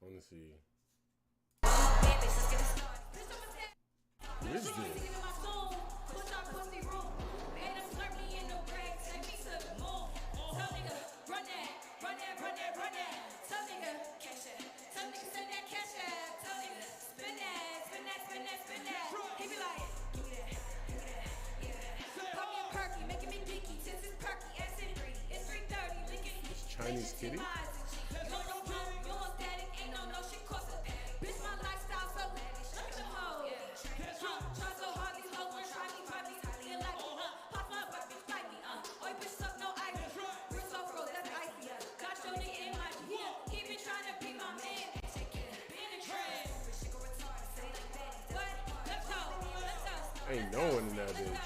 want to see. Who is this? Chinese kitty? Ain't no one in that bitch.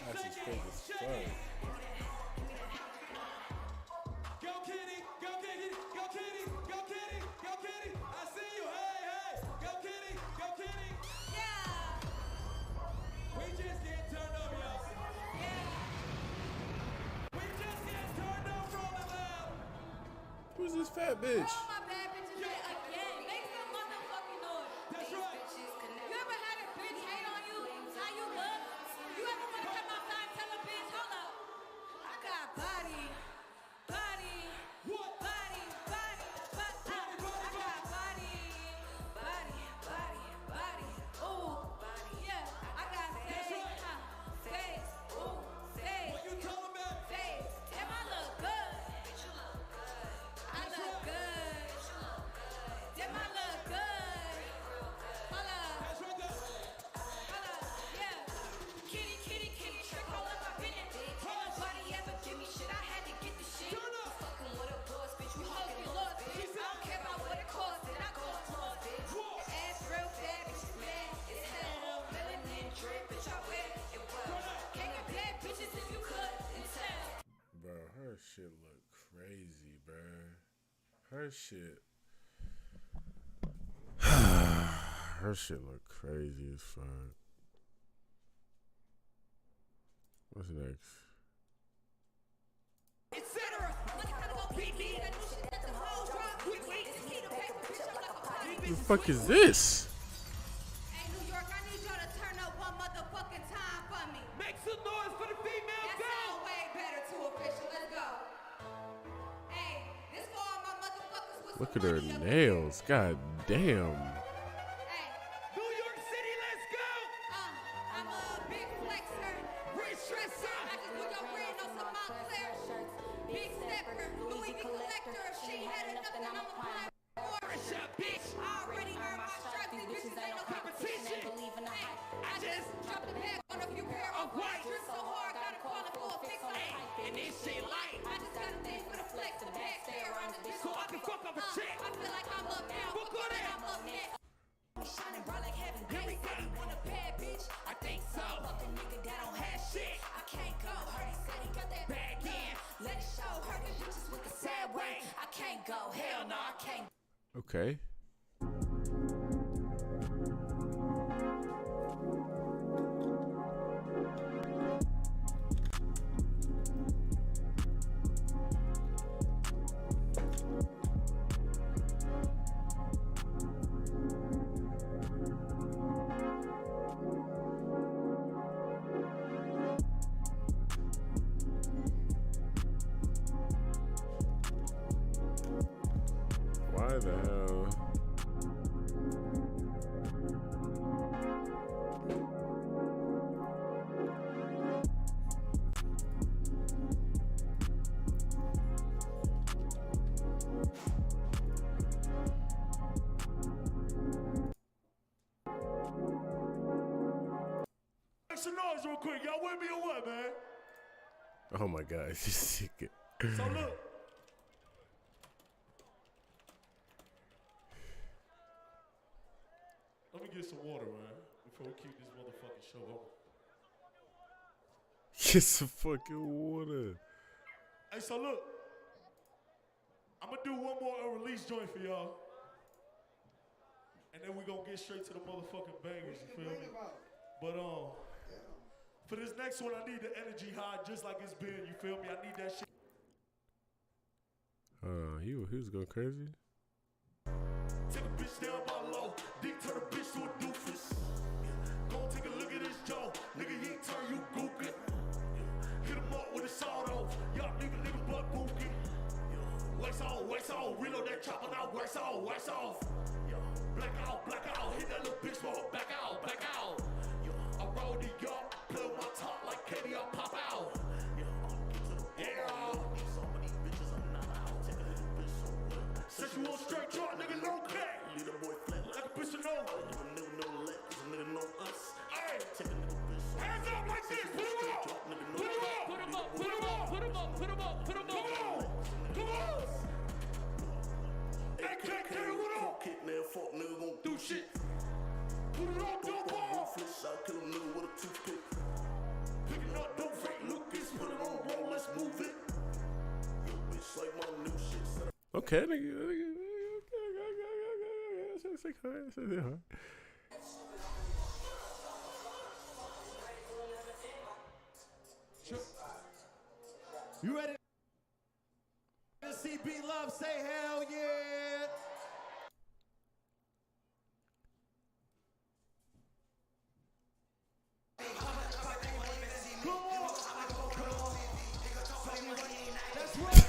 That's as fake as fuck. Go Kitty, go Kitty, go Kitty, go Kitty, go Kitty. I see you, hey, hey. Go Kitty, go Kitty. Yeah. We just get turned up, y'all. Yeah. We just get turned up from the lab. Who's this fat bitch? All my bad bitches again. Make some motherfucking noise. That's right. You ever had a bitch hate on you? How you look? You ever want to come outside and tell a bitch, hold up, I got body, body, What? body, body, body, I got body, body, body, body, ooh, body, yeah, I got face, face, ooh, face, What you talking about? face, damn, I look good, I look good, damn, I look good, hold up. That's right there. Yeah. Kitty, kitty, kitty, trick, hold up, I've been it. Nobody ever give me shit, I had to get the shit. Turn up. Fucking with a boss, bitch, you hoes be lost, bitch. I don't care about what it costs, and I cost more, bitch. What? Ass real bad, bitch, is mad as hell. Melanin drip, bitch, I wear it well. Can't get bad bitches if you could, and tell. Bro, her shit look crazy, bro. Her shit. Her shit look crazy as fuck. What's next? Etc. Who the fuck is this? Hey, New York, I need y'all to turn up one motherfucking time for me. Make some noise for the female That girl. sound way better, too official. Let's go. Hey, this for all my motherfuckers with Look some at her money up in nails. God damn. here. Hey, New York City, let's go. I'm a big flexer, rich dresser. I just put your brand on some Montclair shirts. Big stepper, Louis V collector. If she had enough, then I'm applying for Fresh up, bitch. I already earned my stripes. These bitches ain't no competition. Hey, I just dropped the bag on a few pair of white. Drip so hard, gotta call it for a fix on it. And this shit light. I just got a thing for the flex, the back there on the bitch. So I can fuck up a chick. I feel like I'm up now. Fuck on it. I'm up next. Shining bright like heaven. They say you want a bad bitch. I think so. Fuck a nigga that don't have shit. I can't go. Heard he said he got that bag in. Let it show. Heard the bitches with the sad way. I can't go. Hell no, I can't. Okay. Why the hell? Make some noise real quick. Y'all with me or what, man? Oh my god, she's sick. So look. Let me get some water, man, before we keep this motherfucking show going. Get some fucking water. Hey, so look. I'm gonna do one more unreleased joint for y'all. and then we gonna get straight to the motherfucking bangers, you feel me? But for this next one, I need the energy high just like it's been, you feel me? I need that shit. He was going crazy. Take a bitch down by low, dick turn a bitch to a doofus. Go take a look at this jaw, nigga, he ain't turn you goofy. Hit him up with a sawed off, y'all leave a nigga butt bookie. Wax off, reload that chopper now, wax off. Black out, hit that little bitch for her, back out. I roll the yard, play with my top like Katie, I'll pop out. Yeah. Said you want straight drop, nigga, no cat. Leave the boy flat like a bitch to know. Nigga no let, cause a nigga know us. Hey, hands up like this, put him up. Come on. AKK, what up? Kick man, fuck nigga gon' do shit. Put it on, don't ball. Flish out, kill a nigga with a toothpick. Picking up, don't fake Lucas, put it on, roll, let's move it. Yo, bitch, like my new shit. Okay, nigga. You ready to see B Love say hell yeah? Come on. That's right.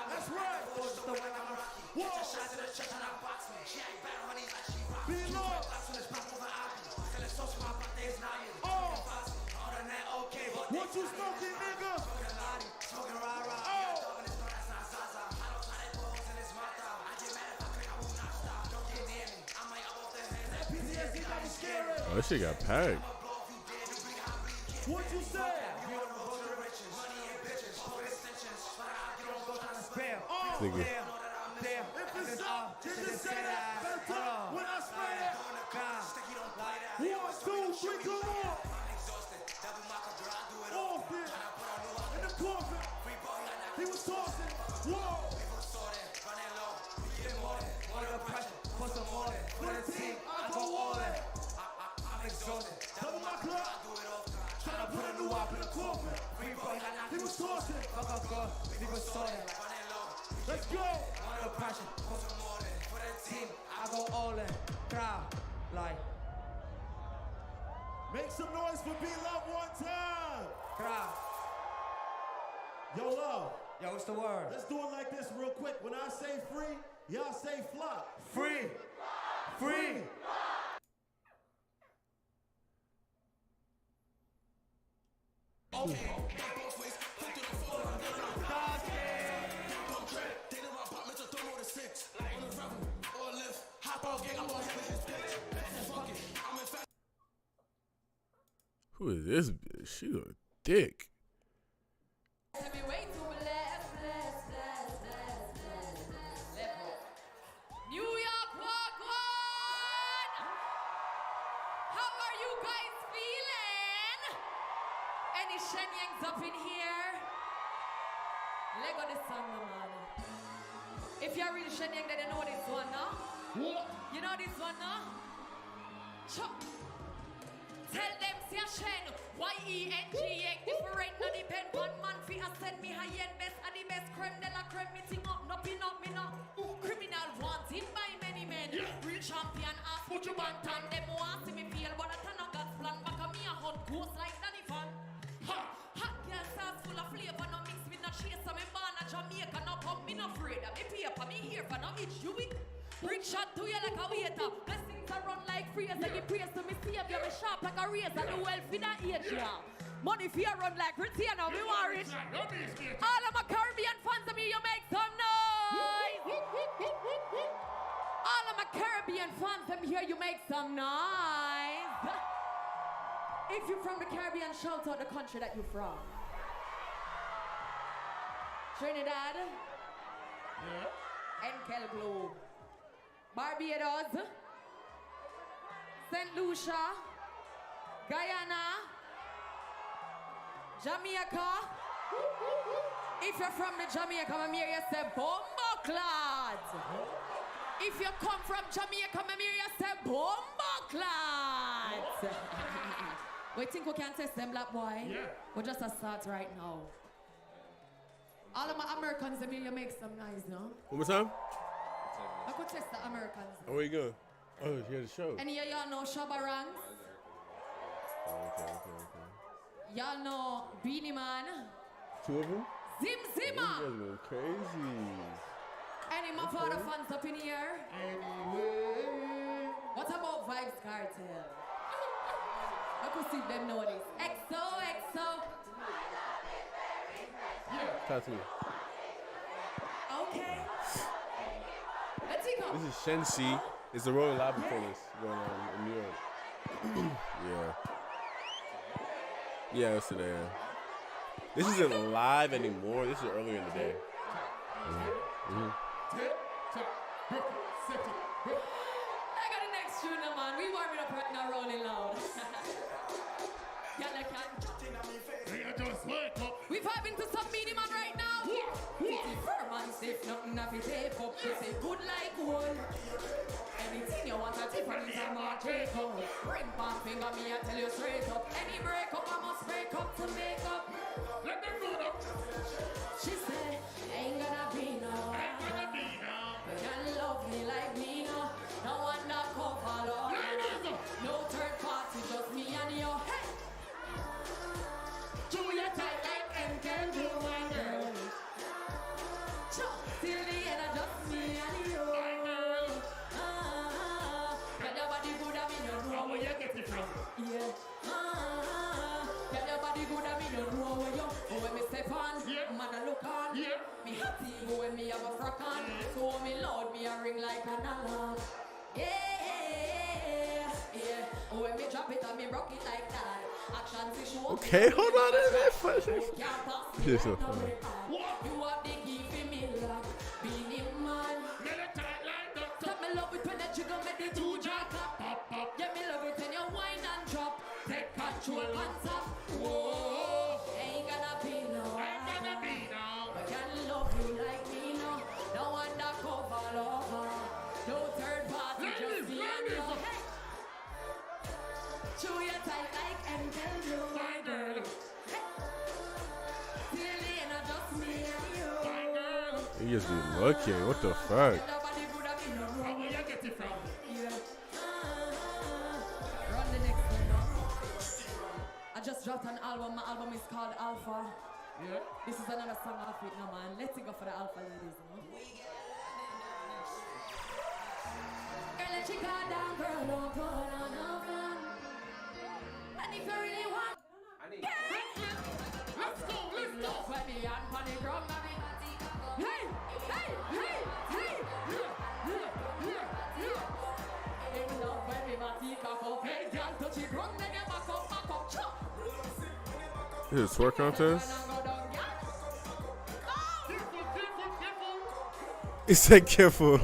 That's right. Whoa. Be Love. What you smoking, nigga? Oh, this shit got packed. What you say? Nigga. If it's up, just say that. When I spray it. 1, 2, 3, come on. Off it. In the coffin. He was tossing. Whoa. For some more. For the team, I go all in. I'm exhausted. Double my clock. Tryna put a new op in the coffin. He was tossing. He was tossing. Let's go. For the team, I go all in. Crowd, like. Make some noise for B Love one time. Crowd. Yo, Love. Yo, what's the word? Let's do it like this real quick. When I say free, y'all say flop. Free. Free. Okay. Who is this bitch? She a dick. New York, walk on! How are you guys feeling? Any Shenyangs up in here? Lego this song, man. If you're real Shenyang, then you know this one, no? What? You know this one, no? Chop. Tell them see a Shen, Y-E-N-G-X. Different, no depend. One man fi a send me high end best. And the best creme de la creme. Me ting up, no pin up, me no. Criminal wanted by many men. Yeah. Real champion ass, put your band on. Them want see me feel, but I cannot God's plan. Back of me a hot ghost like Danny Fan. Ha! Hot girl sauce full of flavor. No mix with no chase. So me born a Jamaica. No come, me no afraid. Me paper, me here for no itch. You it? Bring shot to you like a waiter. Blessings are run like freeze. And you praise to me savior. Me sharp like a razor. The wealth in the age, yeah. Money fear run like retainer. Me worried. All of my Caribbean fans of me, you make some noise. All of my Caribbean fans of me here, you make some noise. If you're from the Caribbean, shout out the country that you're from. Trinidad. Yeah. Enkel Globe. Barbados. St. Lucia. Guyana. Jamaica. If you're from the Jamaica, I'm here, you say bomba clad. If you come from Jamaica, I'm here, you say bomba clad. We think we can test them, black boy? Yeah. We're just a start right now. All of my Americans, I mean, you make some noise, no? One more time? I could test the Americans. Oh, where you going? Oh, it's here to show. Any of y'all know Shabba Ranks? Oh, okay. Y'all know Beanie Man? 2 of them? Zim Zimmer! You guys going crazy. Any of my father fans up in here? Anyway. What about Vibes Cartel? I could see them know this. XO. Tattoo. Okay. Let's go. This is Shensi. It's the Rolling Loud performance going on in New York. Yeah, it's today. This isn't live anymore. This is earlier in the day. I got the next tune, man. We warming up right now, Rolling Loud. We vibing to some Beanie Man right now. Pretty firm and stiff, nothing to be tape up. Pretty good like wool. Anything you want, a different time or take up. Ring palm finger, me I tell you straight up. Any break up, I must break up to make up. Let them know that. She said, ain't gonna be no. But you love me like me, no. No one that come follow. No third party, just me and you. Hey! Do your tight like and can do my girl. Till the end, I just me and you. My girl. Get your body good, I mean you know. Where you get it from? Yeah. Get your body good, I mean you know where you. When me step on, man I look on. Me happy when me have a frock on. So me loud, me a ring like an alarm. Yeah. When me drop it and me rock it like that. Action to show. Okay, hold on. This is so funny. You have the key for me, love. Beanie Man. Tell me love it when the jiggle make the two jack up. Yeah, me love it when you whine and drop. Take control on top. Whoa, ain't gonna be no. But can love you like me, no. No one that cover lover. No third party, just me and you. Hey. Chew your tight like and tell you, my girl. Hey. Till the end, I just me and you. You just be looking. What the fuck? Where you get it from? Run the next one now. I just dropped an album. My album is called Alpha. Yeah. This is another song off it now, man. Let's go for the Alpha ladies, you know? Girl, let you go down, girl, don't put on no fun. And if you really want, Let's go. when me on the ground, mommy. Hey. In love when me body cock up. Hey, girl, touch it, run, then you back up, chop. This is a twerk contest? He said careful.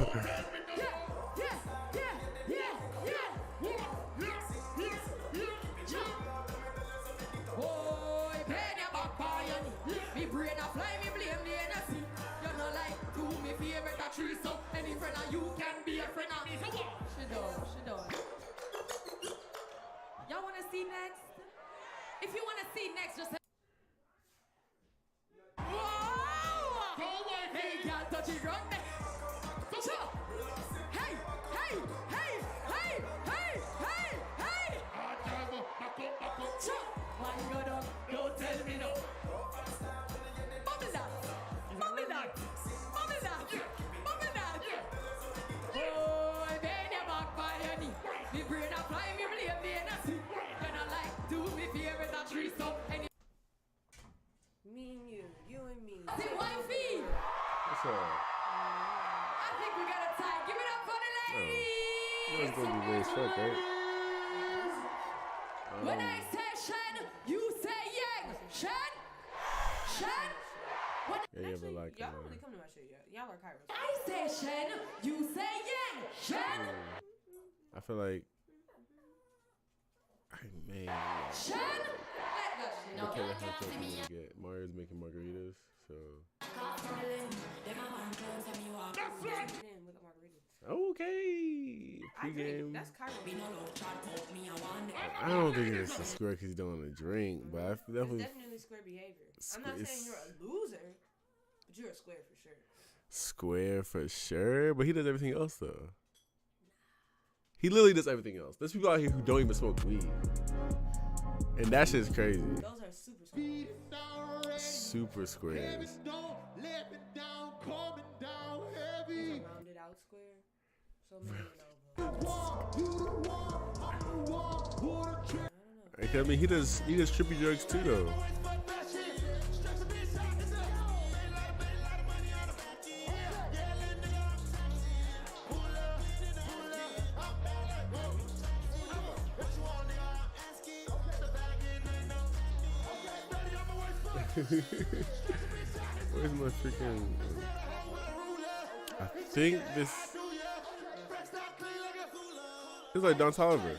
Y'all wanna see next? If you wanna see next, just say whoa! Go away, Hey, girl, touch it, run me. Hey! Back up. One go down, don't tell me no. Bubble that. Oh, I bend your back by your knee. Me brain a fly, me blame me energy. You know like do me favorite a threesome. Me and you and me. See wifey. What's up? I think we got a tie. Give it up for the ladies. You know it's gonna be very fuck, right? When I say shed, you say yang. Shed. When Yeah, you ever like Y'all don't really come to my shit yet. Y'all are Kairos. I say shed, you say yang. Shed. I feel like, man, Shed. Let that shit. Michaela had something to get. Mario's making margaritas, so. Then look at margaritas. Okay. I drink. Pregame. That's Cairo. I don't think it's a square because he's doing a drink, but I It's definitely definitely square behavior. I'm not saying you're a loser, but you're a square for sure. square for sure. But he does everything else though. He literally does everything else. There's people out here who don't even smoke weed, and that shit's crazy. Those are super squares. Super squares. Those are rounded out square. So many I mean, he does trippy drugs too though. Where's my freaking? I think this. It's like Don Toliver.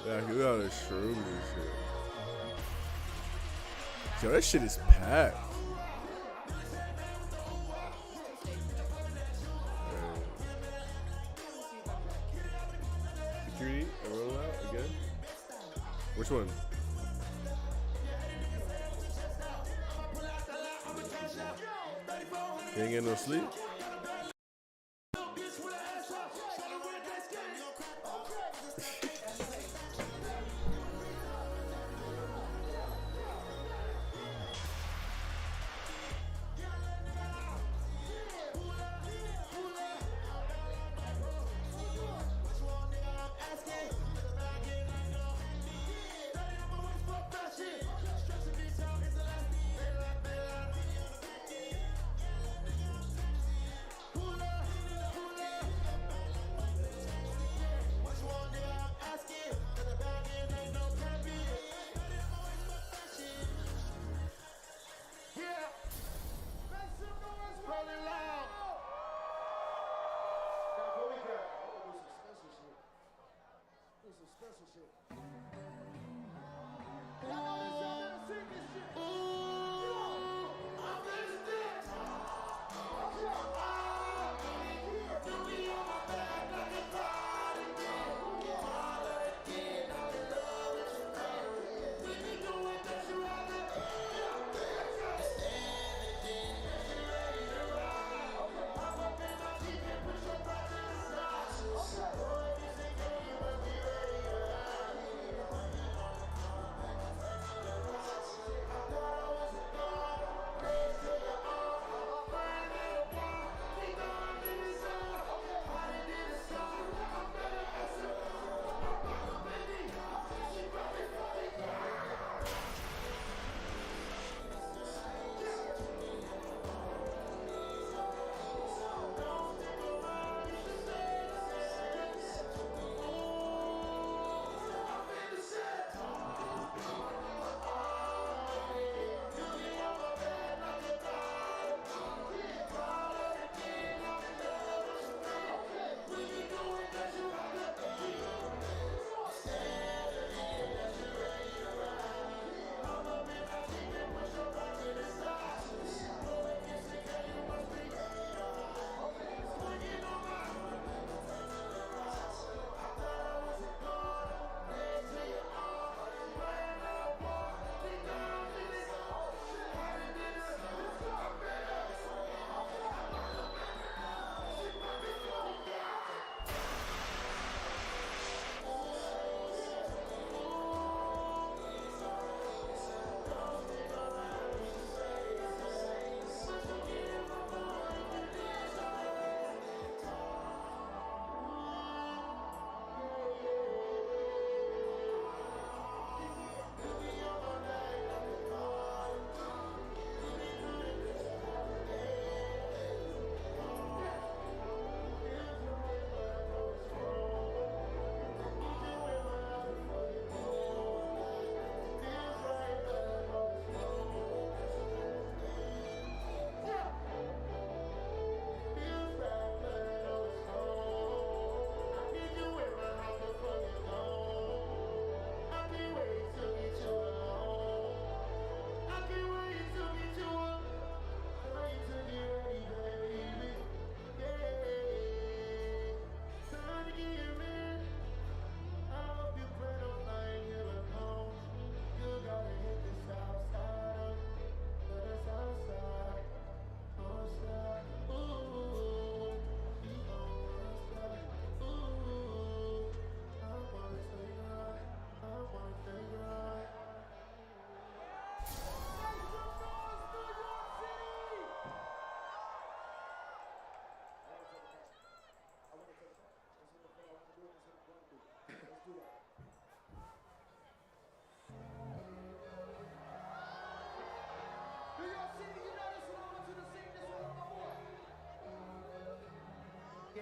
Yeah, look at all the shrooms and shit. Yo, that shit is packed. Security, a rollout again. Which one? You ain't getting no sleep?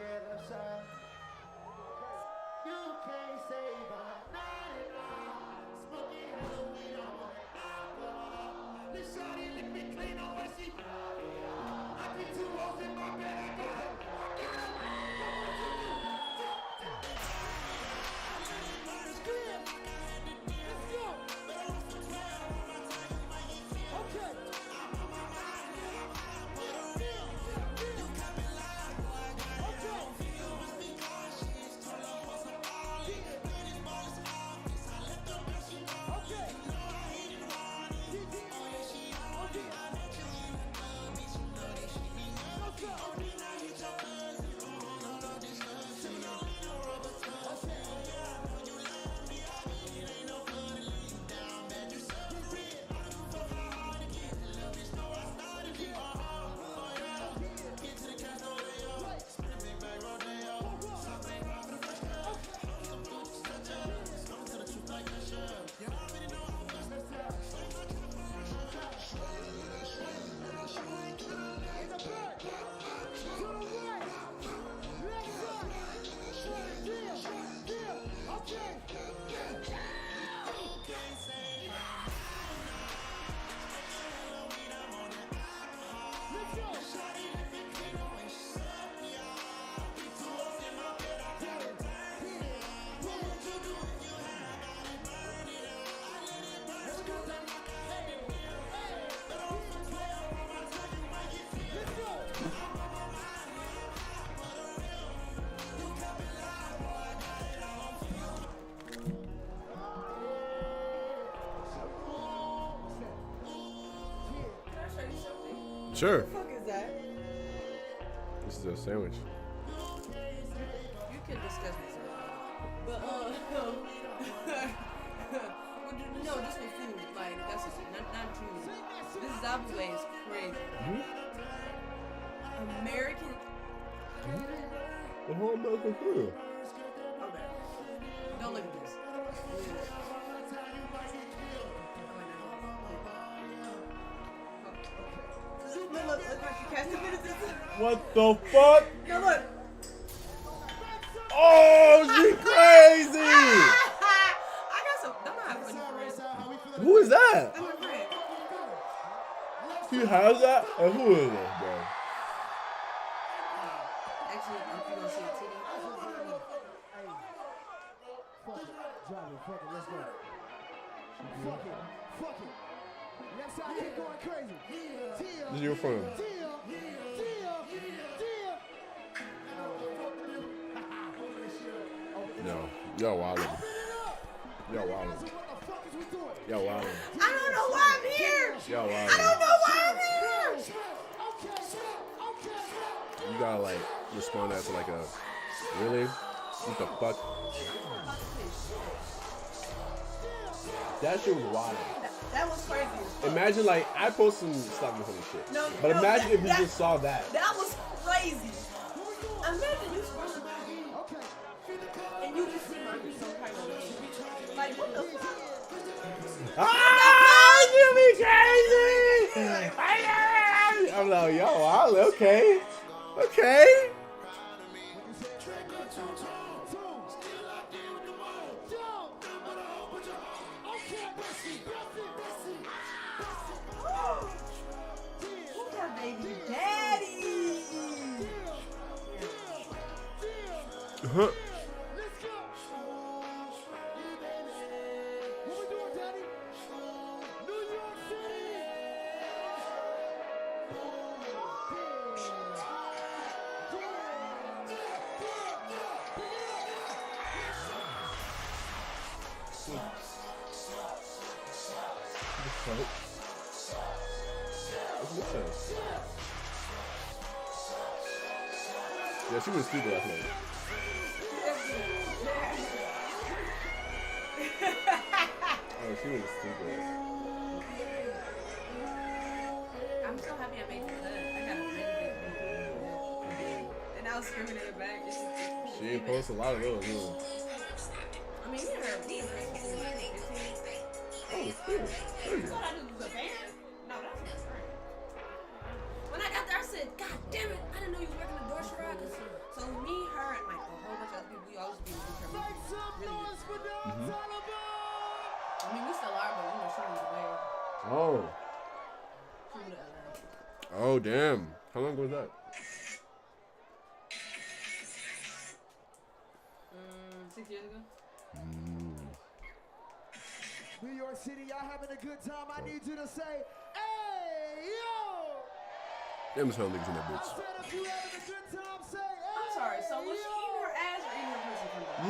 left side. You can't save a night at all. Smoking Halloween on alcohol. This shawty lick me clean on what she. I keep 2 hoes in my bed. I got it. Sure. What the fuck is that? This is a sandwich. You can discuss this. But no, just with food. Like that's just not true. This zombie way is crazy. American. The whole American food. Okay. Don't look at this. Look, like you cast the minutes. What the fuck? No, look. Oh, she crazy! I got some. I'm not having friends. Who is that? I'm a friend. He has that? And who is this, bro? Actually, if you don't see a titty. Fuck it. Drop it. Fuck it. Let's go. Fuck it. Fuck it. Next time, keep going crazy. This is your friend. No. Yo, wildin'. Yo, wildin'. Yo, wildin'. I don't know why I'm here. Yo, I wildin'. don't know why I'm here. You gotta, like, respond that to, like, a... Really? What the fuck? That shit was wild. That was crazy. Imagine, like, I posted some stuff with some shit. No, but no, imagine if you that- just saw that. That was crazy. Imagine you scrolling by and you just see my some kind of way. Like what the fuck? Ah, you be crazy! I'm like, yo, wow, okay. Okay. Who's that baby daddy? Huh. Yeah, she was stupid last night. Oh, she was stupid. I'm so happy I made the cut. I got a really big boot. And I was screaming in the back. She ain't post a lot of those. I mean, we had her beat. Oh, it's cool. You thought I just was a fan? No, that's my friend. When I got there, I said, God damn it, I didn't know you was working the door, Sherrod. So me Oh, damn. How long was that? 6 years ago. New York City, y'all having a good time? I need you to say, hey, yo! Them hell niggas in that I bitch. said if you having a good time, say, hey, I'm sorry. So was she eating her ass or eating her pussy from that?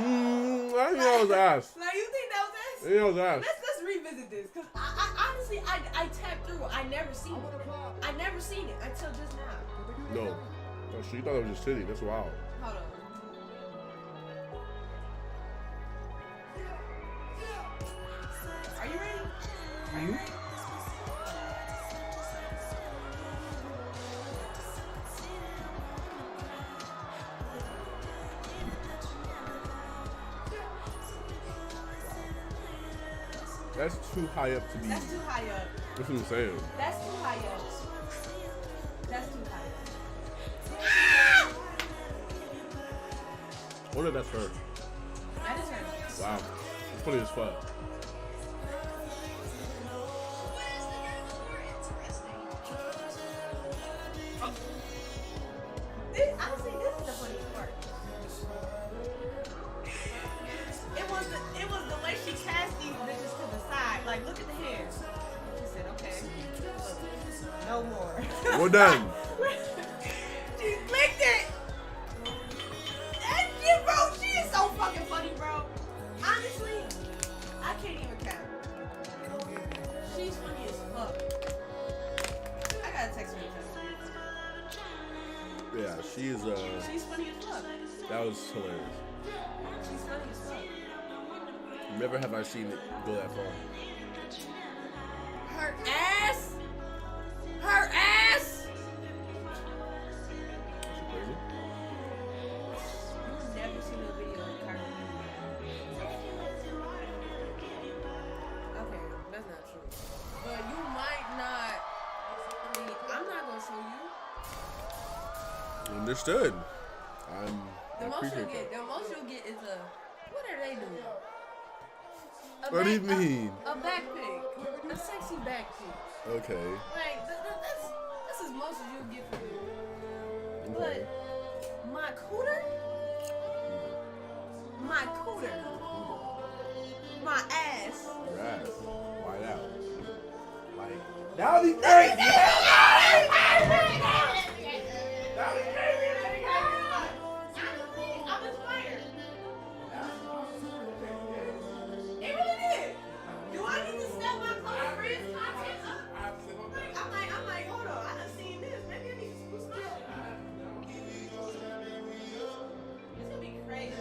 I think that was ass. Like you think that was I ass? think that was ass. Let's revisit this because I honestly I tapped through. I never seen it. I never seen it until just now. No. Oh, so you thought it was just titty. That's wild. Hold on. Are you ready? Are you ready? That's too high up to be. That's too high up. That's what I'm saying. That's too high up. That's too high up. I wonder if that's her. That is her. Wow. It's funny as fuck. Honestly, this is the funniest part. It was the way she cast these bitches to the side. Like, look at the hair. She said, okay, no more. We're done. She clicked it. That shit, bro. She is so fucking funny, bro. Honestly, I can't even count. She's funny as fuck. I gotta text her. Yeah, she is. She's funny as fuck. That was hilarious. She's funny as fuck. Never have I seen it go that far. Her ass. Her ass. Is she crazy? You've never seen a video of Cardi B. Okay, that's not true. But you might not. I mean, I'm not gonna show you. Understood. The I most you'll appreciate get, that. the most you'll get is a. What are they doing? What do you mean? A back pic. A sexy back pic. Okay. Like, that's as much as you'll get from me. Okay. But my cooter, my ass. Your ass. Wide out. Like, that would be crazy. I'm inspired. It really did. Do I need to step my close friends content up? I'm like, hold on. I done seen this. Maybe I need to spruce my shit up. It's gonna be crazy.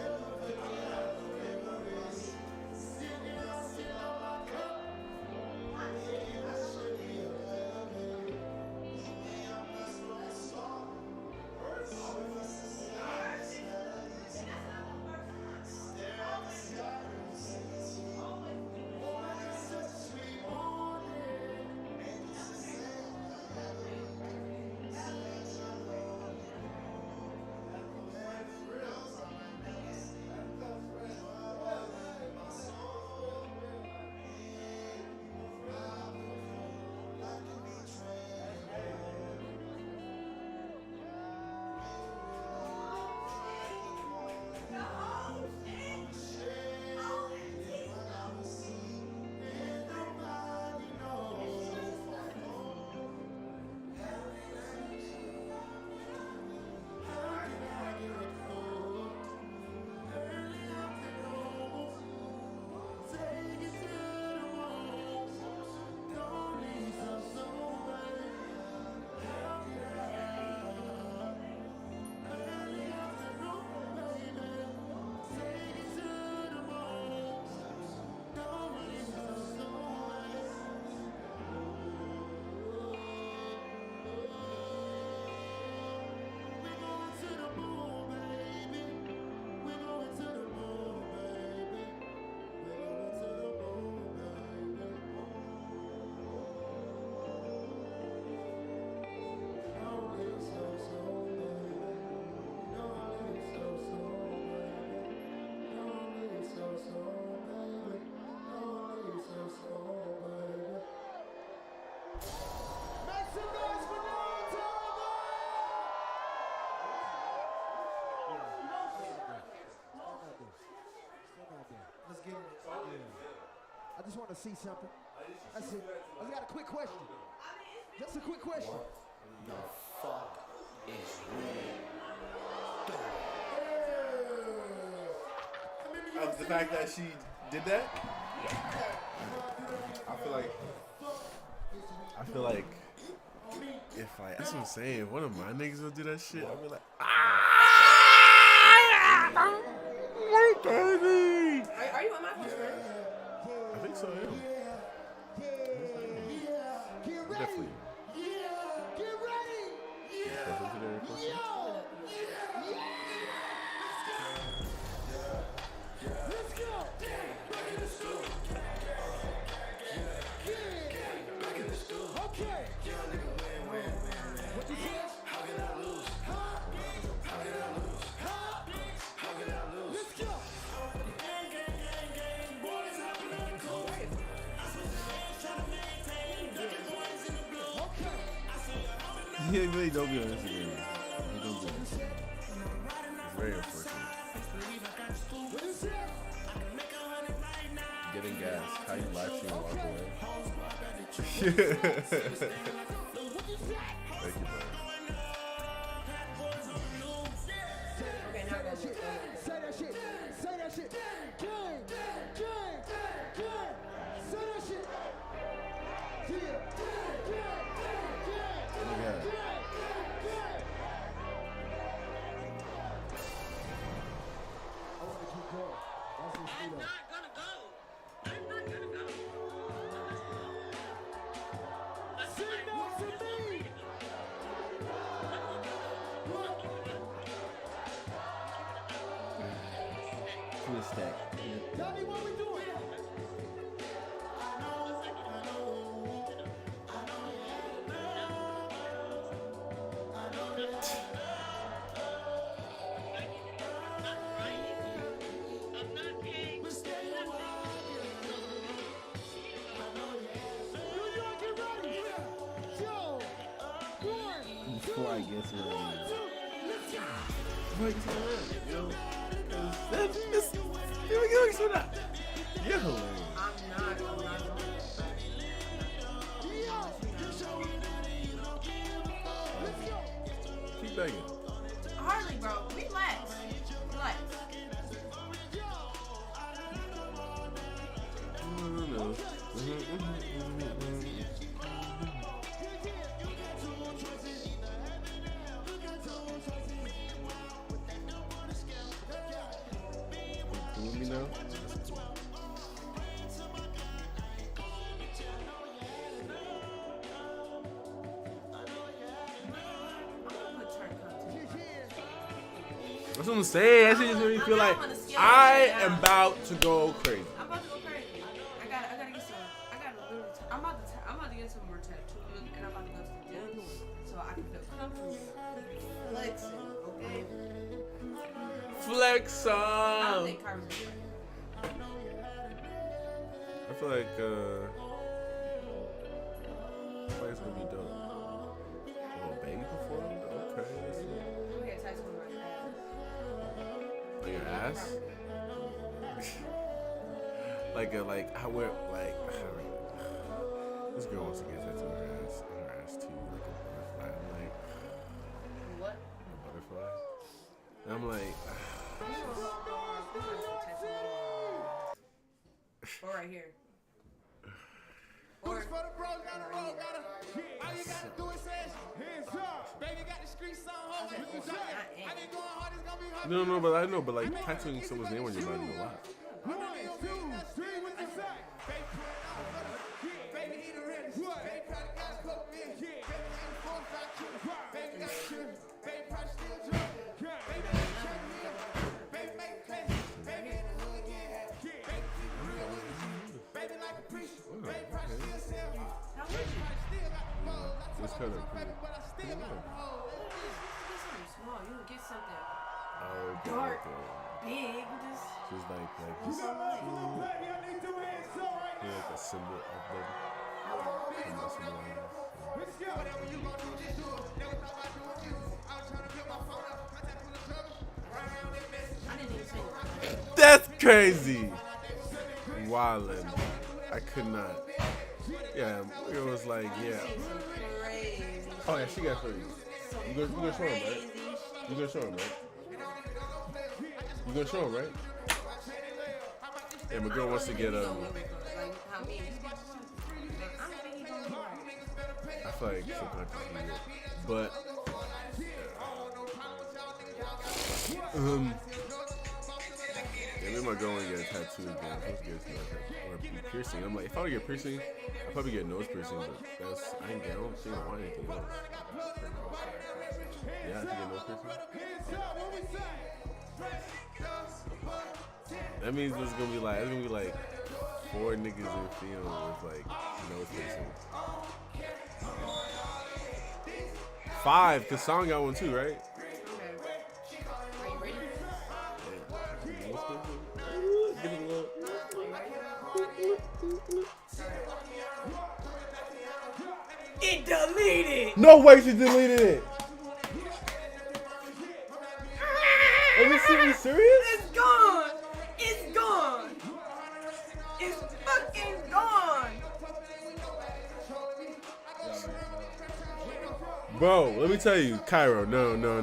just want to see something. That's it. I just got a quick question. Just a quick question. The fuck is Of the fact that she did that? I feel like if that's what I'm saying, if one of my niggas will do that shit, I'll be like, baby. Are you on my first friend? I think so, yeah. Definitely. Get ready. Let's go. Okay. What you said? How can I lose? How can I lose? How can I lose? Let's go. He really don't be on Instagram. He don't do it. It's very unfortunate. Getting gas. How you live stream walk away. Thank you, bro. Okay, now I got shit. Say that shit. Say that shit. Gang. Say that shit. Yeah. I want to keep going. That's the speed up. Sit next to me. Twist stack. Tell me what we doing. Before I get to You're hilarious. I'm not going. Keep begging. Hardly, bro. Relax. No. Cool with me now? That's what I'm saying. That shit just made me feel like I am about to go crazy. I'm about to go crazy. I gotta get some. I'm about to get some more tattoos, and I'm about to go to the gym so I can feel comfortable flexing. Okay. Flex I don't on. think Kyra's doing it. I feel like it's gonna be dope. Oh, baby performed? Okay. We got tattoo on my ass. On your ass? like I wear like this girl wants to get tattooed on her ass too, like a butterfly. I'm like What? a butterfly. And I'm like Or right here. Who's for the bros, gotta roll, gotta. All you gotta do is say, hands up. Baby got the streets on hold. I been going hard, it's gonna be hard. no, but like tattooing someone's name on your body a lot. 1, 2, 3, what you say? Baby, he the realest. Baby, probably got a couple million. Baby, got a 4 or 5 kids. Baby, got a children. Baby, probably still drunk. Baby, got a check meal. Baby, make cash. Baby, in the hood again. Baby, keep it real with me. Baby, like a preacher. Baby, probably still sell me. Baby, probably still got the balls. I It's told kinda her, baby, cool. but I still got the hoes. Get something small. You can get something Oh, dark, okay. big. Just Just like You got my little baby, I need your hands up right now. like a symbol of them. Let's go. Whatever you gon' do, just do it. Never thought about doing music. I was trying to build my phone up. Contact with the struggle. Right around that message. I didn't even say that. That's crazy. Wildin'. I could not. Yeah, it was like, yeah. Crazy. Oh yeah, she got 30. You gonna show him, right? You gonna show him, right? You gonna show him, right? Yeah, my girl wants to get Like, how many? I feel like sometimes he will. But yeah, me and my girl want to get a tattoo again. I'm supposed to get a tattoo or a piercing. I'm like, if I were to get a piercing, I'd probably get a nose piercing, but that's I don't think I want anything else. Yeah, I think a nose piercing. That means there's gonna be like 4 niggas in film with like nose piercings. 5, cause Song got one too, right? It deleted. No way she deleted it. Are you serious? It's gone. It's gone. It's fucking gone. Bro, let me tell you, Cairo, no, bro.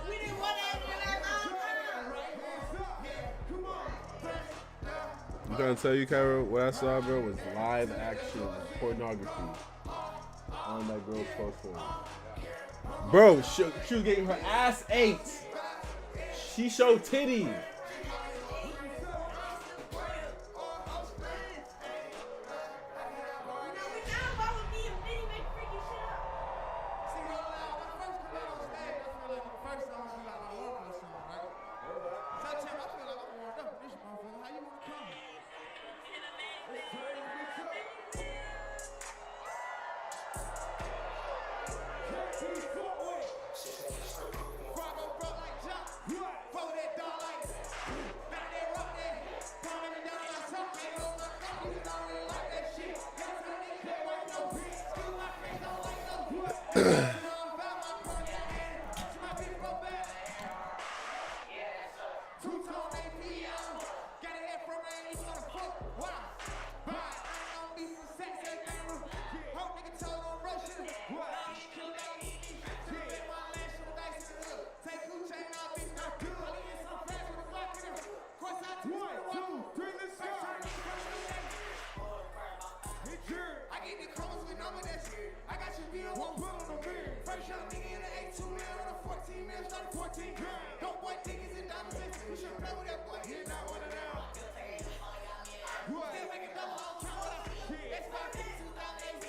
We didn't want to answer that I'm trying to tell you, Cairo, what I saw, bro, was live action pornography on that girl's phone. Bro, she was getting her ass ate. She showed titties.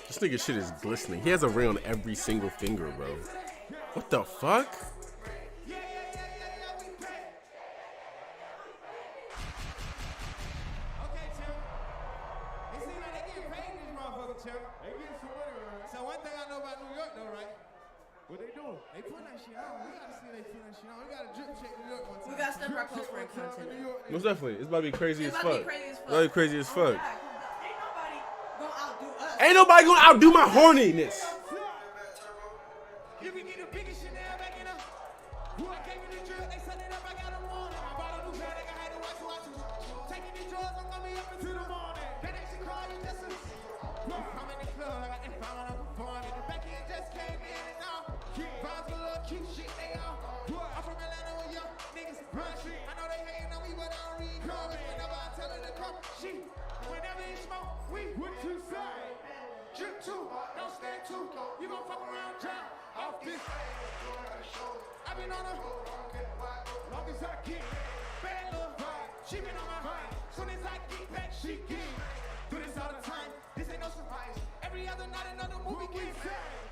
This nigga shit is glistening. He has a ring on every single finger, bro. What the fuck? So one thing I know about New York though, right? What they doing? They putting that shit on. We gotta see they putting that shit on. We gotta drip check New York one time. We gotta step our close friend content. Most definitely. It's about to be crazy as It's fuck. about to be crazy as fuck. It's about to be crazy as fuck. Ain't nobody gonna outdo us. Ain't nobody gonna outdo my horniness. You can get the biggest shit now back in the. I came in the drip, they set it up, I got them on. I bought a new bag, I had to watch. Taking these drugs, I'm gonna be up until the morning. Then they should call you just a. I'm in the club, I got that phone, I'm performing. The back end just came in and out. Vibes a little cute shit, they all. I'm from Atlanta with young niggas run shit. I know they hating on me, but I don't read comments. Whenever I tell her to come, she. Whenever you smoke, what you say? Drip two, don't stand two. You gon' fuck around, drop off this. I've been on her, long as I can. Bad little vibe, she been on my mind. Soon as I get back, she get. Do this all the time, this ain't no surprise. Every other night another movie gets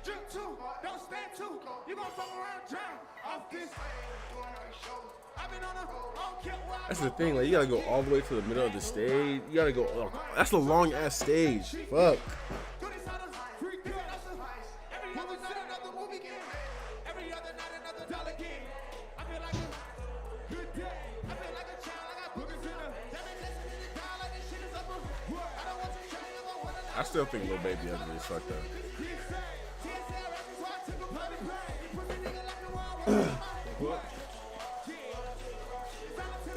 drip two, don't stand two. You gon' fuck around, drown off this. I've been on her, I don't care where I That's the thing. Like, you gotta go all the way to the middle of the stage. You gotta go. Oh, that's a long ass stage. Fuck. do this all the freak, this ain't no surprise. Every other night another movie game. Every other night another dollar game. I feel like a good day. I feel like a child, I got boogers in her. That ain't listening to die like this shit is up. I don't want to try, I don't wanna lie. I still think Lil Baby ugly as fuck though.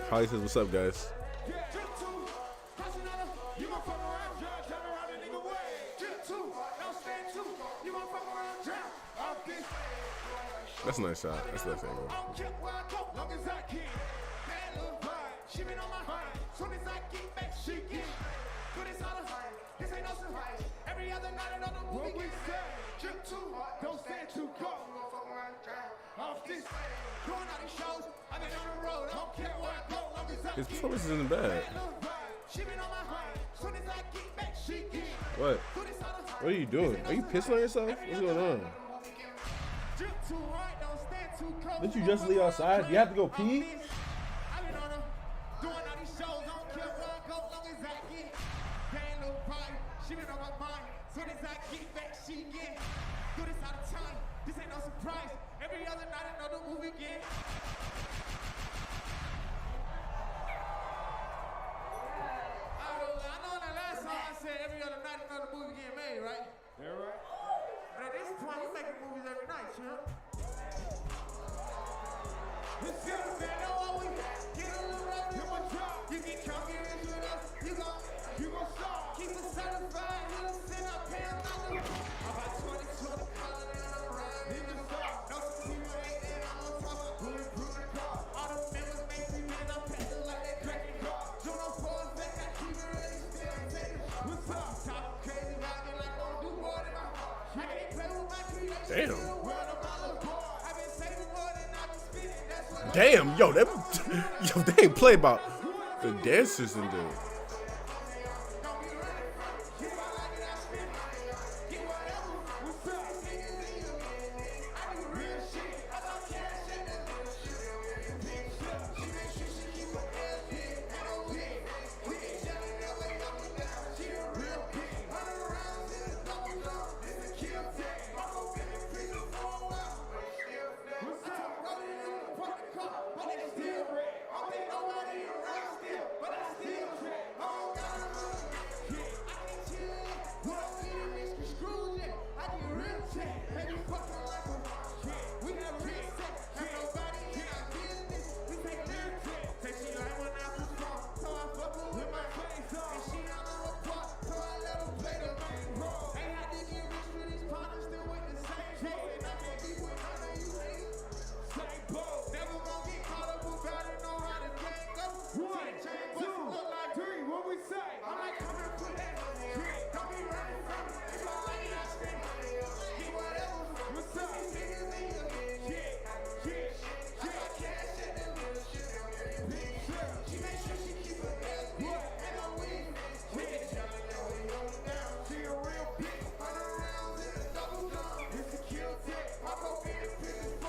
Holly says, "What's up, guys?" a nice shot. That's a nice angle. Don't stand too close. Off this, going out these shows. I've been on the road. I don't care where I go. Long as I His performance isn't bad. she been on my mind. Soon as I get back, she get. What? What are you doing? Are you pissing on yourself? What's going on? Drip too hard, don't stand too close. Didn't you just leave outside? You have to go pee? I've been on her, doing all these shows. I don't care where I go. Long as I get. Paying no party. She been on my mind. Soon as I get back, she get. Do this all the time. This ain't no surprise. Every other night, another movie get. I know in the last song I said every other night another movie getting made, right? Yeah, right. But at this point, we making movies every night, champ. This shit, man, know what we get a little rough. You can come get rich with us. You gon' stop. Keep us certified. You done send up, pay them nothing. About 20 color and I'm riding. Niggas stop. No some people ain't there. I'm on top of bulletproof the car. All the members make me man. I'm passing like that cracking car. Juno for a fact. I keep it ready. Still taking. What's up? Talk crazy about me like don't do more than my heart. I can't play with my creation. Damn. The world of my little boy. I've been saving more than I've been spending. That's what Damn, yo, they ain't play about the dancers and the.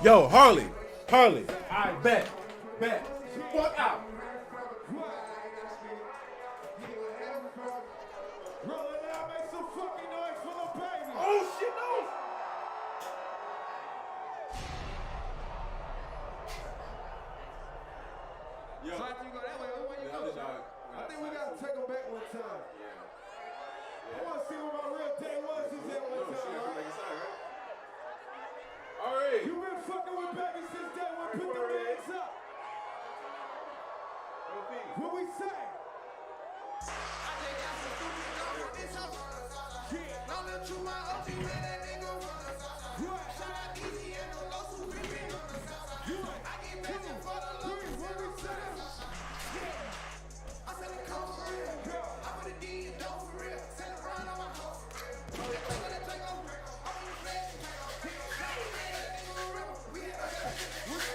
Yo, Harley, I bet. Fuck out. Roll it out, make some fucking noise for the baby. Oh shit, no. Yo. So after you go that way, where you go? I think we gotta take them back one time. I wanna see what my real day was since that one time. Right? All right. You been fucking with baby since day one. Put the hands up. What we say? What's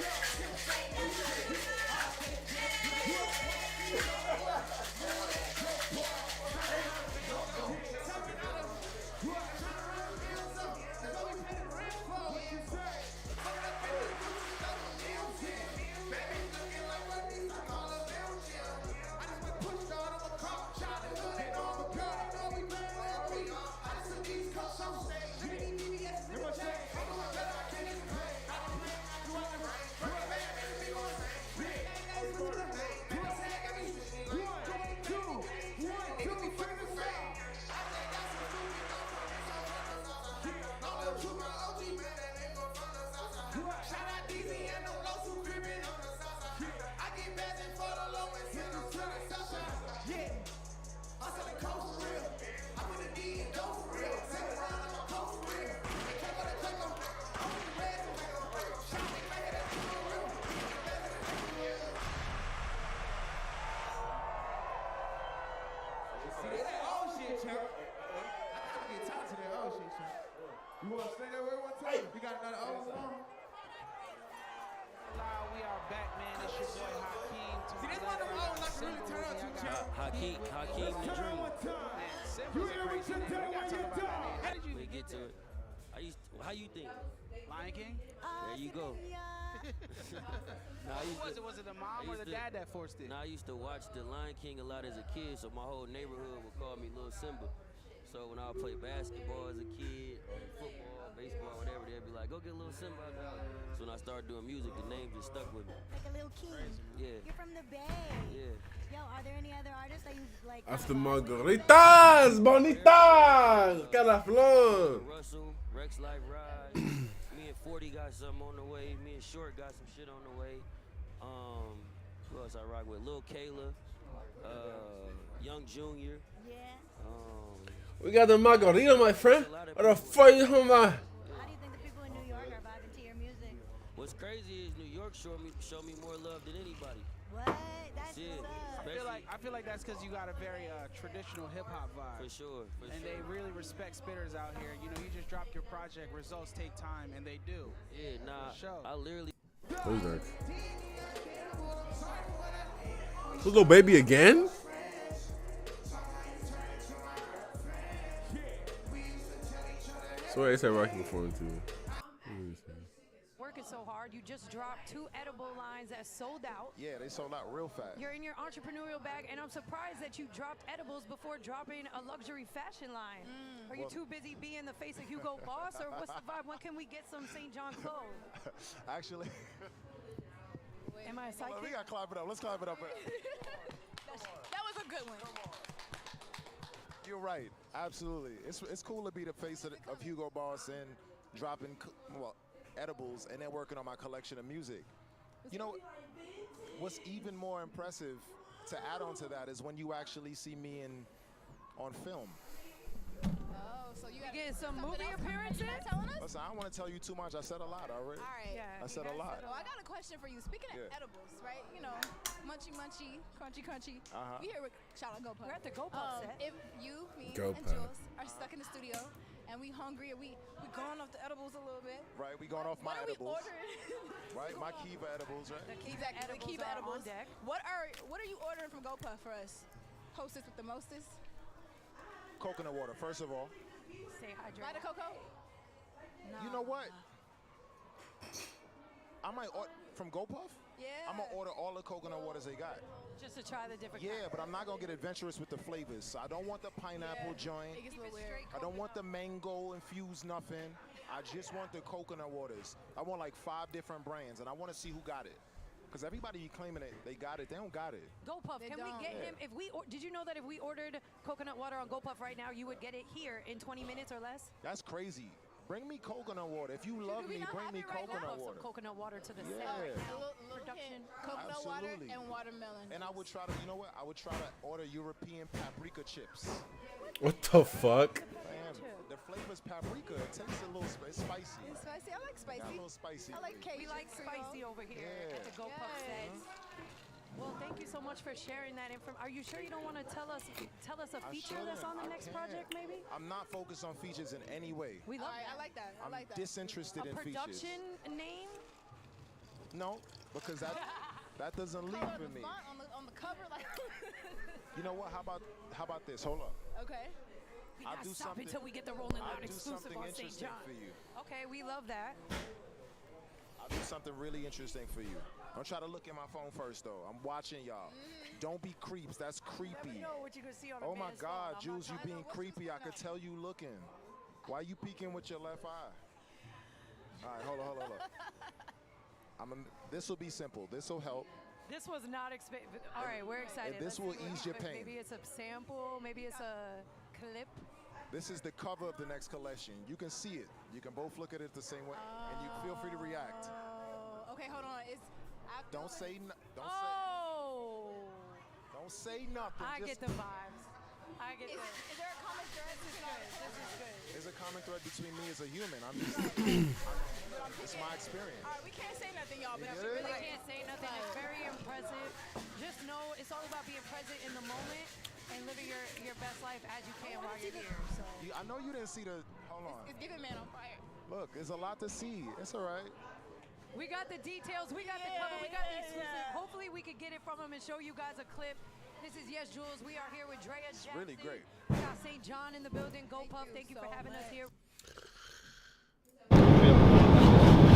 back, man. It's your boy Hakeem. To See, my that's why left, them I got always like to really Simba turn with out me. too, I Chad. got Hakeem the Turn Dream. one time. Man, Simba's You a hear me? crazy Sit name. down We while gotta you're talk about that down. name. How did you We even get get to there? it. How you think? Lion King? There you go. Nah, I used Who was to- it? Was it the mom I or the used to- dad that forced it? Now I used to watch The Lion King a lot as a kid, so my whole neighborhood would call me Little Simba. So when I would play basketball as a kid, or football, baseball, whatever, they'd be like, "Go get Little Simba out the house." So when I started doing music, the name just stuck with me. Like a little king. Yeah, You're from the Bay. yeah. Yo, are there any other artists that you like? After vibe with? Margaritas, bonitas, cara flor. Russell, Rex Life Ride. Me and 40 got something on the way. Me and Short got some shit on the way. Who else I rock with? Lil Kayla, Young Junior. Yeah. We got the margarita, my friend. What the fuck you talking about? How do you think the people in New York are vibing to your music? What's crazy is New York show me more love than anybody. What? That's Yeah. what's up. I feel like that's because you got a very traditional hip hop vibe. For sure, for And sure. they really respect spitters out here. You know, you just dropped your project. Results take time, and they do. Yeah, nah, For sure. I literally. Who's next? Little baby again? So I said rocking before too. Working so hard, you just dropped 2 edible lines that sold out. Yeah, they sold out real fast. You're in your entrepreneurial bag, and I'm surprised that you dropped edibles before dropping a luxury fashion line. Are you too busy being the face of Hugo Boss, or what's the vibe? When can we get some St. John clothes? Actually, Am I a we psychic? gotta clap it up. Let's clap it up. That was a good one. You're right. Absolutely. It's cool to be the face of Hugo Boss and dropping edibles and then working on my collection of music. You know, what's even more impressive to add on to that is when you actually see me on film. Oh, so you got Getting some something movie else appearances? you're not telling us? Listen, I don't want to tell you too much. I said a lot already. All right. Yeah. I said a lot. Well, I got a question for you. Speaking of Yeah. edibles, right? You know, munchy, munchy, crunchy, crunchy. Uh-huh. We here with shout out Go Puff. We're at the Go Puff set. If you, me, Go and Puff. Jules are stuck in the studio and we hungry and we gone off the edibles a little bit. Right, we going off my What are we edibles. ordering? Right, my Kiva edibles, right? Exactly. edibles Kiva are edibles. on deck. What are you ordering from Go Puff for us? Hostess with the mostest. Coconut water, first of all. Stay Buy hydrated. the cocoa. You know what? I might order from GoPuff. Yeah. I'm gonna order all the coconut waters they got. Just to try the different Yeah, but I'm not gonna get adventurous with the flavors. So I don't want the pineapple Yeah. joint. It gets a little weird. I don't want the mango infused nothing. I just want the coconut waters. I want like 5 different brands, and I want to see who got it. Because everybody be claiming it, they got it. They don't got it. Go Puff, They can we don't. get Yeah. him? If we did you know that if we ordered coconut water on Go Puff right now, you would get it here in 20 minutes or less? That's crazy. Bring me coconut water. If you love we me, not bring have me it right now? coconut Some water. coconut water to the Yeah. set right A now. little Production. hint, coconut water Absolutely. and watermelon. And I would try to, you know what? I would try to order European paprika chips. What the fuck? Man, the flavor's paprika. It tastes a little it's spicy. It's spicy. I like Got a spicy. little spicy. I like Cajun. We like spicy Creole. over here Yeah. at the Go Puff set. Well, thank you so much for sharing that information. Are you sure you don't want to tell us a I feature that's shouldn't. on the I next can't. project, maybe? I'm not focused on features in any way. We All love right, that. I like that. I I'm like that. disinterested A in features. production name? No, because that doesn't lead Color for the me. font on the cover, like. You know what? How about this? Hold up. Okay. We I'll gotta do stop something- until we get the Rolling I'll Loud do exclusive something on St. interesting John. for you. Okay, we love that. I'll do something really interesting for you. Don't try to look at my phone first, though. I'm watching y'all. Don't be creeps. That's creepy. Never know what you're gonna see on a Oh my man's phone. God, I'm not Jules, you trying to- being creepy. I could tell you looking. Why you peeking with your left eye? All right, hold on. This will be simple. This will help. This was not expected. All right, we're excited. this Let's will see what- ease your if pain. Maybe it's a sample. Maybe it's a clip. This is the cover of the next collection. You can see it. You can both look at it the same way, and you feel free to react. Oh, okay, hold on. It's. I feel Don't like- say Oh, don't say nothing. I Just- get the vibes. I get Is, the. is there a common thread between all this? This is good. There's a common thread between me as a human. It's my experience. All right, we can't say nothing, y'all, but You if get we it? really I can't say nothing. It's very impressive. Just know it's all about being present in the moment and living your best life as you can while you're here. So I know you didn't see the. Hold on. It's giving man on fire. Look, there's a lot to see. It's all right. We got the details. We got the cover. We got the exclusive. Hopefully, we could get it from him and show you guys a clip. This is Yes Jules. We are here with Drea Jackson. Really great. We got St. John in the building. Go Puff. Thank you for having us here. We're in Eureka.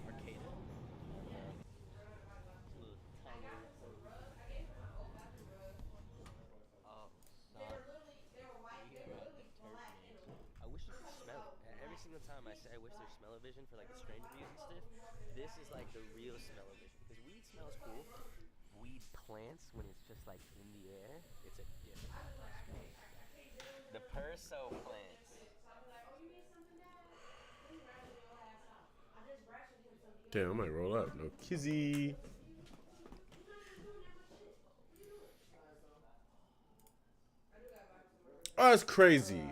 Arcata. Little tiny oh, son. I wish you could smell it. Every single time I say I wish there's smell-o-vision for like the strain reviews and stuff, this is like the real smell-o-vision. Because weed smells cool. Weed plants, when it's just like in the air, it's a different smell. The Perso plants. Damn, I might roll up. No kizzy. Oh, that's crazy.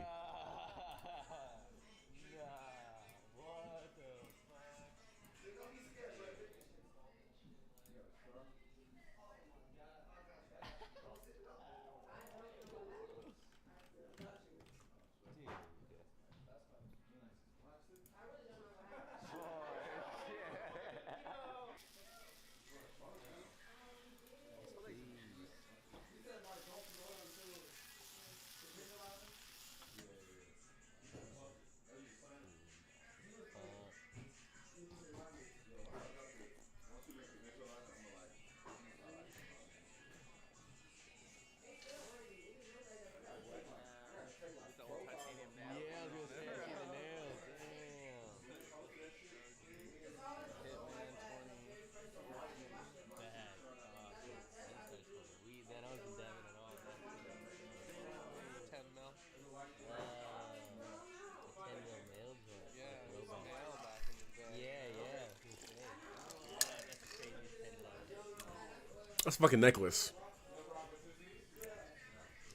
That's a fucking necklace.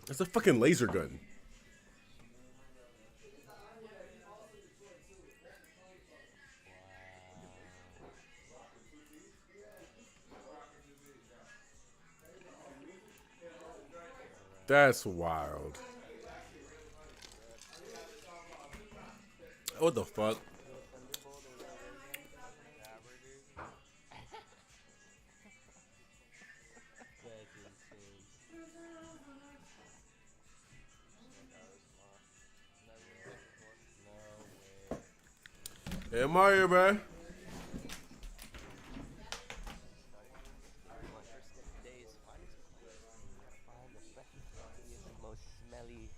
That's a fucking laser gun. That's wild. What the fuck? Hey Mario, bro. Most smelly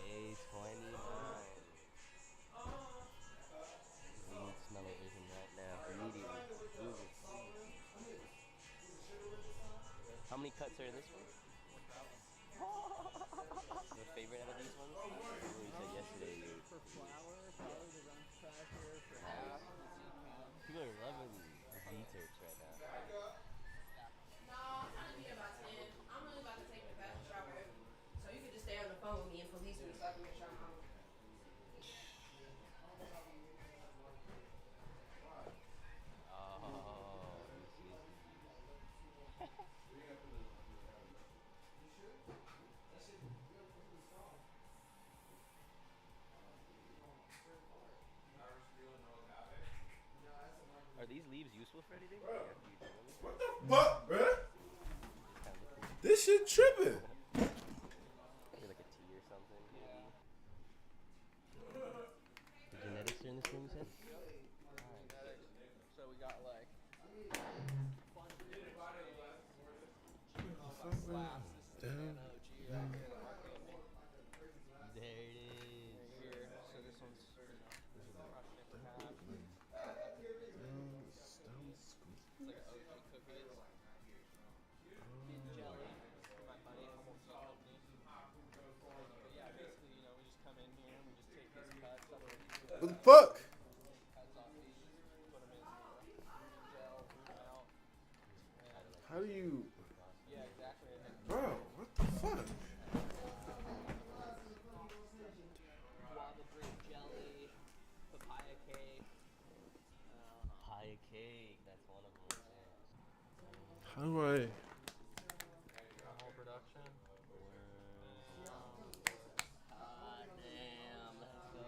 Day 29. We need smell-o-vision right now, immediately. Google. How many cuts are in this one? Your favorite out of these ones? What you said yesterday, dude. For flour is on cracker. For half, People are loving the Z-Turks right now. No, I'm trying to be about 10. I'm really about to take the bathroom shower. So you can just stay on the phone with me and police me so I can make sure I'm home. Are these leaves useful for anything? What the fuck, bruh? This shit tripping. Maybe like a tea or something, maybe. The genetics are in this room, you said? So we got like There it is. here. So this one's crushed into half. It's like an OG cookies. Mint jelly. My honey almost killed me. But yeah, basically, we just come in here and we just take these cuts. What the fuck? How do you? Yeah, exactly. And then Bro, what the fuck? guava grape jelly, papaya cake. Pie cake, that's one of them. How do I? Whole production. Ah, damn, let's go.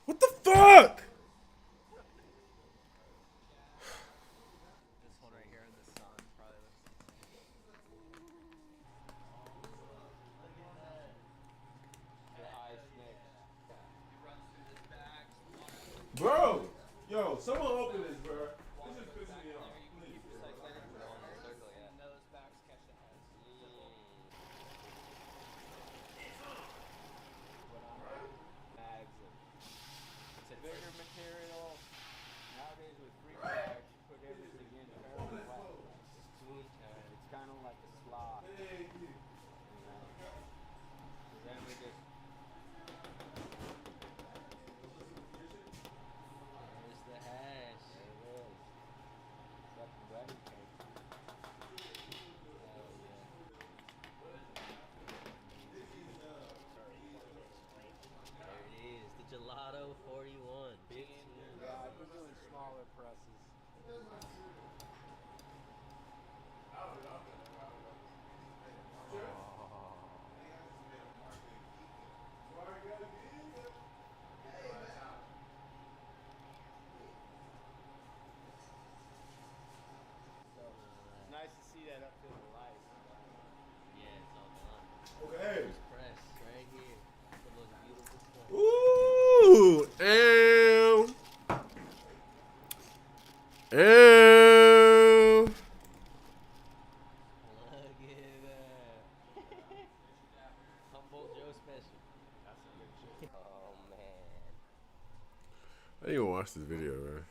What the fuck? This one right here in the sun probably looks. The eye snakes. He runs through this bag. Bro, yo, someone open this, bro. This is pissing me off. Please. And those bags catch the heads. Bags of. It's a bigger material. Nowadays with free bags, you put everything in fairly wet. It's kind of like a slot. You know? Then we just. There's the hash. There it is. Got the wedding cake. There it is, the Gelato 41. Big Yeah, I've been doing smaller presses. It's nice to see that up to the light. Yeah, it's all done. Okay. First press, right here. The most beautiful stuff. Ooh, and Look at that. Humboldt Joe special. That's some good shit. Oh, man. I didn't even watch this video, man.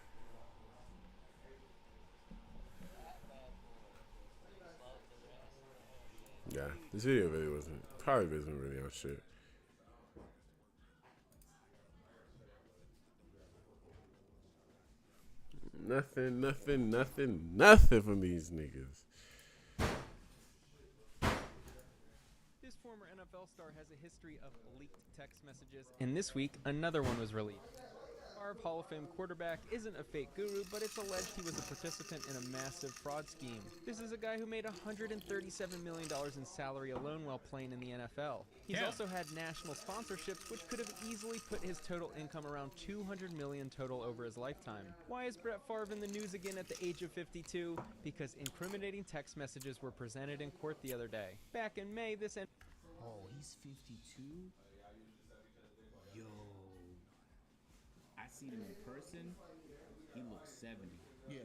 Yeah, this video really wasn't really on shit. Nothing from these niggas. This former NFL star has a history of leaked text messages, and this week, another one was released. Favre, Hall of Fame quarterback, isn't a fake guru, but it's alleged he was a participant in a massive fraud scheme. This is a guy who made $137 million in salary alone while playing in the NFL. He's also had national sponsorships, which could have easily put his total income around $200 million total over his lifetime. Why is Brett Favre in the news again at the age of 52? Because incriminating text messages were presented in court the other day. Back in May, this Oh, he's 52? Yo. I seen him in person. He looks 70. Yeah.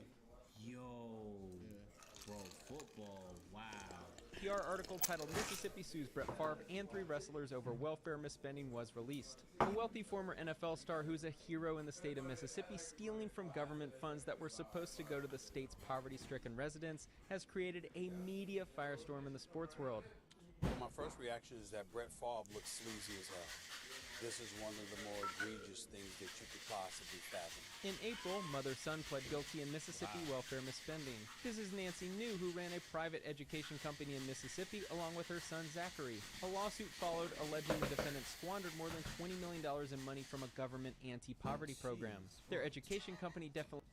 Yo. Bro, football. Wow. PR article titled Mississippi Sues Brett Favre and 3 wrestlers over welfare misspending was released. The wealthy former NFL star, who's a hero in the state of Mississippi, stealing from government funds that were supposed to go to the state's poverty-stricken residents, has created a media firestorm in the sports world. Well, my first reaction is that Brett Favre looks sleazy as hell. This is one of the more egregious things that you could possibly fathom. In April, mother-son pled guilty in Mississippi welfare misspending. This is Nancy New, who ran a private education company in Mississippi along with her son Zachary. A lawsuit followed alleging the defendant squandered more than $20 million in money from a government anti-poverty program. Their education company definitely...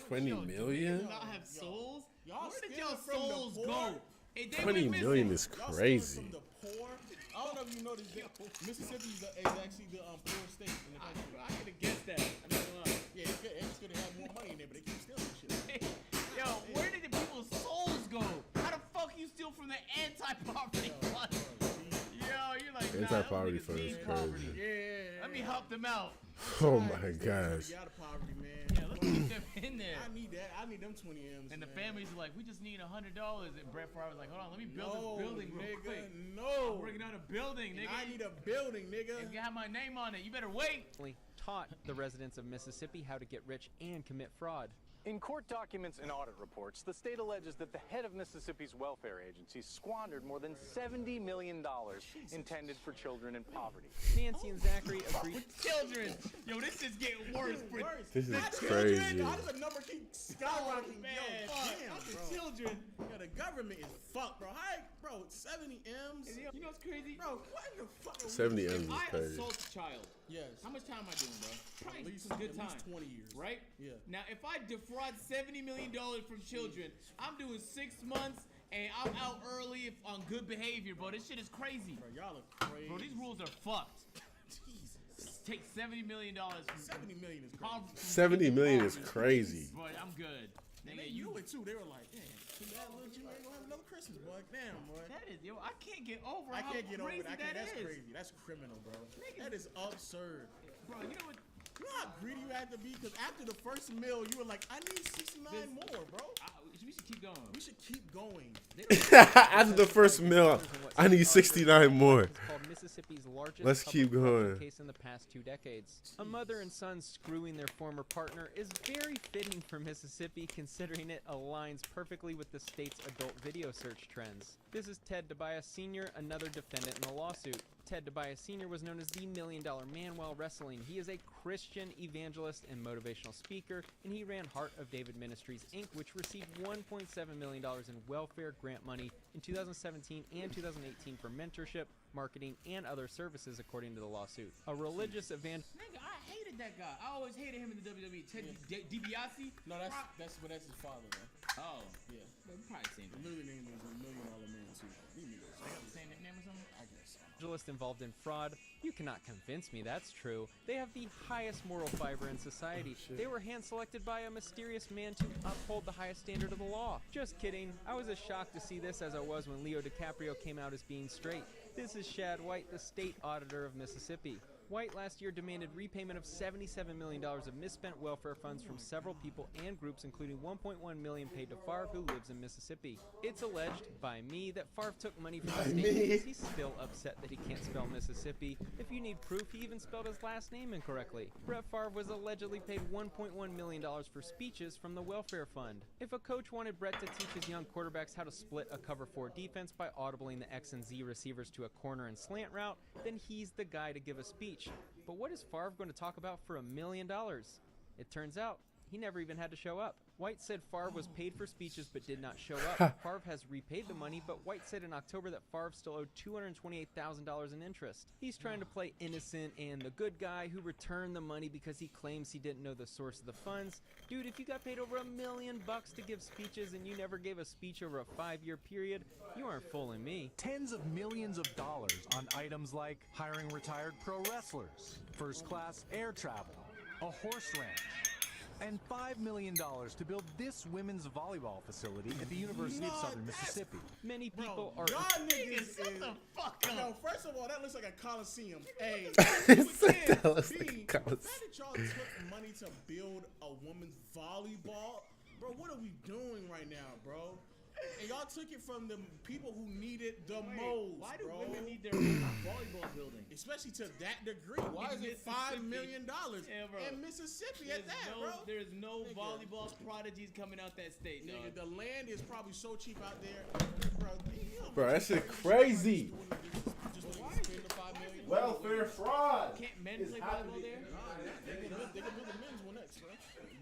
20 million? Do not have souls? Y'all Where did stealing y'all from the souls poor? go? Hey, they 20 went million missing. is Y'all crazy. stealing from the poor? I don't know if you know this. Mississippi is actually the poorest state in the country. I could have guessed that. I'm not gonna lie. Yeah, it's good to have more money in there, but they keep stealing shit. Yo, where did the people's souls go? How the fuck you steal from the anti-poverty fund? Yo, you're like, Anti-poverty nah, fund is need crazy. poverty. Yeah. Let me help them out. Oh my gosh. Get out of poverty, man. Yeah, let's keep them in there. I need that. I need them 20 M's. And the man. families are like, we just need $100. And Brett Favre was like, hold on, let me build No, this building real nigga, quick. no. I'm working on a building, And nigga. I need a building, nigga. It's got my name on it. You better wait. taught the residents of Mississippi how to get rich and commit fraud. In court documents and audit reports, the state alleges that the head of Mississippi's welfare agency squandered more than $70 million intended for children in poverty. Nancy and Zachary agreed. With children. Yo, this is getting worse. This is Not crazy. children. How does the number keep skyrocketing? Man, Yo, damn, not the bro. children. Yo, the government is fucked, bro. How, bro, 70 M's? You know what's crazy? Bro, what in the fuck? 70 M's is I crazy. assault a child. Yes. How much time am I doing, bro? Probably At least, some good at time. least 20 years. Right? Yeah. Now, if I defraud $70 million from children, I'm doing 6 months and I'm out early on good behavior, bro. This shit is crazy. Bro, y'all are crazy. Bro, these rules are fucked. Jesus. Take $70 million from 70 million is crazy. 70 million is crazy. Boy, I'm good. And they knew it too. They were like, damn, too bad little Jimmy ain't gonna have another Christmas, boy. Damn, boy. That is, yo, I can't get over I how can't get over crazy it. That's crazy. That's criminal, bro. That is absurd. Bro, you know what? You know how greedy you had to be? Because after the first meal, you were like, I need 69 more, bro. We should keep going. We should keep going. After the first meal, I need 69 more. It's called Mississippi's largest Let's keep public corruption going. case in the past 2 decades. A mother and son screwing their former partner is very fitting for Mississippi, considering it aligns perfectly with the state's adult video search trends. This is Ted Tobias Sr., another defendant in the lawsuit. Ted Tobias Sr. was known as the $1 Million Man while wrestling. He is a Christian evangelist and motivational speaker, and he ran Heart of David Ministries, Inc., which received $1.7 million in welfare grant money in 2017 and 2018 for mentorship, marketing, and other services, according to the lawsuit. A religious Nigga, I hated that guy. I always hated him in the WWE. Ted DiBiase? No, that's his father, man. Oh. Yeah. Well, probably same The thing. literally name is $1 Million Man, too. They got the same nickname or something? I guess. evangelist involved in fraud. You cannot convince me that's true. They have the highest moral fiber in society. They were hand-selected by a mysterious man to uphold the highest standard of the law. Just kidding. I was as shocked to see this as I was when Leo DiCaprio came out as being straight. This is Shad White, the state auditor of Mississippi. White last year demanded repayment of $77 million of misspent welfare funds from several people and groups, including $1.1 million paid to Favre, who lives in Mississippi. It's alleged by me that Favre took money from the state because he's still upset that he can't spell Mississippi. If you need proof, he even spelled his last name incorrectly. Brett Favre was allegedly paid $1.1 million for speeches from the welfare fund. If a coach wanted Brett to teach his young quarterbacks how to split a cover 4 defense by audibling the X and Z receivers to a corner and slant route, then he's the guy to give a speech. But what is Favre going to talk about for $1 million? It turns out he never even had to show up. White said Favre was paid for speeches but did not show up. Favre has repaid the money, but White said in October that Favre still owed $228,000 in interest. He's trying to play innocent and the good guy who returned the money because he claims he didn't know the source of the funds. Dude, if you got paid over $1 million to give speeches and you never gave a speech over a 5-year period, you aren't fooling me. Tens of millions of dollars on items like hiring retired pro wrestlers, first-class air travel, a horse ranch, and $5 million to build this women's volleyball facility at the University of Southern Mississippi. Many people are... Y'all niggas shut the fuck up. Yo, first of all, that looks like a coliseum. A. That looks like a B, the coliseum. fact that y'all took money to build a women's volleyball, bro, what are we doing right now, bro? And y'all took it from the people who need it the most. Why do bro. women need their own volleyball building? Especially to that degree. Why is it $5 million in Mississippi at that, bro? There's no volleyball prodigies coming out that state, Nigga, dog. the land is probably so cheap out there, bro. Bro, that shit crazy. Just why spend the $5 million? Welfare fraud. Can't men play volleyball there? They can build the men's one next, bro.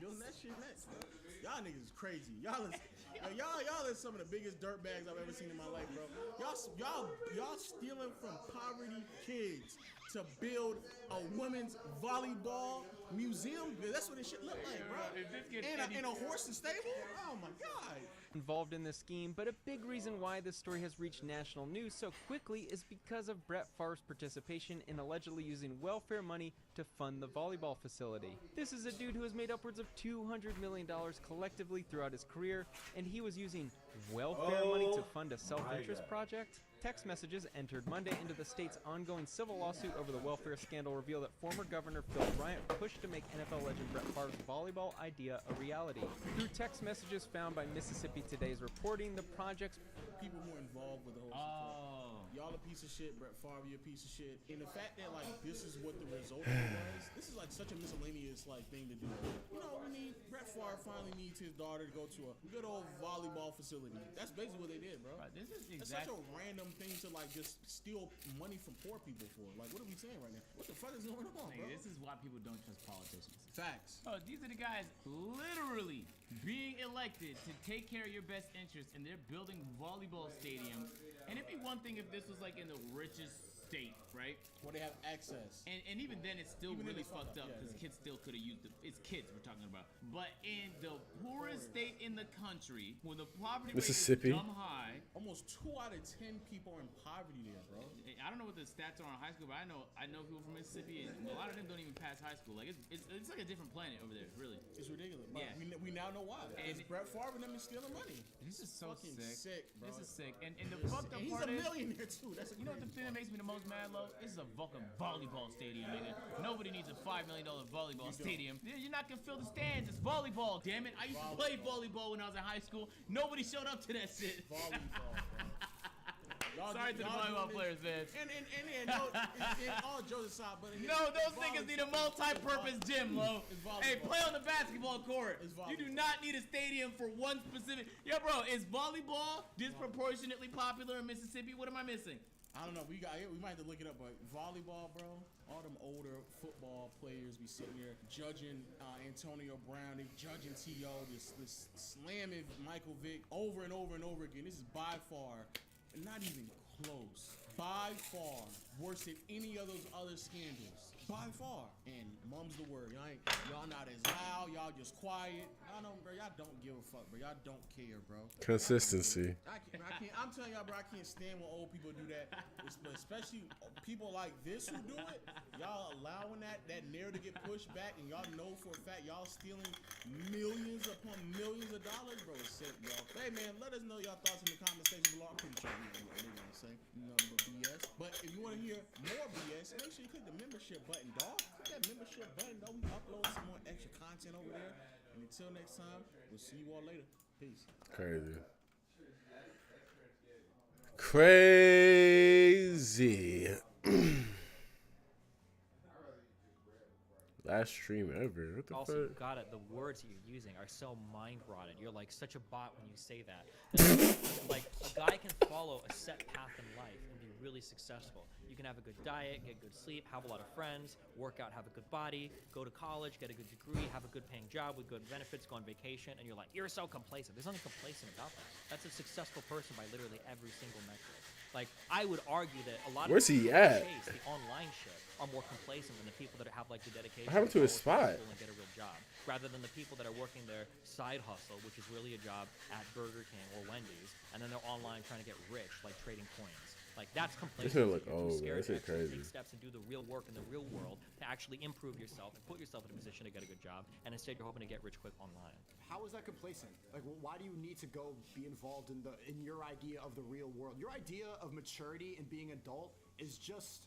Building that shit next, bro. Y'all niggas is crazy. Y'all is some of the biggest dirtbags I've ever seen in my life, bro. Y'all stealing from poverty kids to build a women's volleyball museum. That's what this shit look like, bro. And a horse and stable. Oh my god. Involved in this scheme, but a big reason why this story has reached national news so quickly is because of Brett Favre's participation in allegedly using welfare money to fund the volleyball facility. This is a dude who has made upwards of $200 million collectively throughout his career, and he was using welfare money to fund a self-interest project? Text messages entered Monday into the state's ongoing civil lawsuit over the welfare scandal reveal that former Governor Phil Bryant pushed to make NFL legend Brett Favre's volleyball idea a reality. Through text messages found by Mississippi Today's reporting, the project's people more involved with the whole situation. y'all a piece of shit. Brett Favre, you a piece of shit. And the fact that like this is what the result of it was, this is like such a miscellaneous like thing to do. You know, Brett Favre finally needs his daughter to go to a good old volleyball facility. That's basically what they did, bro. Right, this is That's such a random thing to like just steal money from poor people for. Like, what are we saying right now? What the fuck is going on, bro? This is why people don't trust politicians. Facts. Oh, these are the guys literally being elected to take care of your best interests, and they're building volleyball stadiums. And it'd be one thing if this was like in the richest state, right? Where they have access. And even then, it's still Even then really it's fucked fucked up up, because yeah. kids still could have used it. It's kids we're talking about. But in the poorest state in the country, when the poverty Mississippi. rate is dumb high, almost 2 out of 10 people are in poverty there, bro. I don't know what the stats are on high school, but I know people from Mississippi, and a lot of them don't even pass high school. Like it's like a different planet over there, really. It's ridiculous. But Yeah. we now know why. And Because Brett Favre and them is stealing money. This is so fucking sick. bro. This is sick. And the It's fucked up sick. And part he's a is, millionaire too. That's you know what the thing that makes me the most mad, Lo? This is a fucking volleyball stadium, nigga. Nobody needs a $5 million volleyball stadium. You're not gonna fill the stands. It's volleyball. Damn it! I used to play volleyball when I was in high school. Nobody showed up to that shit. Volleyball, bro. Sorry to the volleyball players, man. And all jokes aside, but No, those niggas need a multi-purpose gym, Lo. Hey, play on the basketball court. You do not need a stadium for one specific. Yo, bro, is volleyball disproportionately popular in Mississippi? What am I missing? I don't know. We might have to look it up, but volleyball, bro. All them older football players be sitting there judging Antonio Brown, they judging T.O. This slamming Michael Vick over and over and over again. This is by far, not even close, by far worse than any of those other scandals. By far. And mum's the word. Y'all not as loud. Y'all just quiet. I know, bro. Y'all don't give a fuck, bro. Y'all don't care, bro. Consistency. I can't. I'm telling y'all, bro. I can't stand when old people do that. Especially people like this who do it. Y'all allowing that narrative to get pushed back, and y'all know for a fact y'all stealing millions upon millions of dollars, bro. It's sick, bro. Hey, man, let us know y'all thoughts in the comment section below. I'm pretty sure you know what they're gonna say. Nothing but BS. But if you want to hear more BS, make sure you click the membership button, dog. Click that membership button, dog. We upload some more extra content over there. And until next time, we'll see you all later. Peace. Crazy. Crazy. Last stream ever. What the Also, fuck? you got it. The words that you're using are so mind rotted. You're like such a bot when you say that. Like a guy can follow a set path in life and be really successful. You can have a good diet, get good sleep, have a lot of friends, work out, have a good body, go to college, get a good degree, have a good paying job with good benefits, go on vacation, and you're like, you're so complacent. There's nothing complacent about that. That's a successful person by literally every single metric. Like, I would argue that a lot Where's of people he at? who chase the online shit are more complacent than the people that have like the dedication What happened to his follow through spot? school and get a real job, rather than the people that are working their side hustle, which is really a job at Burger King or Wendy's, and then they're online trying to get rich, like trading coins. Like, that's This complacency. nigga look You're too old, scared bro. This to shit actually crazy. take steps and do the real work in the real world to actually improve yourself and put yourself in a position to get a good job, and instead you're hoping to get rich quick online. How is that complacent? Like, why do you need to go be involved in your idea of the real world? Your idea of maturity and being adult is just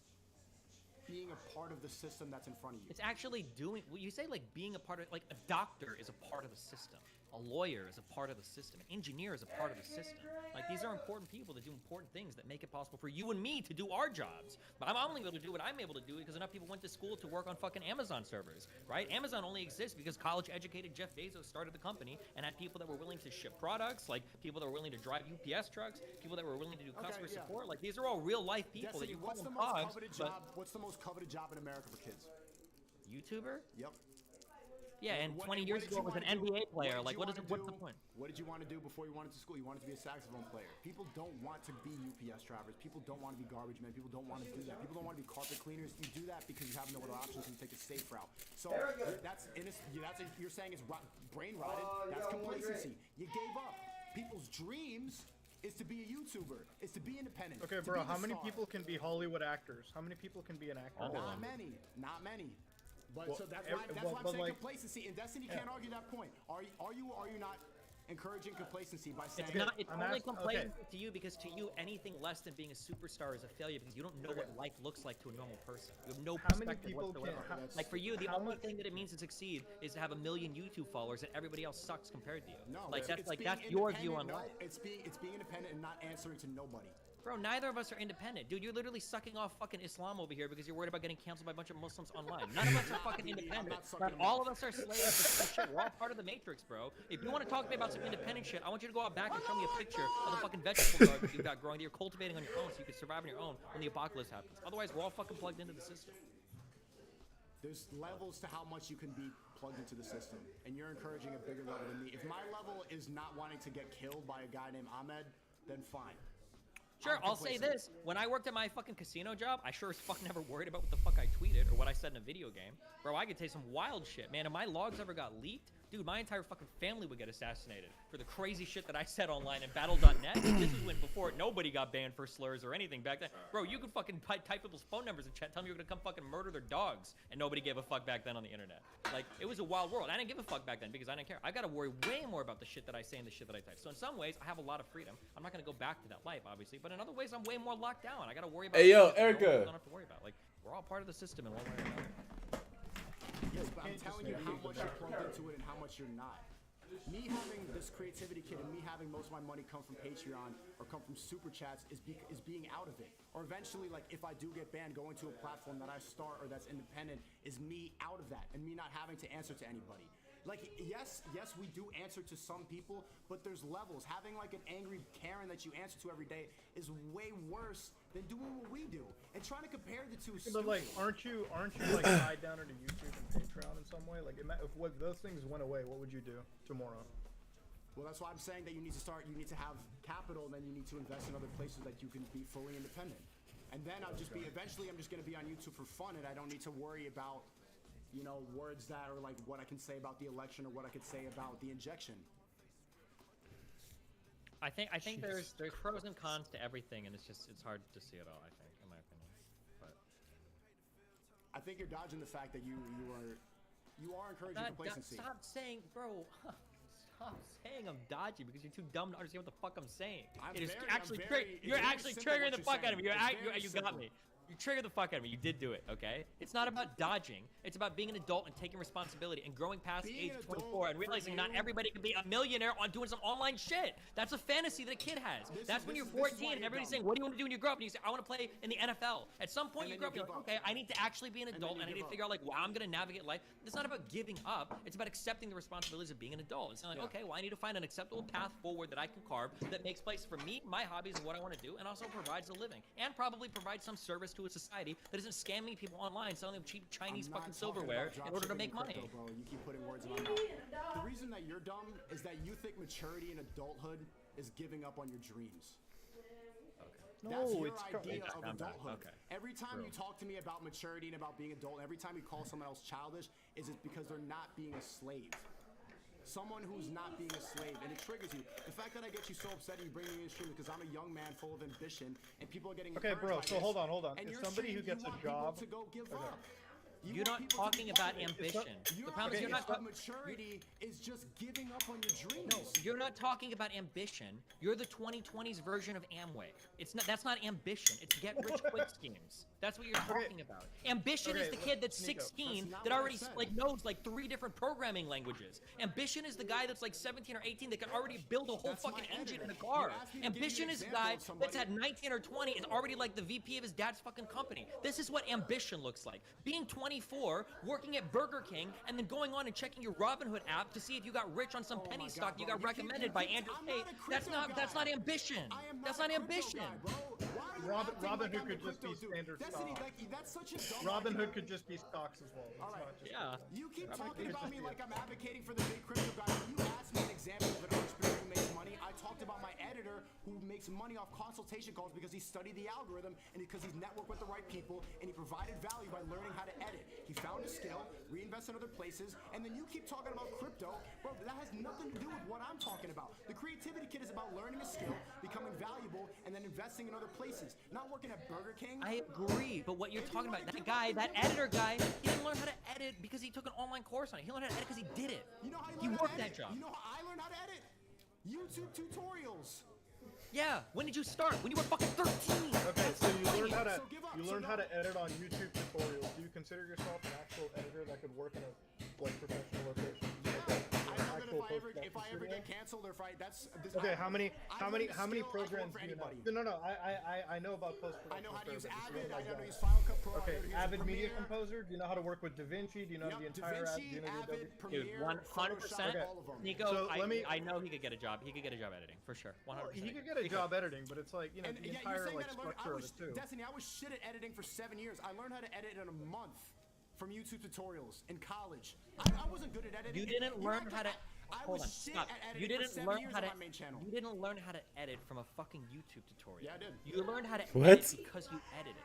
being a part of the system that's in front of you. It's actually doing, well, you say like being a part of, like a doctor is a part of the system. A lawyer is a part of the system. An engineer is a part of the system. Like, these are important people that do important things that make it possible for you and me to do our jobs. But I'm only able to do what I'm able to do because enough people went to school to work on fucking Amazon servers, right? Amazon only exists because college-educated Jeff Bezos started the company and had people that were willing to ship products, like people that were willing to drive UPS trucks, people that were willing to do customer support. Like, these are all real-life people that you call them cogs. What's the most coveted job in America for kids? YouTuber? Yep. Yeah, and 20 years ago it was an NBA player. Like, what's the point? What did you want to do before you went to school? You wanted to be a saxophone player. People don't want to be UPS drivers. People don't want to be garbage men. People don't want to do that. People don't want to be carpet cleaners. You do that because you have no other options and you take a safe route. So you're saying it's brain rotted. That's complacency. You gave up. People's dreams is to be a YouTuber, is to be independent. Okay, bro, how many people can be Hollywood actors? How many people can be an actor? Not many. Not many. But Well, so that's why I'm saying like, complacency. And Destiny can't argue that point. Are you or are you not encouraging complacency by saying It's only complacency to you because to you anything less than being a superstar is a failure because you don't know what life looks like to a normal person. You have no perspective whatsoever. Like for you, the only thing that it means to succeed is to have 1 million YouTube followers and everybody else sucks compared to you. No, like that's that's your view on life. It's being independent and not answering to nobody. Bro, neither of us are independent. Dude, you're literally sucking off fucking Islam over here because you're worried about getting canceled by a bunch of Muslims online. None of us are fucking independent. But all of us are slaves to some shit. We're all part of the matrix, bro. If you want to talk to me about some independent shit, I want you to go out back and show me a picture of the fucking vegetable garden you've got growing that you're cultivating on your own so you can survive on your own when the apocalypse happens. Otherwise, we're all fucking plugged into the system. There's levels to how much you can be plugged into the system, and you're encouraging a bigger level than me. If my level is not wanting to get killed by a guy named Ahmed, then fine. Sure, I'll say this. When I worked at my fucking casino job, I sure as fuck never worried about what the fuck I tweeted or what I said in a video game. Bro, I could tell you some wild shit. Man, if my logs ever got leaked, dude, my entire fucking family would get assassinated for the crazy shit that I said online in battle.net. This is when before nobody got banned for slurs or anything back then. Bro, you could fucking type people's phone numbers in chat, tell them you're gonna come fucking murder their dogs, and nobody gave a fuck back then on the internet. Like, it was a wild world. I didn't give a fuck back then because I didn't care. I gotta worry way more about the shit that I say and the shit that I type. So in some ways, I have a lot of freedom. I'm not gonna go back to that life, obviously, but in other ways, I'm way more locked down. I gotta worry about Hey, yo, things that Erica. no one don't have to worry about. Like, we're all part of the system in one way or another. Yes, but I'm telling you how much you're plugged into it and how much you're not. Me having this creativity kit and me having most of my money come from Patreon or come from super chats is being out of it. Or eventually, like, if I do get banned, going to a platform that I start or that's independent is me out of that and me not having to answer to anybody. Like, yes, we do answer to some people, but there's levels. Having like an angry Karen that you answer to every day is way worse than doing what we do. And trying to compare the two is But like, aren't you like tied down into YouTube and Patreon in some way? Like, if those things went away, what would you do tomorrow? Well, that's why I'm saying that you need to have capital, and then you need to invest in other places that you can be fully independent. And then eventually I'm just gonna be on YouTube for fun, and I don't need to worry about, you know, words that are like what I can say about the election or what I could say about the injection. I think there's pros and cons to everything, and it's hard to see it all, I think, in my opinion. But I think you're dodging the fact that you are encouraging complacency. Stop saying, bro. Stop saying I'm dodgy because you're too dumb to understand what the fuck I'm saying. You're actually triggering the fuck out of me. You got me. You triggered the fuck out of me. You did do it, okay? It's not about dodging. It's about being an adult and taking responsibility and growing past the age of 24 and realizing not everybody can be a millionaire on doing some online shit. That's a fantasy that a kid has. That's when you're 14 and everybody's saying, what do you want to do when you grow up? And you say, I want to play in the NFL. At some point you grow up, you're like, okay, I need to actually be an adult and I need to figure out like, wow, I'm going to navigate life. It's not about giving up. It's about accepting the responsibilities of being an adult. It's not like, okay, well, I need to find an acceptable path forward that I can carve that makes place for me, my hobbies, and what I want to do, and also provides a living. And probably provides some service to a society that isn't scamming people online, selling them cheap Chinese fucking silverware in order to make money. Bro, you keep putting words in my mouth. The reason that you're dumb is that you think maturity in adulthood is giving up on your dreams. No, That's your it's idea of adulthood. Okay. Every time you talk to me about maturity and about being adult, every time you call someone else childish, is it because they're not being a slave. Someone who's not being a slave, and it triggers you. The fact that I get you so upset and you bring me in the stream because I'm a young man full of ambition, and people are getting Okay, bro. So hold on. And If you're somebody who saying gets you a want job, people to go give up. You're not talking about ambition. The problem is you're not maturity is just giving up on your dreams. No, you're not talking about ambition. You're the 2020s version of Amway. That's not ambition. It's get rich quick schemes. That's what you're talking about. Ambition is the kid that's 16 that already like knows like 3 different programming languages. Ambition is the guy that's like 17 or 18 that can already build a whole fucking engine in a car. Ambition is the guy that's at 19 or 20 and already like the VP of his dad's fucking company. This is what ambition looks like. Being 24, working at Burger King, and then going on and checking your Robinhood app to see if you got rich on some penny stock you got recommended by Andrew Tate. That's not ambition. That's not ambition. Robinhood could just be standard stocks. Robinhood could just be stocks as well. Yeah. You keep talking about me like I'm advocating for the big crypto guy. When you asked me an example of an entrepreneur who makes money, I talked about my editor who makes money off consultation calls because he studied the algorithm and because he's networked with the right people and he provided value by learning how to edit. He found a skill, reinvested in other places, and then you keep talking about crypto. Bro, that has nothing to do with what I'm talking about. The creativity kit is about learning a skill, becoming valuable, and then investing in other places. Not working at Burger King. I agree, but what you're talking about, that guy, that editor guy, he didn't learn how to edit because he took an online course on it. He learned how to edit because he did it. You know how he worked that job. You know how I learned how to edit? YouTube tutorials. Yeah, when did you start? When you were fucking 13. Okay, so you learned how to edit on YouTube tutorials. Do you consider yourself an actual editor that could work in a like professional location? I know that actual if I post-production ever studio? get canceled or if I that's this, Okay, I- how many I've learned a skill I programs work for do you know? anybody. No, I know about post-production. I know how to use services. Avid. This I is know my how to use job. Final Cut Pro. Okay, I know how to use Avid Media Premiere. Composer. Do you know how to work with DaVinci? Do you know the entire app? Do you know the Avid, Adobe? Dude, 100%. Nico, So let me. I know he could get a job. He could get a job editing for sure. 100%. Well, he could get a job editing, but it's like, you know, And the yeah, entire you're saying like that I learned. structure of it too. Destiny, I was shit at editing for 7 years. I learned how to edit in a month from YouTube tutorials in college. I wasn't good at editing. You didn't learn how to. I Hold was on, shit stop. at editing You for didn't 7 learn years how to. on my main channel. You didn't learn how to edit from a fucking YouTube tutorial. Yeah, I did. You learned how to What? edit because you edited.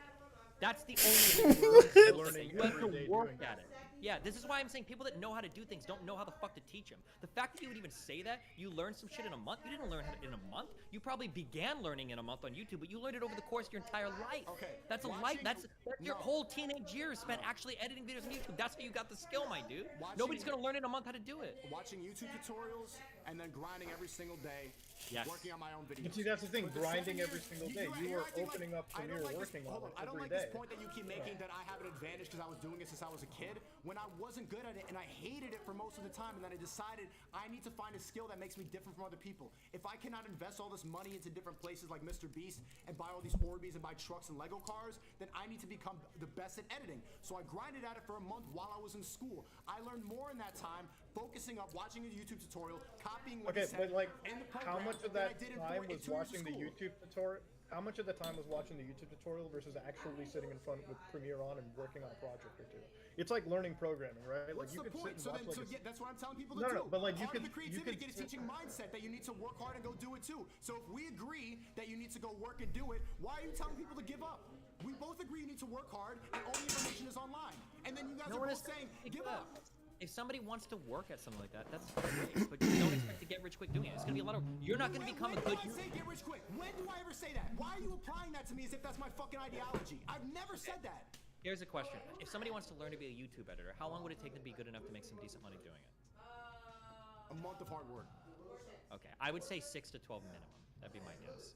That's the only way you learn skill set. You have to work at it. Yeah, this is why I'm saying people that know how to do things don't know how the fuck to teach them. The fact that you would even say that, you learned some shit in a month, you didn't learn it in a month. You probably began learning in a month on YouTube, but you learned it over the course of your entire life. Okay. That's a life. That's your whole teenage years spent actually editing videos on YouTube. That's how you got the skill, my dude. Nobody's gonna learn in a month how to do it. Watching YouTube tutorials and then grinding every single day. Yes. Working on my own videos. But see, that's the thing, For grinding 7 every years, single day. You you're were acting opening up I don't Premiere, like working this, on hold it I don't every like day. this point that you keep making that I have an advantage because I was doing it since I was a kid when I wasn't good at it and I hated it for most of the time, and then I decided I need to find a skill that makes me different from other people. If I cannot invest all this money into different places like Mr. Beast and buy all these Orbeez and buy trucks and Lego cars, then I need to become the best at editing. So I grinded at it for a month while I was in school. I learned more in that time focusing up, watching a YouTube tutorial, copying what Okay, he said but like, in the how program much of than I that did in time in was 2 years of watching the school. YouTube tutorial? How much of the time was watching the YouTube tutorial versus actually sitting in front with Premiere on and working on a project or two? It's like learning programming, right? What's like you the could point? sit So and then, watch so like yeah, that's what I'm telling people to No, do. no, but like you Part could, of the you creativity could is teaching mindset that you need to work hard and go do it too. So if we agree that you need to go work and do it, why are you telling people to give up? We both agree you need to work hard and all the information is online. And then you guys No are one both is saying, give up. If somebody wants to work at something like that, that's great. But you don't expect to get rich quick doing it. It's gonna be a lot of. You're not gonna become a good. When do I say get rich quick? When do I ever say that? Why are you applying that to me as if that's my fucking ideology? I've never said that. Here's a question: if somebody wants to learn to be a YouTube editor, how long would it take them to be good enough to make some decent money doing it? A month of hard work. Okay, I would say 6 to 12 minimum. That'd be my guess.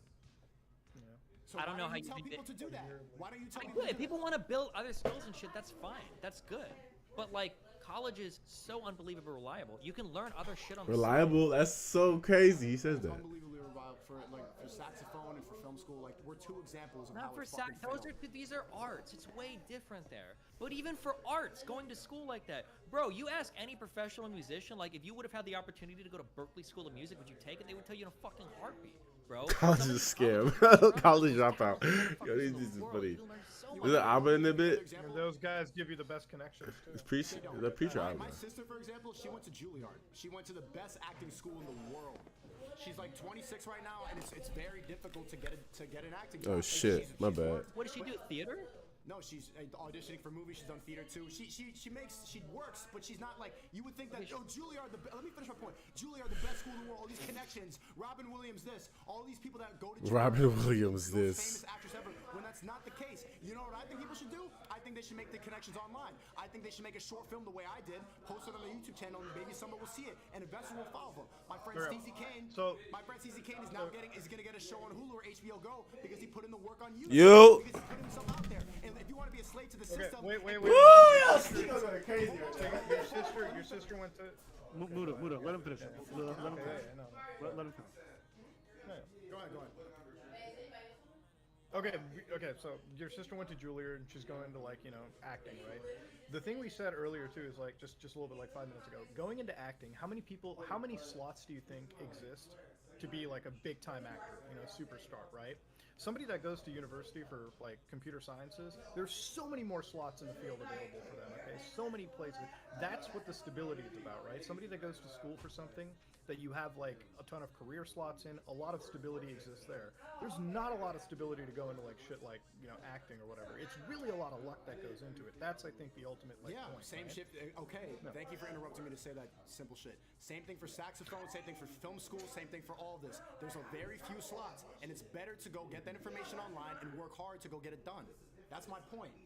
So I don't know how you tell people to do that? Why don't you tell people? If people want to build other skills and shit, that's fine. That's good. But like, college is so unbelievably reliable. You can learn other shit on the Reliable? That's so crazy. He says that. Unbelievably reliable for saxophone and for film school. Like we're two examples of Not how for it fucking failed. these are arts. It's way different there. But even for arts, going to school like that, bro, you ask any professional musician, like if you would have had the opportunity to go to Berklee School of Music, would you take it? They would tell you in a fucking heartbeat, bro. College is a scam. College dropout. Yo, this is funny. Is it Abba in a bit? And those guys give you the best connections too. It's preacher. The preacher Abba. My sister, for example, she went to Juilliard. She went to the best acting school in the world. She's like 26 right now, and it's very difficult to get an acting job. Oh shit, my bad. What does she do? Theater? No, she's auditioning for movies. She's done theater too. She works, but she's not like you would think that. Oh, Juilliard. Let me finish my point. Juilliard, the best school in the world. All these connections. Robin Williams, this. All these people that go to Juilliard, Robin Williams, most this. famous actress ever. When that's not the case, you know what I think people should do? I think they should make the connections online. I think they should make a short film the way I did, post it on the YouTube channel, and maybe somebody will see it, and investors will follow them. My friend Stacey Kane. My friend Stacey Kane is now gonna get a show on Hulu or HBO Go because he put in the work on YouTube. Yo. Because he put himself out there. And if you want to be a slave to the system, Wait. Woo, yo, Stego's going crazy right Your sister went to. Muda, let him finish. Let him finish. Let him finish. Go ahead. Okay, so your sister went to Juilliard and she's going into like, you know, acting, right? The thing we said earlier too is like just a little bit like 5 minutes ago. Going into acting, how many slots do you think exist to be like a big time actor, you know, superstar, right? Somebody that goes to university for like computer sciences, there's so many more slots in the field available for them, okay? So many places. That's what the stability is about, right? Somebody that goes to school for something that you have like a ton of career slots in, a lot of stability exists there. There's not a lot of stability to go into like shit like, you know, acting or whatever. It's really a lot of luck that goes into it. That's, I think, the ultimate like point. Same right? shit. Okay, thank you for interrupting me to say that simple shit. Same thing for saxophone, same thing for film school, same thing for all of this. There's a very few slots, and it's better to go get that information online and work hard to go get it done. That's my point.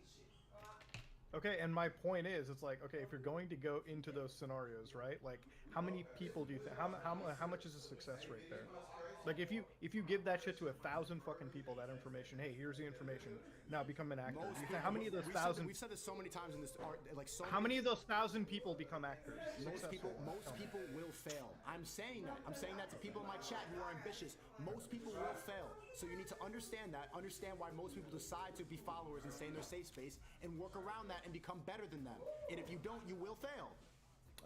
Okay, and my point is, it's like, okay, if you're going to go into those scenarios, right? Like, how many people do you think? How much is the success rate there? Like if you give that shit to 1,000 fucking people, that information, hey, here's the information. Now become an actor. How many of those 1,000? We've said this so many times in this art. Like so. How many of those 1,000 people become actors? Most people will fail. I'm saying that. I'm saying that to people in my chat who are ambitious. Most people will fail. So you need to understand that. Understand why most people decide to be followers and stay in their safe space and work around that and become better than them. And if you don't, you will fail.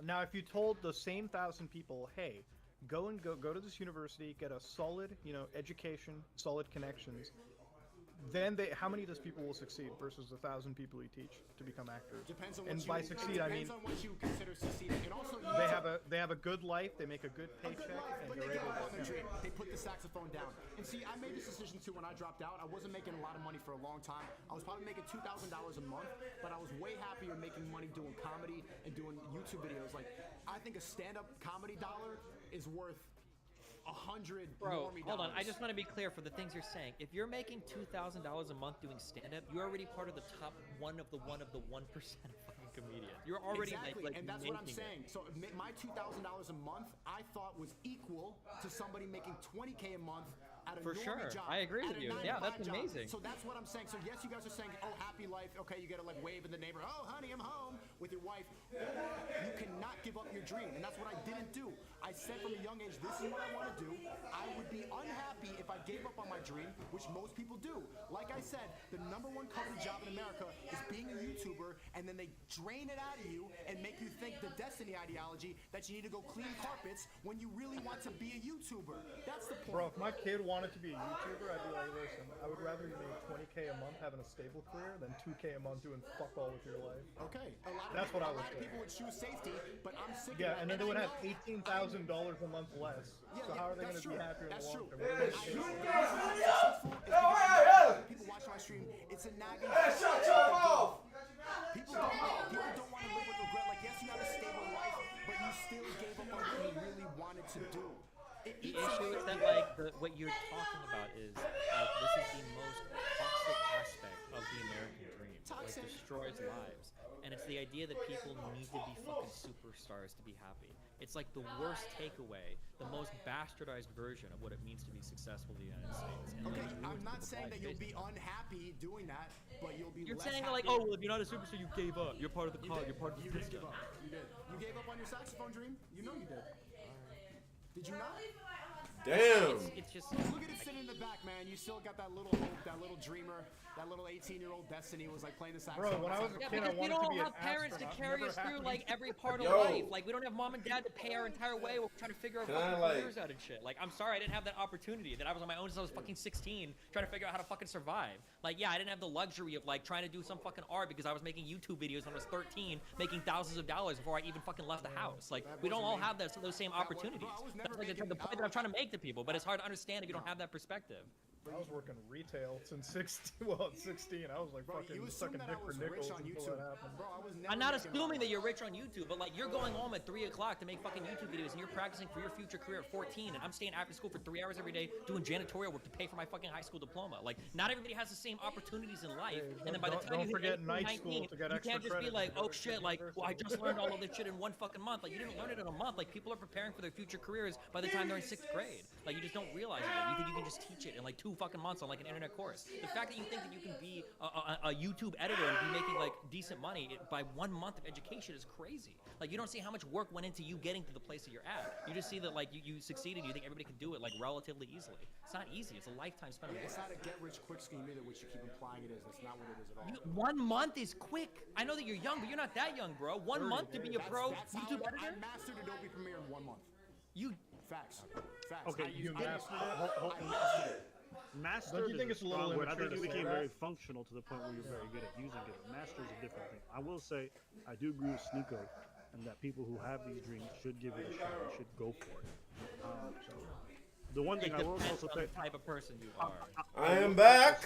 Now, if you told the same 1,000 people, hey, go to this university, get a solid, education, solid connections, then how many of those people will succeed versus the 1,000 people you teach to become actors? Depends on and what by succeed, I mean depends on what you consider succeeding. And also, they have a good life, they make a good paycheck, and but they're they able give up on their to. dream. They put the saxophone down. And see, I made this decision too when I dropped out. I wasn't making a lot of money for a long time. I was probably making $2,000 a month, but I was way happier making money doing comedy and doing YouTube videos. Like, I think a stand-up comedy dollar is worth 100 Bro, normie hold on. dollars. I just want to be clear for the things you're saying. If you're making $2,000 a month doing stand-up, you're already part of the top 1% of the 1% of fucking comedians. You're already exactly, like and that's what I'm making saying. So my $2,000 a month, I thought was equal to somebody making $20K a month at a For normie sure. job. I agree at with a you. 9 to Yeah, that's 5 job. amazing. So that's what I'm saying. So yes, you guys are saying, oh, happy life. Okay, you gotta like wave in the neighborhood. Oh, honey, I'm home with your wife. Or you cannot give up your dream, and that's what I didn't do. I said from a young age, this is what I want to do. I would be unhappy if I gave up on my dream, which most people do. Like I said, the #1 coveted job in America is being a YouTuber, and then they drain it out of you and make you think the destiny ideology that you need to go clean carpets when you really want to be a YouTuber. That's the point. Bro, if my kid wanted to be a YouTuber, I'd be like, listen, I would rather you make $20K a month having a stable career than $2K a month doing fuck all with your life. Okay, That's what I would a lot of say. people would choose safety, but I'm sick Yeah, of that. and then they would I have know- $18,000 a month less. So how are they going that's to be true. happier in That's the long true. term? And people watching my stream, it's a nagging. Shut your mouth! People don't want to live with regret. Like, yes, you have a stable life, but you still gave up on what you really wanted to do. The issue is that what you're talking about is this is the most toxic aspect of the American dream. Toxic. Like destroys lives. And it's the idea that people need to be fucking superstars to be happy. It's like the worst takeaway, the most bastardized version of what it means to be successful in the United States. And Okay, like, I'm not people's saying lives that you'll based be unhappy doing that, but you'll be You're less saying happy. like, oh, well, if you're not a superstar, you gave up. You're part of the You cult. did. You're part of the You did system. give up. You did. You gave up on your saxophone dream? You know you did. Did you not? Damn. It's just Look at it sitting in the back, man. You still got that little hope, that little dreamer, that little 18-year-old Destiny was like playing the saxophone. when I was a Yeah, kid, I because we wanted to don't be an have parents to astronaut. carry Never us through happened. like every part of Yo. life. Like we don't have mom and dad to pay our entire way. We're trying to figure our Can I, fucking like- careers out and shit. Like I'm sorry, I didn't have that opportunity. That I was on my own since I was fucking 16, trying to figure out how to fucking survive. Like yeah, I didn't have the luxury of like trying to do some fucking art because I was making YouTube videos when I was 13, making thousands of dollars before I even fucking left the house. Like we don't all have those same opportunities. That's like the point that I'm trying to make to people, but it's hard to understand if you don't have that perspective. I was working retail since 16. Well, at 16, I was like fucking sucking dick for nickels until that happened. Bro, I was never I'm not making assuming that you're rich on YouTube, but like you're going home at 3 o'clock to make fucking YouTube videos and you're practicing for your future career at 14, and I'm staying after school for 3 hours every day doing janitorial work to pay for my fucking high school diploma. Like not everybody has the same opportunities in life, and then by the time don't you forget hit 18, night school 19, to get you extra can't just be credit like, to oh go to shit, like university. well, I just learned all of this shit in one fucking month. Like you didn't learn it in a month. Like people are preparing for their future careers by the time they're in 6th grade. Like you just don't realize it. You think you can just teach it in like 2 fucking months on like an internet course. The fact that you think that you can be a YouTube editor and be making like decent money by 1 month of education is crazy. Like you don't see how much work went into you getting to the place that you're at. You just see that like you succeeded. You think everybody can do it like relatively easily. It's not easy. It's a lifetime spent on It's work. not a get-rich-quick scheme either, which you keep implying it is. That's not what it is at all. 1 month is quick. I know that you're young, but you're not that young, bro. 1 month to be a pro YouTube editor? I mastered Adobe Premiere in 1 month. You Facts. Facts. Okay, I you mastered mastered it? I mastered it. Mastered Don't you think is it's a little strong word. I immature think you to say became that? very functional to the point where you're very good at using it. Master is a different thing. I will say, I do agree with Sneeko, and that people who have these dreams should give it a shot and should go for it. The one thing I It will depends also on say, the type of person you are. I am back.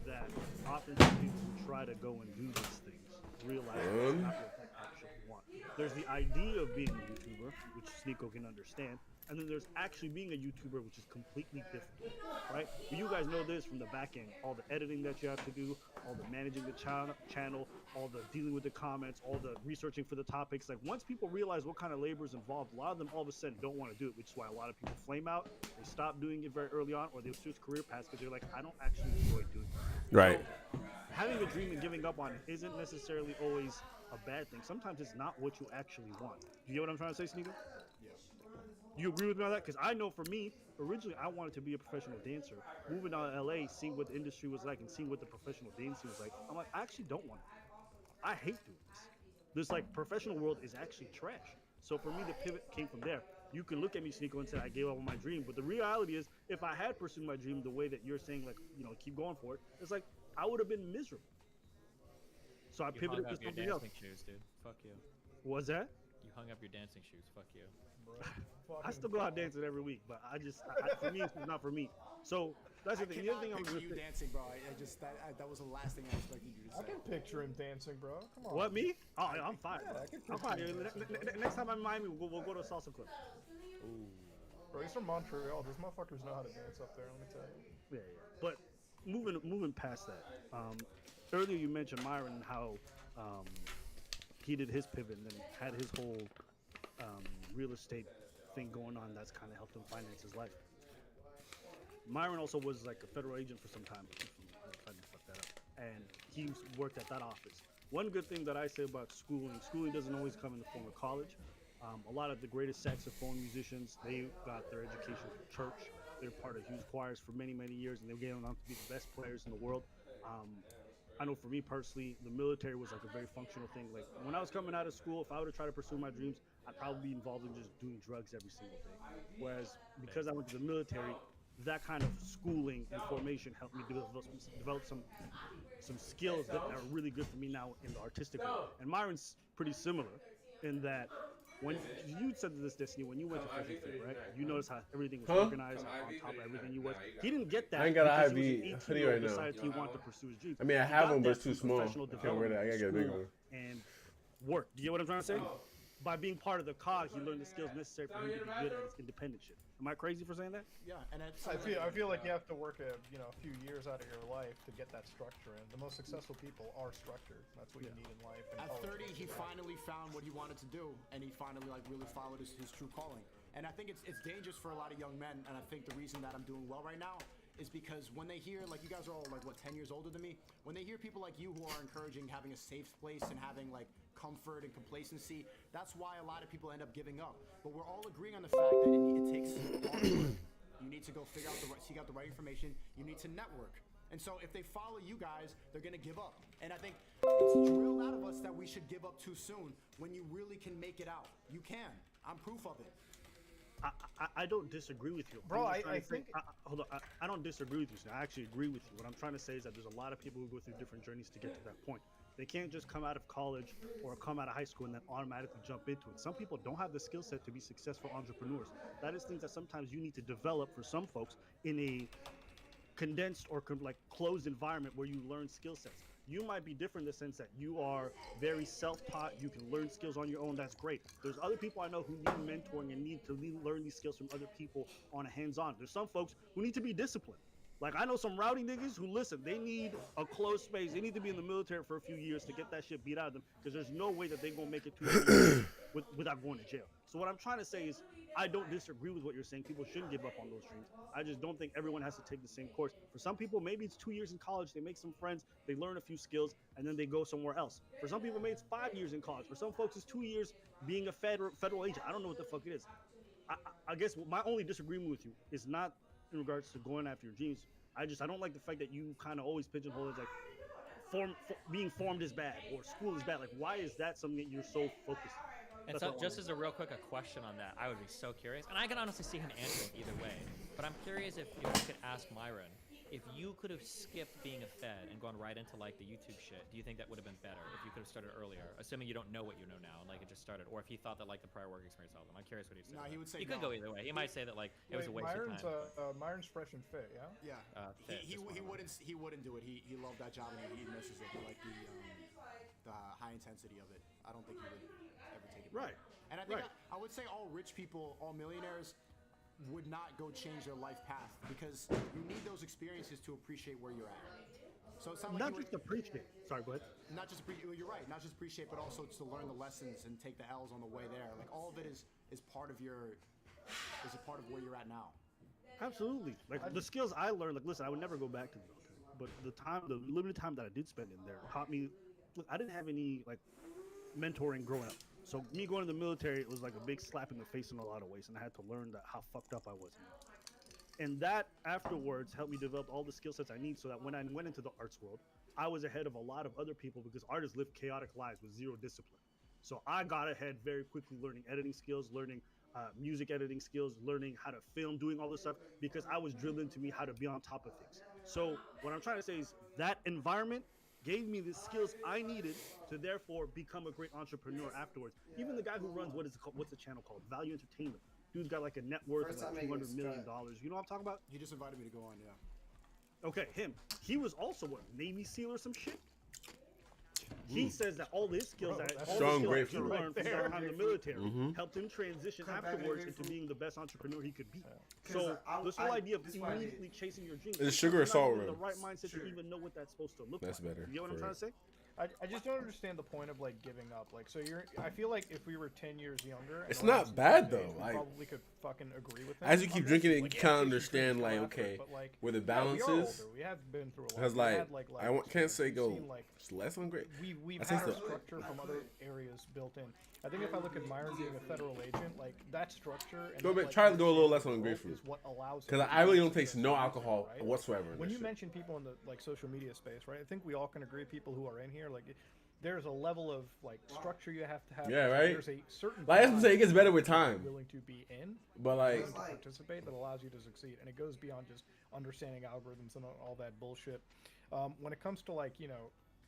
that often people who try to go and do these things realize that's not what they actually want. There's the idea of being a YouTuber, which Sneeko can understand, and then there's actually being a YouTuber, which is completely different, right? But you guys know this from the back end, all the editing that you have to do, all the managing the channel, all the dealing with the comments, all the researching for the topics. Like once people realize what kind of labor is involved, a lot of them all of a sudden don't want to do it, which is why a lot of people flame out. They stop doing it very early on, or they switch career paths because they're like, I don't actually enjoy doing it. Right. So, having a dream and giving up on it isn't necessarily always a bad thing. Sometimes it's not what you actually want. Do you get what I'm trying to say, Sneaker? Yeah. Do you agree with me on that? Because I know for me, originally I wanted to be a professional dancer. Moving out to LA, seeing what the industry was like and seeing what the professional dancing was like, I'm like, I actually don't want it. I hate doing this. This like professional world is actually trash. So for me, the pivot came from there. You can look at me, Sneeko, and say I gave up on my dream, but the reality is, if I had pursued my dream the way that you're saying, like, you know, keep going for it, it's like I would have been miserable. So I You pivoted hung to up your something else. dancing shoes, dude. Fuck you. Was that? You hung up your dancing shoes. Fuck you. I still go out dancing every week, but for me, it's not for me. So that's the thing. The other thing I was picture gonna you say. dancing, bro. That was the last thing I expected you to say. I can picture him dancing, bro. Come on. What, me? Oh, I'm fine. Yeah, Bro. I can I'm fine. picture him. Next time I'm in Miami, we'll go to a salsa club. Ooh. Bro, he's from Montreal. Those motherfuckers know how to dance up there, let me tell you. Yeah. But moving past that, earlier you mentioned Myron, how he did his pivot and then had his whole real estate thing going on that's kind of helped him finance his life. Myron also was like a federal agent for some time. I didn't fuck that up. And he worked at that office. One good thing that I say about schooling doesn't always come in the form of college. A lot of the greatest saxophone musicians, they got their education from church. They're part of huge choirs for many, many years, and they went on to be the best players in the world. I know for me personally, the military was like a very functional thing. Like when I was coming out of school, if I were to try to pursue my dreams, I'd probably be involved in just doing drugs every single day. Whereas because I went to the military, that kind of schooling and formation helped me develop some skills that are really good for me now in the artistic world. And Myron's pretty similar in that when you said this, Destiny, when you went to Fashion Fit, right? You noticed how everything was organized on top of everything you was. He didn't get that. I ain't got because an he was IV an hoodie 18-year-old right now. decided he wanted to pursue his dreams. I mean, I He have got one, but that it's too from small. professional I can't wear that. I gotta get a bigger school one. And work. Do you get what I'm trying to say? By being part of the cog, he learned the skills necessary for him to be good at his independent shit. Am I crazy for saying that? Yeah, and it's, I feel like you have to work a few years out of your life to get that structure in. The most successful people are structured. That's what you need in life. And at college 30, he finally found what he wanted to do, and he finally like really followed his true calling. And I think it's dangerous for a lot of young men, and I think the reason that I'm doing well right now is because when they hear, like, you guys are all like what 10 years older than me, when they hear people like you who are encouraging having a safe place and having like comfort and complacency, that's why a lot of people end up giving up. But we're all agreeing on the fact that it takes hard work. You need to go seek out the right information. You need to network. And so if they follow you guys, they're gonna give up. And I think it's drilled out of us that we should give up too soon when you really can make it out. You can. I'm proof of it. I don't disagree with you, Bro. Hold on. I don't disagree with you. I actually agree with you. What I'm trying to say is that there's a lot of people who go through different journeys to get to that point. They can't just come out of college or come out of high school and then automatically jump into it. Some people don't have the skill set to be successful entrepreneurs. That is things that sometimes you need to develop for some folks in a condensed or like closed environment where you learn skill sets. You might be different in the sense that you are very self-taught. You can learn skills on your own. That's great. There's other people I know who need mentoring and need to learn these skills from other people on a hands-on. There's some folks who need to be disciplined. Like I know some rowdy niggas who listen, they need a closed space. They need to be in the military for a few years to get that shit beat out of them because there's no way that they're going to make it 2 years without going to jail. So what I'm trying to say is I don't disagree with what you're saying. People shouldn't give up on those dreams. I just don't think everyone has to take the same course. For some people, maybe it's 2 years in college. They make some friends, they learn a few skills, and then they go somewhere else. For some people, maybe it's 5 years in college. For some folks, it's 2 years being a federal agent. I don't know what the fuck it is. I guess my only disagreement with you is not in regards to going after your dreams. I don't like the fact that you kind of always pigeonhole it like being formed is bad or school is bad. Like, why is that something that you're so focused on? And so, just as a real quick question on that, I would be so curious, and I can honestly see him answering either way, but I'm curious if you could ask Myron, if you could have skipped being a Fed and gone right into like the YouTube shit, do you think that would have been better if you could have started earlier, assuming you don't know what you know now and like it just started, or if he thought that like the prior work experience helped him? I'm curious what he'd say. No, he would say he could no. go either way. He might say that like it was a waste of time. Myron's fresh and fit, yeah? Yeah. He wouldn't do it. He loved that job and he misses it. But like the high intensity of it, I don't think he would ever take it. Right. And I think I would say all rich people, all millionaires, would not go change their life path because you need those experiences to appreciate where you're at. So it's not like Not just appreciate. Sorry, go ahead. not just you're right, not just appreciate, but also to learn the lessons and take the L's on the way there. Like all of it is part of is a part of where you're at now. Absolutely. Like the skills I learned. Like, listen, I would never go back to the military, but the limited time that I did spend in there taught me. Look, I didn't have any like mentoring growing up. So me going to the military, it was like a big slap in the face in a lot of ways, and I had to learn that how fucked up I was. And that afterwards helped me develop all the skill sets I need so that when I went into the arts world, I was ahead of a lot of other people because artists live chaotic lives with zero discipline. So I got ahead very quickly learning editing skills, learning music editing skills, learning how to film, doing all this stuff because I was drilled into me how to be on top of things. So what I'm trying to say is that environment gave me the skills I needed to therefore become a great entrepreneur afterwards. Even the guy who runs what's the channel called? Value Entertainment. Dude's got like a net worth of like $200 million. You know what I'm talking about? He just invited me to go on, yeah. Okay, him. He was also what, Navy SEAL or some shit? He says that all his skills that he learned from behind the military helped him transition afterwards into being the best entrepreneur he could be. So this whole idea of immediately chasing your dreams. Is sugar or salt the rim? right mindset to even know what that's supposed to look That's like. better. You know what I'm trying to say? I just don't understand the point of like giving up. Like, so I feel like if we were 10 years younger, It's and all not this bad, age, though, we like, probably could fucking agree with him. As you on keep this. drinking it, you Like, yeah, kind of we should understand, drink like, after, okay, but, like, where the yeah, balance we are is. older. We have been through a lot. Because, We've like, had, can't say we've go seen, like, less on great. We've I had think our so. structure from other areas built in. I think if I look at Myron being a federal agent, like that structure and Go a that, bit, like, try to go a little less on growth grapefruit. is what allows Because him to I really be don't taste successful, no alcohol right? whatsoever. in When that you shit. mention people in the like social media space, right? I think we all can agree. People who are in here, like, there's a level of like structure you have to have. Yeah, right? There's a certain. Like, I was gonna say, it gets better with you're time. Willing to be in, But, like- willing to participate, that allows you to succeed, and it goes beyond just understanding algorithms and all that bullshit. When it comes to like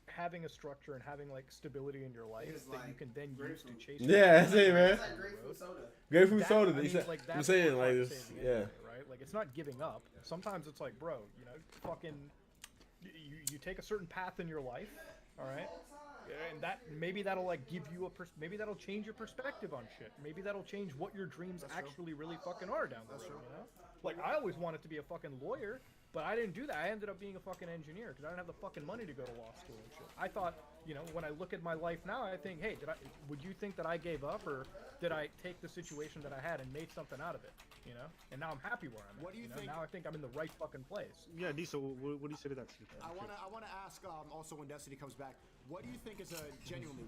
having a structure and having like stability in your life that you can then use to chase. Yeah, that's it, man. It's like grapefruit soda. Grapefruit soda. I mean, They said- like, I'm that's saying, what like, I'm this, saying at the end yeah. of it, right? Like, it's not giving up. Sometimes it's like, bro, fucking, you take a certain path in your life, all right, and that maybe that'll like give you maybe that'll change your perspective on shit. Maybe that'll change what your dreams actually really fucking are down the road. You know, like I always wanted to be a fucking lawyer. But I didn't do that. I ended up being a fucking engineer because I didn't have the fucking money to go to law school and shit. I thought, when I look at my life now, I think, hey, would you think that I gave up, or did I take the situation that I had and made something out of it? And now I'm happy where I'm at. What do you think? Now I think I'm in the right fucking place. Yeah, D. So what do you say to that? I wanna ask also when Destiny comes back, what do you think is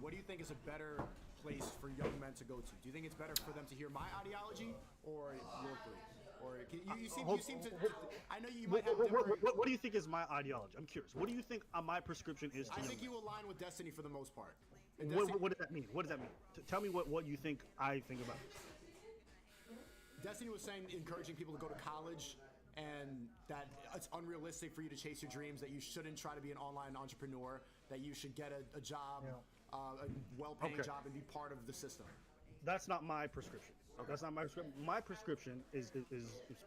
what do you think is a better place for young men to go to? Do you think it's better for them to hear my ideology or your three? Or you seem to. I know you might have different. What do you think is my ideology? I'm curious. What do you think my prescription is to I young think men? you align with Destiny for the most part. What does that mean? What does that mean? Tell me what you think I think about this. Destiny was saying encouraging people to go to college and that it's unrealistic for you to chase your dreams, that you shouldn't try to be an online entrepreneur, that you should get a job, a well-paying job and be part of the system. That's not my prescription. That's not my prescription. My prescription is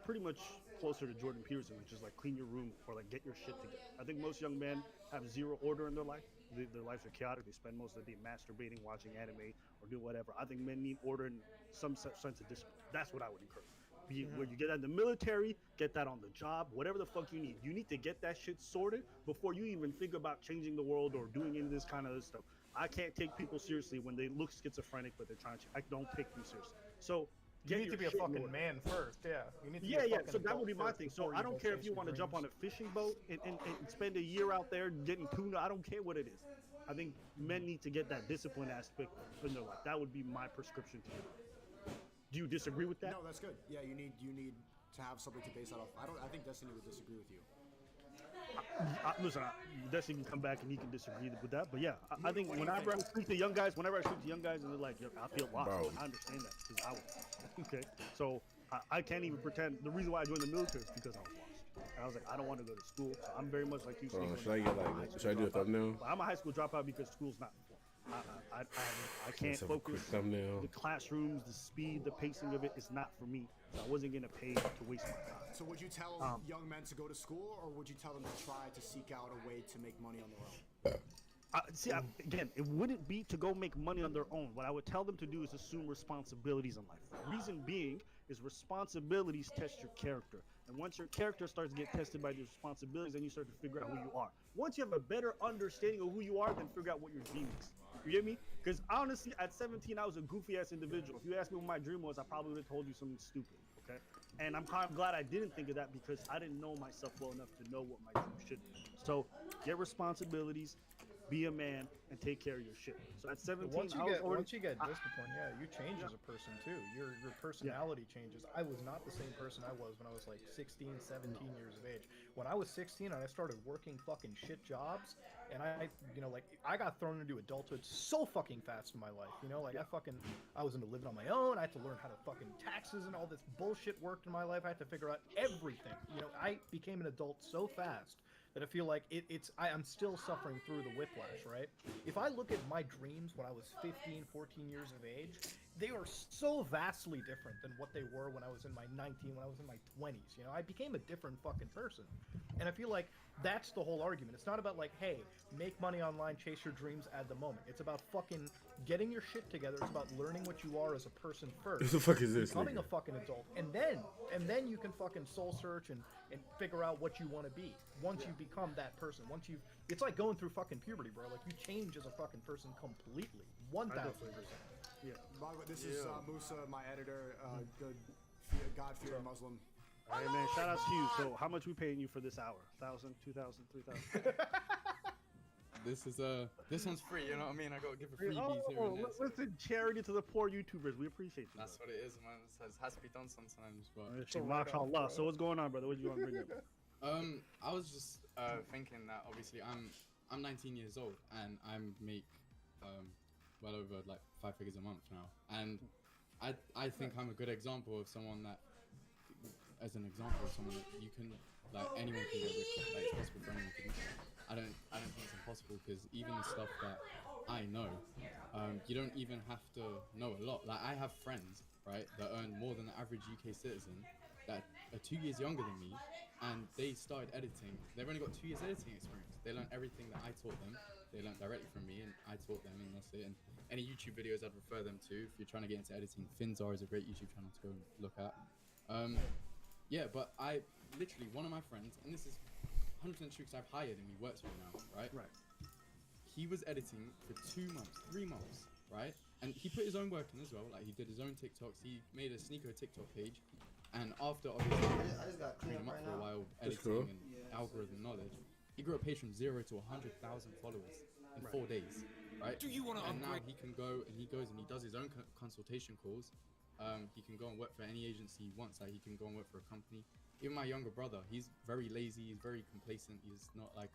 pretty much closer to Jordan Peterson, which is like clean your room or like get your shit together. I think most young men have zero order in their life. Their lives are chaotic. They spend most of the day masturbating, watching anime, or doing whatever. I think men need order and some sense of discipline. That's what I would encourage. Where you get that in the military, get that on the job, whatever the fuck you need. You need to get that shit sorted before you even think about changing the world or doing any of this kind of stuff. I can't take people seriously when they look schizophrenic, but they're trying to. I don't take them seriously. So You need to be a fucking man first, yeah. You need to be a yeah. fucking So that would be adult my first thing. So before I don't go care if chase you your want to jump on dreams. a fishing boat and spend a year out there getting tuna. I don't care what it is. I think men need to get that discipline aspect in their life. That would be my prescription to you. Do you disagree with that? No, that's good. Yeah, you need to have something to base that off. I think Destiny would disagree with you. Listen, Destiny can come back and he can disagree with that, but yeah, I think whenever I speak to young guys, and they're like, I feel lost. Bro. I understand that because I was. Okay, so I can't even pretend. The reason why I joined the military is because I was lost. And I was like, I don't want to go to school. So I'm very much like you. Oh, Steve, should I get like? Should I do a thumbnail? I'm a high school dropout because school's not fun. I can't Let's have a quick focus. thumbnail. The classrooms, the speed, the pacing of it is not for me. So I wasn't gonna pay to waste my time. So would you tell young men to go to school, or would you tell them to try to seek out a way to make money on their own? Again, it wouldn't be to go make money on their own. What I would tell them to do is assume responsibilities in life. Reason being is responsibilities test your character. And once your character starts to get tested by these responsibilities, then you start to figure out who you are. Once you have a better understanding of who you are, then figure out what your dream is. You get me? Because honestly, at 17, I was a goofy ass individual. If you asked me what my dream was, I probably would have told you something stupid. Okay? And I'm kind of glad I didn't think of that because I didn't know myself well enough to know what my dream should be. So get responsibilities, be a man, and take care of your shit. So at 17, Once I was already, you get discipline, yeah, you change as a person too. Your personality changes. I was not the same person I was when I was like 16, 17 years of age. When I was 16 and I started working fucking shit jobs, and I got thrown into adulthood so fucking fast in my life. I was into living on my own. I had to learn how to fucking taxes and all this bullshit worked in my life. I had to figure out everything. I became an adult so fast that I feel like I'm still suffering through the whiplash, right? If I look at my dreams when I was 15, 14 years of age, they are so vastly different than what they were when I was in my 19, when I was in my 20s. I became a different fucking person. And I feel like that's the whole argument. It's not about like, hey, make money online, chase your dreams at the moment. It's about fucking getting your shit together. It's about learning what you are as a person first. What the fuck is this Becoming nigga? a fucking adult. And then you can fucking soul search and figure out what you want to be. Once you become that person. It's like going through fucking puberty, bro. Like you change as a fucking person completely. 1,000%. Yeah. By the way, this is Musa, my editor, good God-fearing Muslim. All right, man. Shout out to you. So, how much we paying you for this hour? 1,000, 2,000, 3,000? This one's free. You know what I mean? I gotta give a freebies here Oh, and there. so listen, charity to the poor YouTubers. We appreciate you. That's what it is, man. It has to be done sometimes. But MashaAllah. So, what's going on, brother? What do you want to bring up? I was just thinking that obviously I'm 19 years old and I make well over like 5 figures a month now, and I think I'm a good example of someone that, as an example of someone that you can, like, anyone can get rich, like it's possible for anyone to do. I don't think it's impossible, because even the stuff that I know, you don't even have to know a lot. Like, I have friends, right, that earn more than the average UK citizen that are 2 years younger than me, and they started editing. They've only got 2 years editing experience. They learned everything that I taught them. They learned directly from me, and I taught them, and that's it. And any YouTube videos I'd refer them to if you're trying to get into editing. Finzar is a great YouTube channel to go and look at. Yeah, but I literally, one of my friends, and this is 100% true because I've hired him, he works for me now, right? Right. He was editing for 2 months, 3 months, right? And he put his own work in as well. Like, he did his own TikToks. He made a Sneeko TikTok page. And after, obviously, trained him up for a while, editing and algorithm knowledge, he grew a page from 0 to 100,000 followers in 4 days, right? Do you want to And now he can go and he goes and he does his own consultation calls. He can go and work for any agency he wants. Like, he can go and work for a company. Even my younger brother, he's very lazy. He's very complacent. He's not like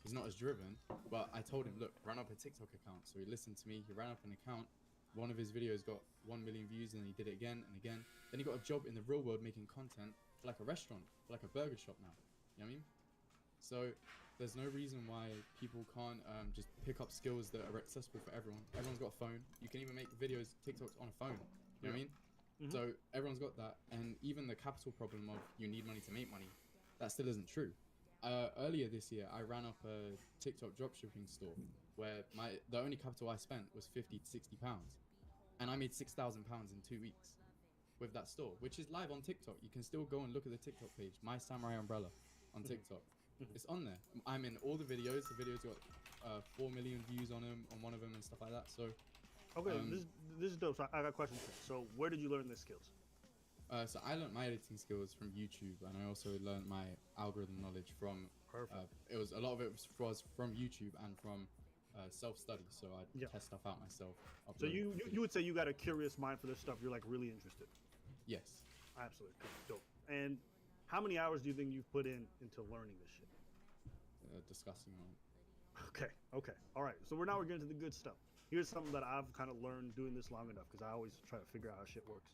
he's not as driven. But I told him, look, run up a TikTok account. So he listened to me. He ran up an account. One of his videos got 1 million views, and he did it again and again. Then he got a job in the real world making content for like a restaurant, for like a burger shop now. You know what I mean? So there's no reason why people can't just pick up skills that are accessible for everyone. Everyone's got a phone. You can even make videos, TikToks on a phone. You know what I mean? So everyone's got that. And even the capital problem of you need money to make money, that still isn't true. Earlier this year, I ran up a TikTok dropshipping store where the only capital I spent was 50 to 60 pounds. And I made £6,000 in 2 weeks with that store, which is live on TikTok. You can still go and look at the TikTok page, My Samurai Umbrella on TikTok. It's on there. I'm in all the videos. The videos got 4 million views on them, on one of them, and stuff like that. So, okay, this is dope. So I got a question for you. So where did you learn these skills? So I learned my editing skills from YouTube, and I also learned my algorithm knowledge from. It was a lot of it was from YouTube and from self-study. So I test stuff out myself. So you would say you got a curious mind for this stuff. You're like really interested. Yes. Absolutely. Dope. And how many hours do you think you've put into learning this shit? Disgusting amount. Okay. All right. So we're getting to the good stuff. Here's something that I've kind of learned doing this long enough, because I always try to figure out how shit works.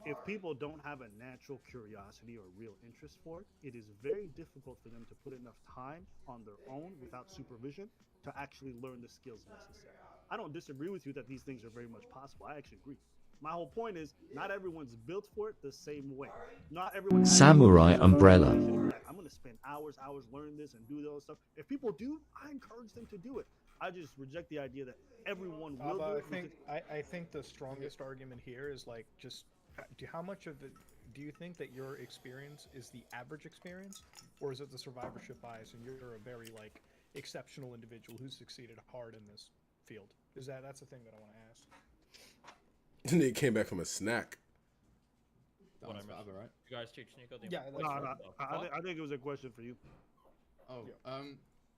If people don't have a natural curiosity or real interest for it, it is very difficult for them to put enough time on their own without supervision to actually learn the skills necessary. I don't disagree with you that these things are very much possible. I actually agree. My whole point is, not everyone's built for it the same way. Not everyone. Samurai Umbrella. I'm going to spend hours learning this and do those stuff. If people do, I encourage them to do it. I just reject the idea that everyone will Abba, do I it. think I think the strongest argument here is like just how much of it do you think that your experience is the average experience, or is it the survivorship bias and you're a very like exceptional individual who's succeeded hard in this field? Is that's the thing that I want to ask. And they came back from a snack. What I That's missed. forever, right? You guys teach Nico the Yeah, No, I think it was a question for you. Oh,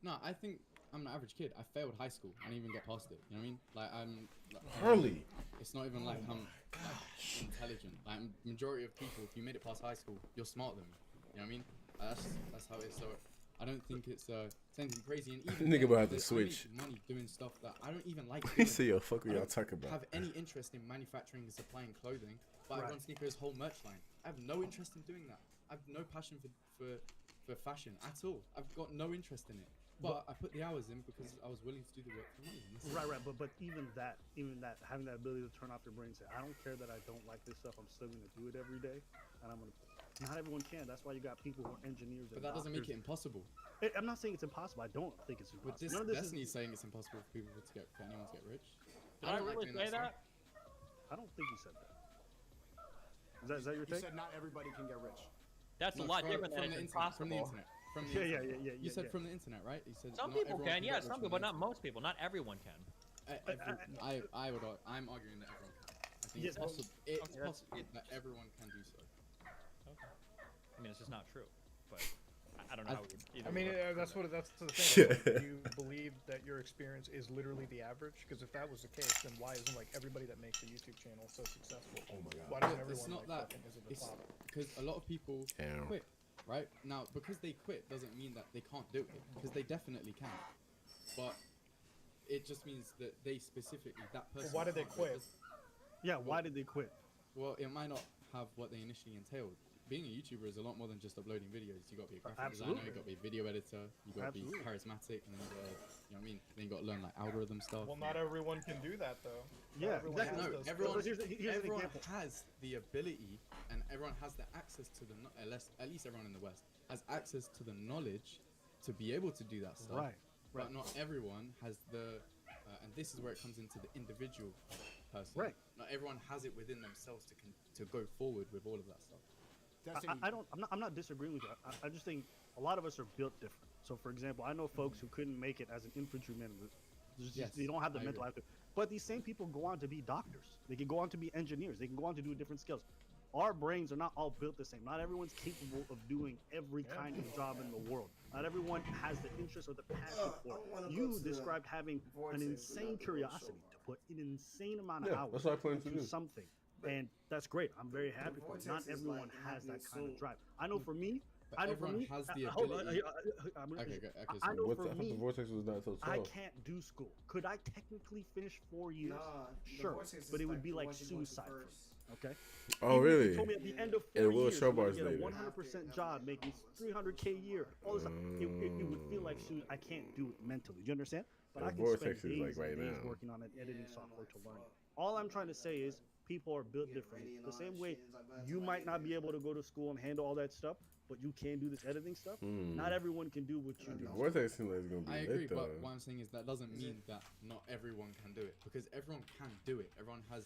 no, I think I'm an average kid. I failed high school. I didn't even get past it. You know what I mean? Like Harley. It's not even like I'm like, intelligent. Like majority of people, if you made it past high school, you're smarter than me. You know what I mean? That's how it is. So I don't think it's anything crazy. And even Nigga will have to there's so many switch. money doing stuff that I don't even like. He Doing. said, "Yo, fuck what I y'all don't talking about." Have any interest in manufacturing and supplying clothing, but I run Sneaker's whole merch line. I have no interest in doing that. I have no passion for fashion at all. I've got no interest in it. But I put the hours in because I was willing to do the work for money. Right. But even that, having that ability to turn off your brain and say, I don't care that I don't like this stuff. I'm still gonna do it every day, and I'm gonna. Not everyone can. That's why you got people who are engineers. But that doesn't make it impossible. I'm not saying it's impossible. I don't think it's impossible. With this, Destiny's saying it's impossible for people to get, for anyone to get rich. Did I really say that? I don't think you said that. Is that your You thing? said not everybody can get rich. That's a lot different than it's impossible. From the internet. Yeah. You said from the internet, right? You said Some not people everyone can, yeah, get some rich people, from but the not most people. Not everyone can. I'm arguing that everyone can. I think it's possible. It's possible that everyone can do so. Okay. I mean, it's just not true, but I don't know how we would. I mean, that's the thing. Like, you believe that your experience is literally the average? Because if that was the case, then why isn't like everybody that makes a YouTube channel so successful? Oh my god! Why doesn't everyone It's not like that. fucking is it the It's top? because a lot of people quit, right? Now, because they quit doesn't mean that they can't do it, because they definitely can. But it just means that they specifically, that person. Well, why did they can't do it. quit? Yeah, why did they quit? Well, it might not have what they initially entailed. Being a YouTuber is a lot more than just uploading videos. You got to be a graphic designer, you got to be a video editor, you got to be charismatic, and then you got to, you know what I mean? Then you got to learn like algorithm stuff. Well, not everyone can do that though. Yeah, everyone No, has those everyone, skills. everyone has the ability, and everyone has the access to the, at least everyone in the West has access to the knowledge to be able to do that stuff. Right. But not everyone has the, and this is where it comes into the individual person. Right. Not everyone has it within themselves to go forward with all of that stuff. I'm not disagreeing with you. I just think a lot of us are built different. So, for example, I know folks who couldn't make it as an infantryman. They don't have the mental attitude. But these same people go on to be doctors. They can go on to be engineers. They can go on to do different skills. Our brains are not all built the same. Not everyone's capable of doing every kind of job in the world. Not everyone has the interest or the passion for it. You described having an insane curiosity to put an insane amount of hours that's what I plan to into do. something. And that's great. I'm very happy for it. Not everyone has that kind of drive. I know for me, But everyone has the ability. I know for me, the Vortex was not until 12. I can't do school. Could I technically finish 4 years? Sure, but it would be like suicide for me. Okay. Oh, really? You told me at the end of 4 And Will years, Show I'm gonna Bars get a later. 100% job making 300K a year. All this stuff. It would feel like suicide. I can't do it mentally. Do you understand? But The I can spend Vortex is days like right and days now. working on an editing software to learn it. All I'm trying to say is people are built differently. The same way you might not be able to go to school and handle all that stuff, but you can do this editing stuff. Not everyone can do what you do. Vortex seems like it's gonna be I lit, agree, though. but what I'm saying is that doesn't mean that not everyone can do it, because everyone can do it. Everyone has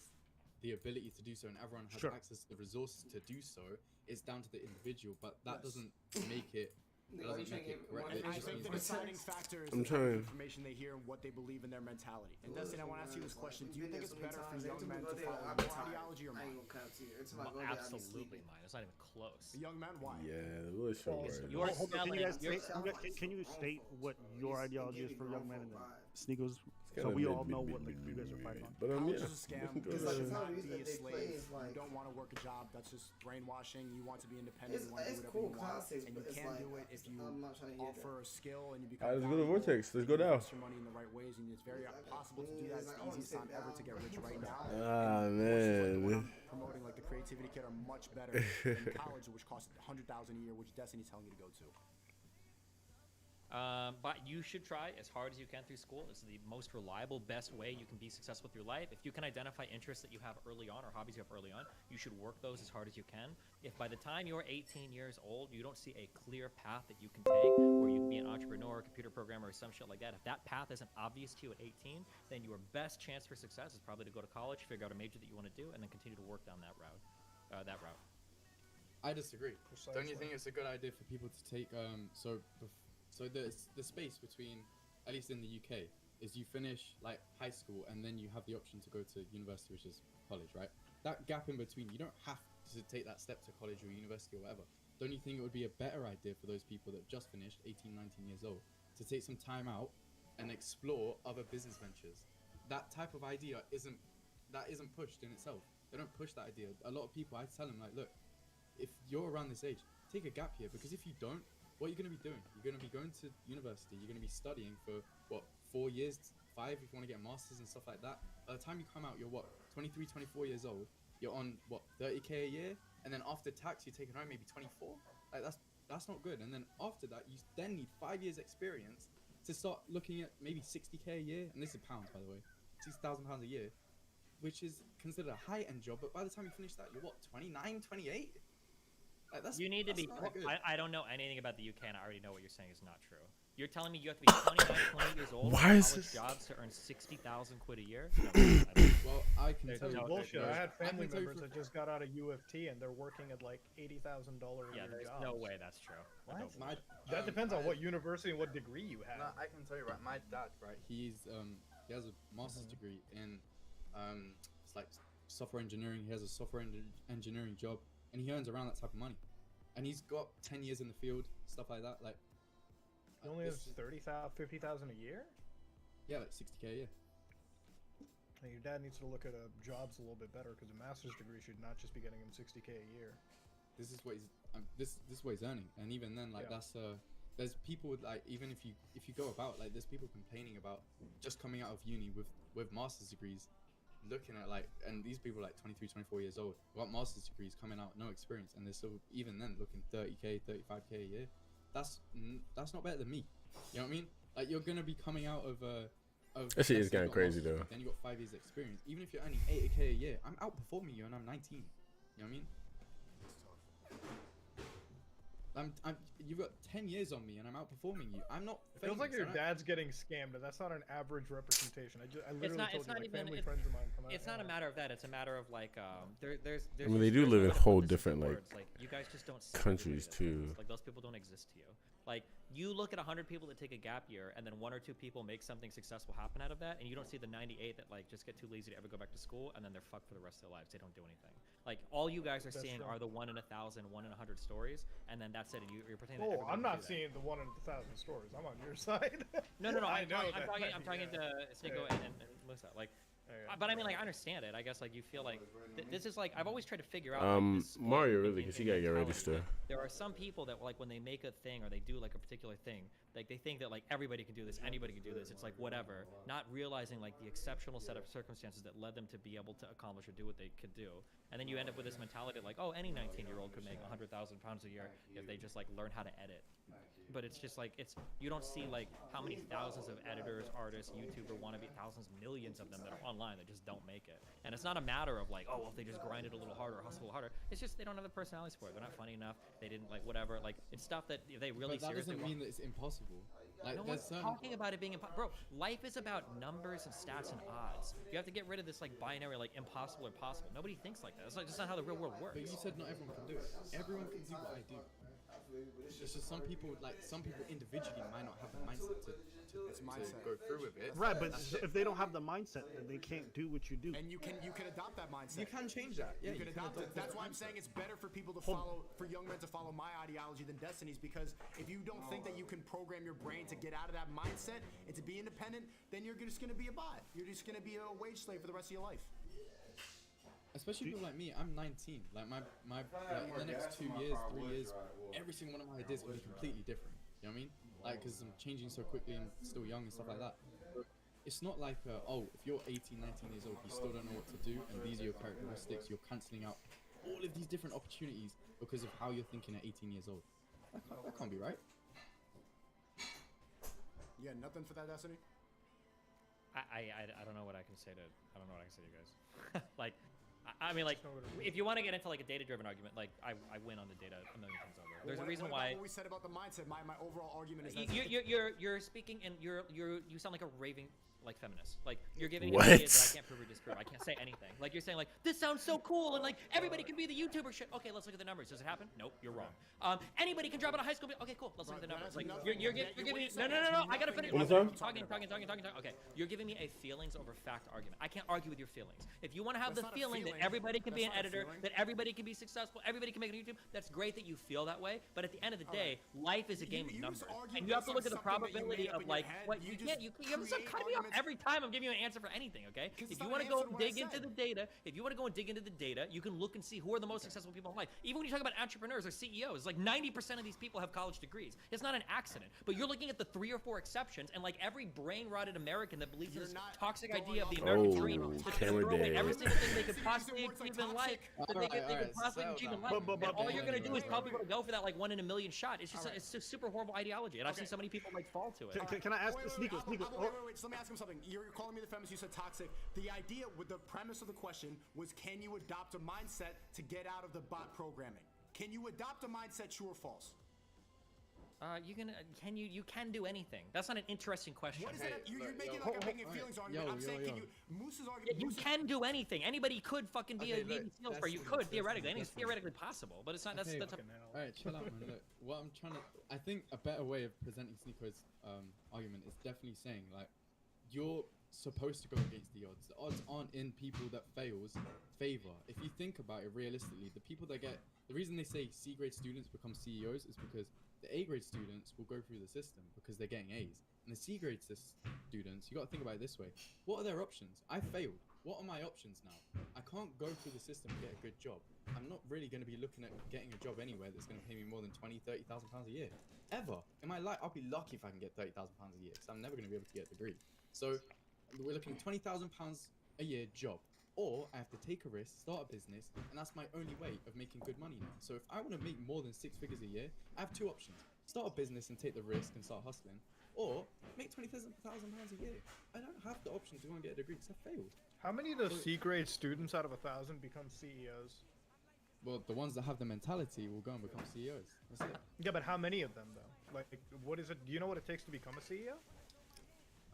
the ability to do so, and everyone has access to the resources to do so. It's down to the individual, but that doesn't make it. It doesn't make it correct. It I just think means the deciding factor is I'm the type trying. of information they hear and what they believe in their mentality. And Dustin, I want to ask you this question. Do you think it's better for young men to follow your ideology or mine? Absolutely mine. It's not even close. Young men, why? Yeah, the Will Show Bars. Hold on, can you state what your ideology is for young men and then Sneakers, so we all know what like you guys are fighting on? But College yeah, is a scam. we can go It's to- not be a slave. You don't want to work a job. That's just brainwashing. You want to be independent. You want to do whatever you want, and you can't do it if you offer a skill and you become. Alright, let's go to valuable, Vortex. Let's you go now. invest your money in the right ways, and it's very possible to do that. It's the easiest time ever to get rich right now. Ah, Courses like the one man. I'm promoting, like the Creativity Kit, are much better than college, which costs $100,000 a year, which Destiny's telling you to go to. I don't know. I mean, I think the deciding factor is the information they hear and what they believe in their mentality. And that's the But you should try as hard as you can through school. It's the most reliable, best way you can be successful through life. If you can identify interests that you have early on or hobbies you have early on, you should work those as hard as you can. If by the time you're 18 years old, you don't see a clear path that you can take, where you can be an entrepreneur, computer programmer, or some shit like that, if that path isn't obvious to you at 18, then your best chance for success is probably to go to college, figure out a major that you want to do, and then continue to work down that route. I disagree. Don't you think it's a good idea for people to take so the space between, at least in the UK, is you finish like high school and then you have the option to go to university, which is college, right? That gap in between, you don't have to take that step to college or university or whatever. Don't you think it would be a better idea for those people that just finished 18, 19 years old to take some time out and explore other business ventures? That type of idea isn't pushed in itself. They don't push that idea. A lot of people, I tell them like, look, if you're around this age, take a gap year, because if you don't, what are you going to be doing? You're going to be going to university. You're going to be studying for, 4 years, 5 if you want to get a master's and stuff like that. By the time you come out, you're 23, 24 years old. You're on, 30K a year? And then after tax, you're taking home maybe 24? Like, that's not good. And then after that, you then need 5 years experience to start looking at maybe 60K a year. And this is pounds, by the way. £6,000 a year, which is considered a high-end job. But by the time you finish that, you're 29, 28? Like, You need to be. not good. I don't know anything about the UK, and I already know what you're saying is not true. You're telling me you have to be 29, 20 years old Why with is college this- jobs to earn 60,000 quid a year? Well, I can tell you bullshit. I had family can tell you members that just got out of U of T and they're working at like $80,000 a Yeah, year there's jobs. no way that's true. What? My, That depends on what university and what degree you have. No, I can tell you, right. My dad, right. He has a master's degree in it's like software engineering. He has a software engineering job, and he earns around that type of money. And he's got 10 years in the field, stuff like that. Like, He only has 30,000, 50,000 a year. yeah, like 60K a year. Hey, your dad needs to look at jobs a little bit better, because a master's degree should not just be getting him 60K a year. This is what he's this is what he's earning, and even then, like, Yeah. that's there's people with, like, even if you go about, like, there's people complaining about just coming out of uni with master's degrees, looking at, like, and these people are like 23, 24 years old, got master's degrees, coming out, no experience, and they're still even then looking 30K, 35K a year. That's not better than me. You know what I mean? Like, you're gonna be coming out of That shit is let's say you getting got crazy, master's though. degree, then you got 5 years experience. Even if you're earning 80K a year, I'm outperforming you, and I'm 19. You know what I mean? You've got 10 years on me, and I'm outperforming you. I'm not. It feels like famous, your and dad's getting scammed, and that's not an average representation. I literally told you, like, family friends of mine come out. It's not a matter of that. It's a matter of like there's. I mean, they do there's live no in way to put whole this into different, like, words. You guys just don't see countries, everybody that too. does. Like, those people don't exist to you. Like, you look at 100 people that take a gap year, and then 1 or 2 people make something successful happen out of that, and you don't see the 98 that like just get too lazy to ever go back to school, and then they're fucked for the rest of their lives. They don't do anything. Like, all you guys are That's seeing true. are the 1 in 1,000, 1 in 100 stories, and then that's it. And you're pretending. Oh, that everybody I'm can not do that. seeing the 1 in 1,000 stories. I'm on your side. No. I I'm know talking. that. I'm talking to Sneeko Yeah. and Musa. Like, but I mean, like, I understand it. I guess, like, you feel like this is like I've always tried to figure out. Like, this Mario, split really, in- 'cause in you gotta get ready mentality. still. Like, there are some people that, like, when they make a thing or they do like a particular thing, like they think that like everybody can do this, anybody can do this. It's like whatever, not realizing like the exceptional set of circumstances that led them to be able to accomplish or do what they could do. And then you end up with this mentality like, oh, any 19-year-old could make £100,000 a year if they just like learn how to edit. But it's just like you don't see like how many thousands of editors, artists, YouTuber wannabe, thousands, millions of them that are online that just don't make it. And it's not a matter of like, oh, well, if they just grind it a little harder, hustle a little harder. It's just they don't have the personalities for it. They're not funny enough. They didn't like whatever. Like, it's stuff that if they really But that seriously doesn't mean that it's impossible. Like, no there's one's certain. talking about it being impossible. Bro, life is about numbers and stats and odds. You have to get rid of this like binary, like impossible or possible. Nobody thinks like that. That's like just not how the real world works. But you said not everyone can do it. Everyone can do what I do. It's just some people individually might not have the mindset to go through with it. Right, but That's it. if they don't have the mindset, then they can't do what you do. And you can adopt that mindset. You can change that. Yeah, you can adopt it. That's why I'm saying it's better for people to follow, for young men to follow my ideology than Destiny's, because if you don't think that you can program your brain to get out of that mindset and to be independent, then you're just going to be a bot. You're just going to be a wage slave for the rest of your life. Especially people like me, I'm 19. Like my like in the next 2 years, 3 years, every single one of my ideas will be completely different. You know what I mean? Like, because I'm changing so quickly and still young and stuff like that. It's not like, oh, if you're 18, 19 years old, you still don't know what to do, and these are your characteristics, you're cancelling out all of these different opportunities because of how you're thinking at 18 years old. That can't be right. Yeah, nothing for that, Destiny. I don't know what I can say to you guys. Like, I mean, like, if you want to get into like a data-driven argument, like I win on the data a million times over. There's a reason what why. What we said about the mindset. My overall argument is that You're speaking and you sound like a raving like feminist. Like you're giving What? me ideas that I can't prove or disprove. I can't say anything. Like you're saying like this sounds so cool and like everybody can be the YouTuber shit. Okay, let's look at the numbers. Does it happen? Nope, you're wrong. Anybody can drop out of high school. Okay, cool. Let's look at the numbers. Like you're giving me no. I gotta finish. Talking. Okay, you're giving me a feelings over fact argument. I can't argue with your feelings. If you want to have the feeling that everybody can be an editor, that everybody can be successful, everybody can make a YouTube, that's great that you feel that way. But at the end of the day, life is a game of numbers, and you have to look at the probability of like what you can't. You have to stop cutting me off every time I'm giving you an answer for anything. Okay? If you want to go and dig into the data, you can look and see who are the most successful people in life. Even when you talk about entrepreneurs or CEOs, like 90% of these people have college degrees. It's not an accident. But you're looking at the 3 or 4 exceptions, and like every brain-rotted American that believes in this toxic idea of the American dream, that they throw away every single thing they could possibly achieve in life, that they could possibly achieve in life. And all you're gonna do is tell people to go for that like 1 in a million shot. It's just it's a super horrible ideology, and I've seen so many people like fall to it. Can I ask Sneaker? Wait. So let me ask him something. You're calling me the feminist. You said toxic. The idea with the premise of the question was, can you adopt a mindset to get out of the bot programming? Can you adopt a mindset? True or false? You can do anything. That's not an interesting question. What is that? You're making like a making feelings argument. I'm saying, can you? Moose's argument. You can do anything. Anybody could fucking be a Navy SEAL for you. Could theoretically. Anything's theoretically possible, but it's not. That's all right. Chill out, man. Look, what I'm trying to. I think a better way of presenting Sneako's argument is definitely saying like, you're supposed to go against the odds. The odds aren't in people that fails favor. If you think about it realistically, the people that get the reason they say C grade students become CEOs is because the A grade students will go through the system because they're getting A's, and the C grade students, you got to think about it this way: what are their options? I failed. What are my options now? I can't go through the system and get a good job. I'm not really going to be looking at getting a job anywhere that's going to pay me more than £20,000, £30,000 a year. Ever in my life, I'll be lucky if I can get £30,000 a year, because I'm never going to be able to get a degree. So we're looking at £20,000 a year job, or I have to take a risk, start a business, and that's my only way of making good money now. So if I want to make more than 6 figures a year, I have 2 options: start a business and take the risk and start hustling, or make £20,000 a year. I don't have the option to go and get a degree because I failed. How many of those C grade students out of 1,000 become CEOs? Well, the ones that have the mentality will go and become CEOs. That's it. Yeah, but how many of them though? Like, what is it? Do you know what it takes to become a CEO?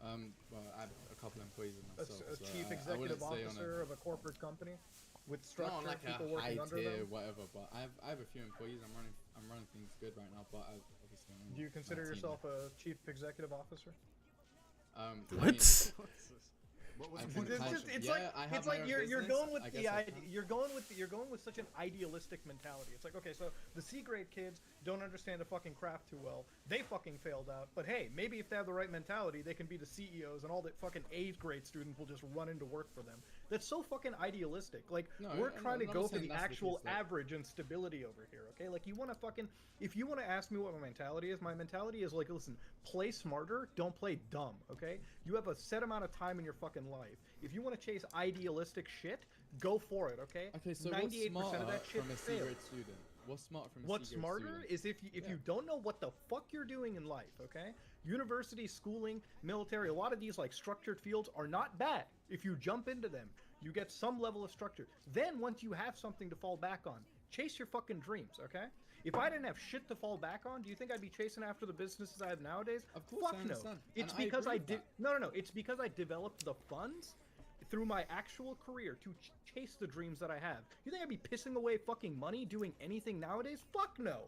Well, I have a couple employees of myself. A chief executive officer of a corporate company with structure, not like people a working high under tier, them. whatever. But I have a few employees. I'm running things good right now. But I obviously. Do you consider yourself a chief executive officer? What? It's like you're going with the idea. You're going with such an idealistic mentality. It's like, okay, so the C grade kids don't understand the fucking craft too well. They fucking failed out. But hey, maybe if they have the right mentality, they can be the CEOs, and all the fucking 8th grade students will just run into work for them. That's so fucking idealistic. Like, we're trying to go for the actual average and stability over here. Okay, like if you want to ask me what my mentality is like, listen, play smarter, don't play dumb. Okay, you have a set amount of time in your fucking life. If you want to chase idealistic shit, go for it. Okay. Okay, so 98% of that shit from a C grade student? What's smart from a What's C grade smarter student? is if you don't know what the fuck you're doing in life, okay? University, schooling, military, a lot of these like structured fields are not bad. If you jump into them, you get some level of structure. Then once you have something to fall back on, chase your fucking dreams, okay? If I didn't have shit to fall back on, do you think I'd be chasing after the businesses I have nowadays? Of course, Fuck I no. understand. It's And I because agree with that. It's because I developed the funds through my actual career to chase the dreams that I have. You think I'd be pissing away fucking money doing anything nowadays? Fuck no.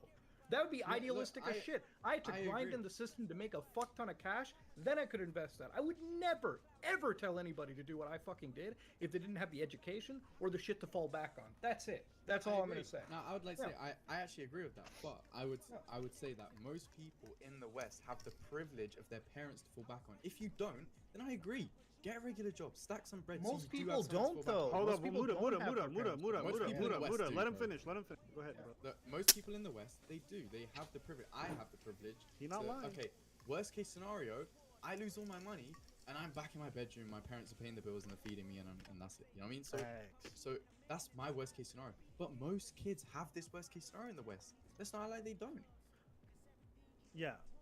That would be idealistic as shit. I had to grind in the system to make a fuck ton of cash, then I could invest that. I would never, ever tell anybody to do what I fucking did if they didn't have the education or the shit to fall back on. That's it. That's all I'm going to say. Now, I would like to say, I actually agree with that, but I would say that most people in the West have the privilege of their parents to fall back on. If you don't, then I agree. Get a regular job, stack some bread. Most people don't, though. Hold up, Muda. Let him finish. Go ahead, bro. Most people in the West, they do. They have the privilege. I have the privilege. You're not lying. Okay, worst case scenario, I lose all my money, and I'm back in my bedroom. My parents are paying the bills and they're feeding me, and that's it. You know what I mean? So that's my worst case scenario. But most kids have this worst case scenario in the West. Let's not lie, they don't. Yeah,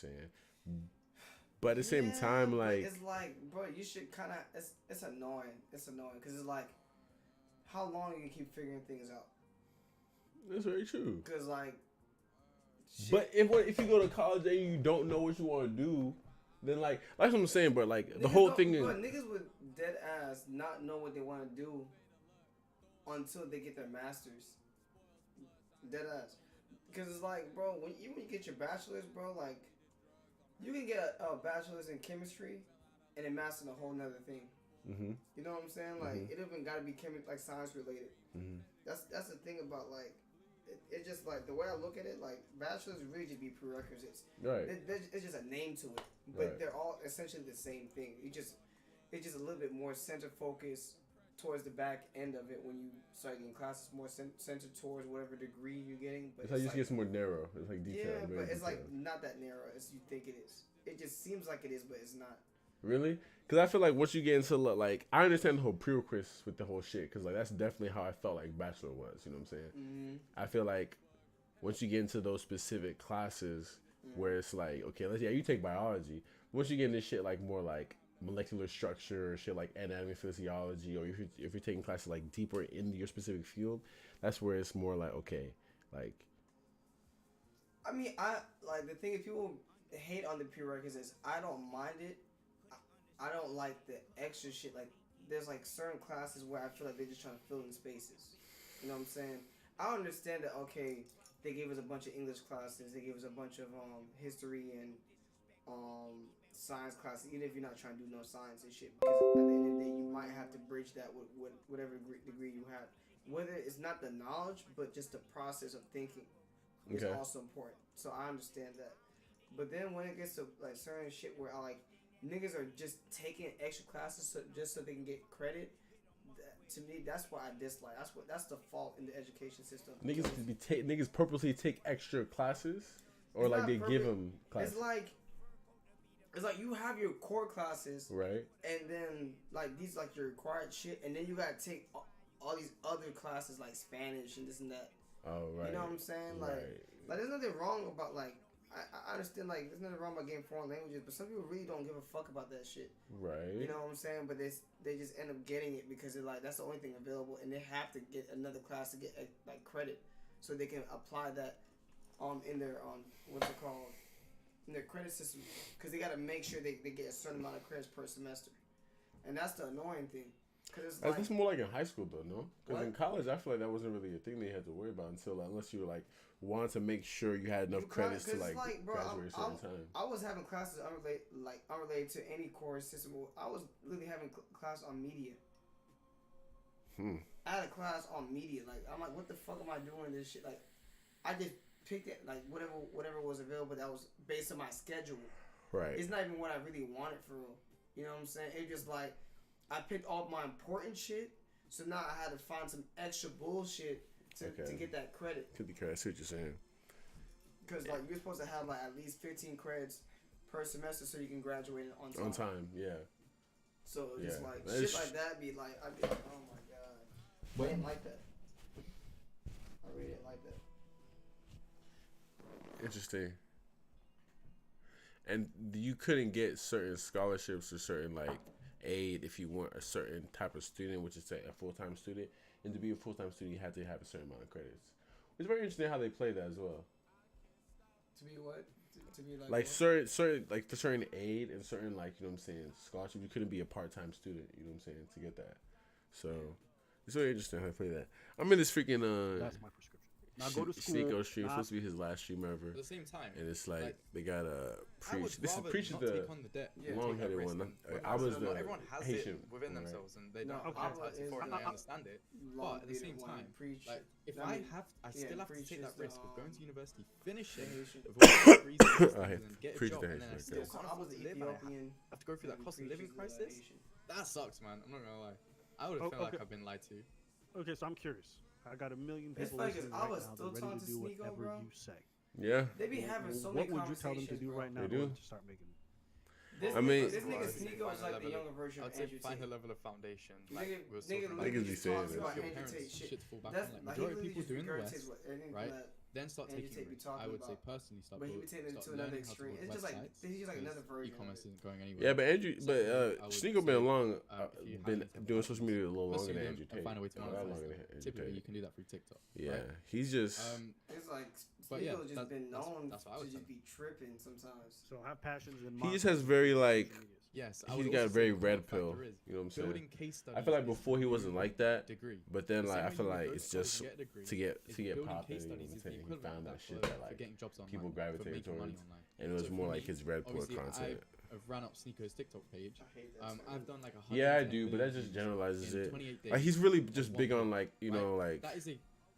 saying? But at the same time, but like, it's like, bro, you should kind of. It's annoying. It's annoying because it's like, how long you keep figuring things out? that's very true. Because like, but if you go to college and you don't know what you want to do, then like what I'm saying, but like the whole thing is, but niggas would dead ass not know what they want to do until they get their masters. Dead ass. Because it's like, bro, even when you get your bachelor's, bro, like, you can get a bachelor's in chemistry and it masters a whole nother thing. Mm-hmm. You know what I'm saying? Like it even got to be like science related. Mm-hmm. That's the thing about like it just like the way I look at it. Like bachelors really just be prerequisites. Right. It's just a name to it, but Right. they're all essentially the same thing. It's just a little bit more center focused towards the back end of it when you start getting classes more centered towards whatever degree you're getting. But It's like it just gets more narrow. It's like detailed. yeah, very but it's like detailed. not that narrow as you think it is. It just seems like it is, but it's not. Really? Because I feel like once you get into like, I understand the whole prerequisites with the whole shit. Because like that's definitely how I felt like bachelor was. You know what I'm saying? Mm-hmm. I feel like once you get into those specific classes where it's like, okay, you take biology. Once you get into shit like more like molecular structure, shit like anatomy, physiology, or if you're taking classes like deeper into your specific field, that's where it's more like, okay, like. I mean, I like the thing is people hate on the prerequisites. I don't mind it. I don't like the extra shit. Like, there's like certain classes where I feel like they're just trying to fill in spaces. You know what I'm saying? I understand that. Okay, they gave us a bunch of English classes. They gave us a bunch of history and science classes. Even if you're not trying to do no science and shit, because at the end of the day, you might have to bridge that with whatever degree you have. Whether it's not the knowledge, but just the process of thinking is also important. So I understand that. But then when it gets to like certain shit where I like niggas are just taking extra classes just so they can get credit. To me, that's what I dislike. That's the fault in the education system. Niggas purposely take extra classes, or like they give them classes. It's like you have your core classes, right? And then like these like your required shit, and then you gotta take all these other classes like Spanish and this and that. Oh right. You know what I'm saying? Like there's nothing wrong about like. I understand, like, there's nothing wrong about getting foreign languages, but some people really don't give a fuck about that shit. Right. You know what I'm saying? But they just end up getting it because they're like, that's the only thing available, and they have to get another class to get, like, credit so they can apply that in their, what's it called? In their credit system. Because they got to make sure they get a certain amount of credits per semester. And that's the annoying thing. That's more like in high school, though, no? Because in college, I feel like that wasn't really a thing they had to worry about unless you were like wanted to make sure you had enough credits to like graduate a certain time. I was having classes unrelated to any course system. I was literally having class on media. I had a class on media. Like I'm like, what the fuck am I doing this shit? Like I just picked it like whatever was available that was based on my schedule. Right. It's not even what I really wanted for real. You know what I'm saying? It just like. I picked all my important shit, so now I had to find some extra bullshit to get that credit. Get the credit. I see what you're saying. Because like you're supposed to have like at least 15 credits per semester so you can graduate on time. On time, yeah. So it's like shit like that be like I'd be like, oh my god, I didn't like that. I really didn't like that. Interesting. And you couldn't get certain scholarships or certain like aid if you weren't a certain type of student, which is say a full-time student. And to be a full-time student, you had to have a certain amount of credits. It's very interesting how they play that as well. To be what? To be like certain like for certain aid and certain like, you know what I'm saying, scholarship, you couldn't be a part-time student, you know what I'm saying, to get that. So it's very interesting how they play that. I'm in this freaking that's my prescription. Now go to school. Sneeko stream. It's supposed to be his last stream ever. At the same time, and it's like they got preach. This is preach is the long-headed one. I was the everyone has Haitian, it within themselves, and they don't have to for it. And I understand it, but at the same time, like if I still have to take that risk of going to university, finishing with all the degrees and get a job, and then I still can't afford to live. I have to go through that cost of living crisis. That sucks, man. I'm not gonna lie. I would have felt like I've been lied to. Okay, so I'm curious. I got a million people listening right now. They're ready to do whatever you say. Yeah. They be having so many What would you tell them to do right now to start making? This nigga Sneeko is like the younger version of Andrew Tate. Find a level of foundation. Niggas be saying it. Shit to fall back on. Like majority of people doing the West, right? Then start taking risks. I would say personally start learning how to build websites. He's just like another version. E-commerce isn't going anywhere. Yeah, but Sneeko been doing social media a little longer than Andrew Tate. Find a way to monetize. Typically, you can do that through TikTok. Yeah, he's just. It's like Sneeko's just been known to just be tripping sometimes. So have passions in mind. He just has very like. Yes, he's got a very red pill. You know what I'm saying? I feel like before he wasn't like that, but then like I feel like it's just to get popping. You know what I'm saying? He found that shit that like people gravitate towards, and it was more like his red pill content. ran up Sneako's TikTok page. I've done like 110 Yeah, I do, but that million just views generalizes in it. 28 days Like he's really on just one big on page, like you right? know like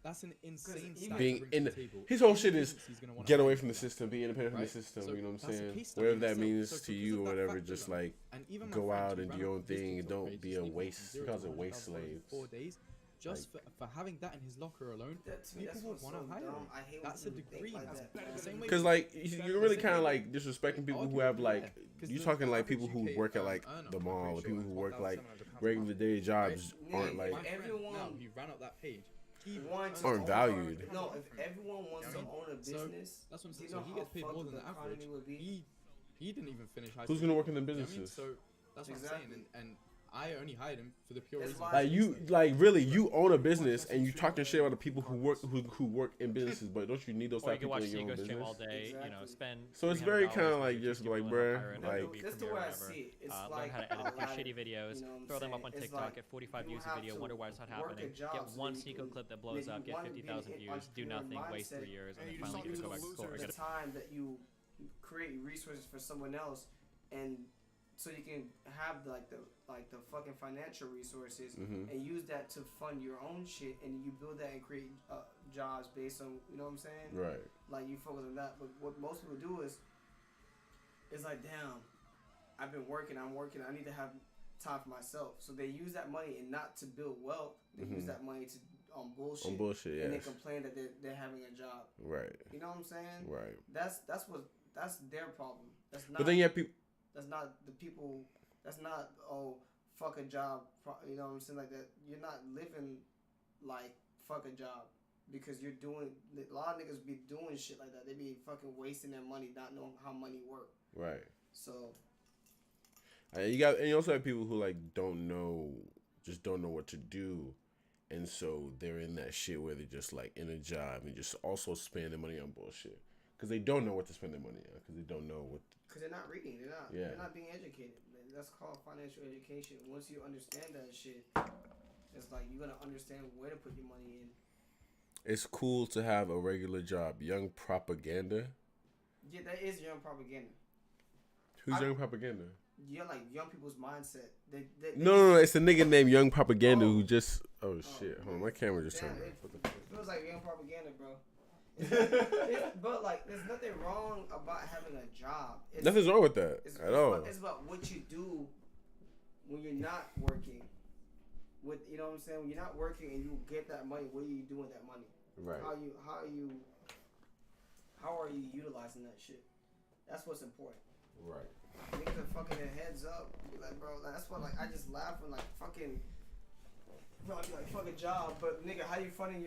That's an insane stat being to bring in to the, the table. his whole Any shit is agency's gonna wanna get hire away you from the for that, system, be independent from right? the system. So You know what I'm that's a saying? case study Whatever in that itself. means So to because you of or that whatever, fact just alone, like and even my go friend, out he and do ran your up own his thing and TikTok don't page, be a Sneako, waste from 0 because to of waste 100,000 slaves. in 4 days. Just for having that in his locker alone, To me, people would want to hire him. I hate when That's a people think degree. like That's that. the same way. Because like you're really the kind of same way like disrespecting people who arguably, have like yeah, 'cause you the talking like average people who UK work at like earner, the I'm mall, pretty or sure people is who work like 1,700 pounds regular day jobs aren't like my friend, everyone now he ran up that page. He wants aren't valued. No, if everyone wants to own a So, business, that's what I'm do you saying. know So he how gets paid fucked more the than the average. economy would be? He didn't even finish high Who's school. gonna work in the You know what I mean? businesses? So that's what I'm saying, and I only hired him for the pure It's reason. Like you, like really, you own a business and you talking shit about the people who work in businesses, but don't you need those Or type you of can people watch in your own Sneako stream all business? day, you know, spend. So it's very kind $300 of like maybe just people like, and they'll hire bruh, an like Adobe That's the Premiere way or I whatever. see it. It's Learn like how to edit your Aladdin, shitty videos, you know what I'm throw them up saying? on It's TikTok, like get 45 you views a have video, to wonder why it's not work a happening. job Get so one that you Sneako can- clip that blows that up, you get want to be 50,000 an views, do nothing, waste 3 entrepreneur years, and mindset, then you finally don't you go use back to school. Or the get time that you create resources for someone else, and so you can have like the fucking financial resources Mhm. and use that to fund your own shit, and you build that and create jobs based on, you know what I'm saying? Right. Like you focus on that, but what most people do is, it's like, damn, I've been working, I need to have time for myself. So they use that money and not to build wealth. They use Mhm. that money to bullshit. On bullshit, And they yes. complain that they're having a job. Right. You know what I'm saying? Right. That's their problem. That's not. But then you have people. That's not the people. That's not fuck a job. You know what I'm saying? Like that. You're not living like fuck a job because you're doing. A lot of niggas be doing shit like that. They be fucking wasting their money, not knowing how money work. Right. So. And you also have people who like don't know what to do, and so they're in that shit where they're just like in a job and just also spending money on bullshit because they don't know what to spend their money on because they don't know what. Because they're not reading. They're not being educated. That's called financial education. Once you understand that shit, it's like you're gonna understand where to put your money in. It's cool to have a regular job. Young propaganda. Yeah, that is young propaganda. Who's young propaganda? Yeah, like young people's mindset. They No. It's a nigga named Young Propaganda who just. Oh shit! Hold on, my camera just turned off. What the fuck? It feels like young propaganda, bro. But like, there's nothing wrong about having a job. Nothing's wrong with that at all. It's about what you do when you're not working. You know what I'm saying? When you're not working and you get that money, what are you doing with that money? Right. How are you utilizing that shit? That's what's important. Right. Niggas are fucking their heads up. Be like, bro, that's why like I just laugh when like fucking. Bro, I'd be like, fuck a job, but nigga, how you funding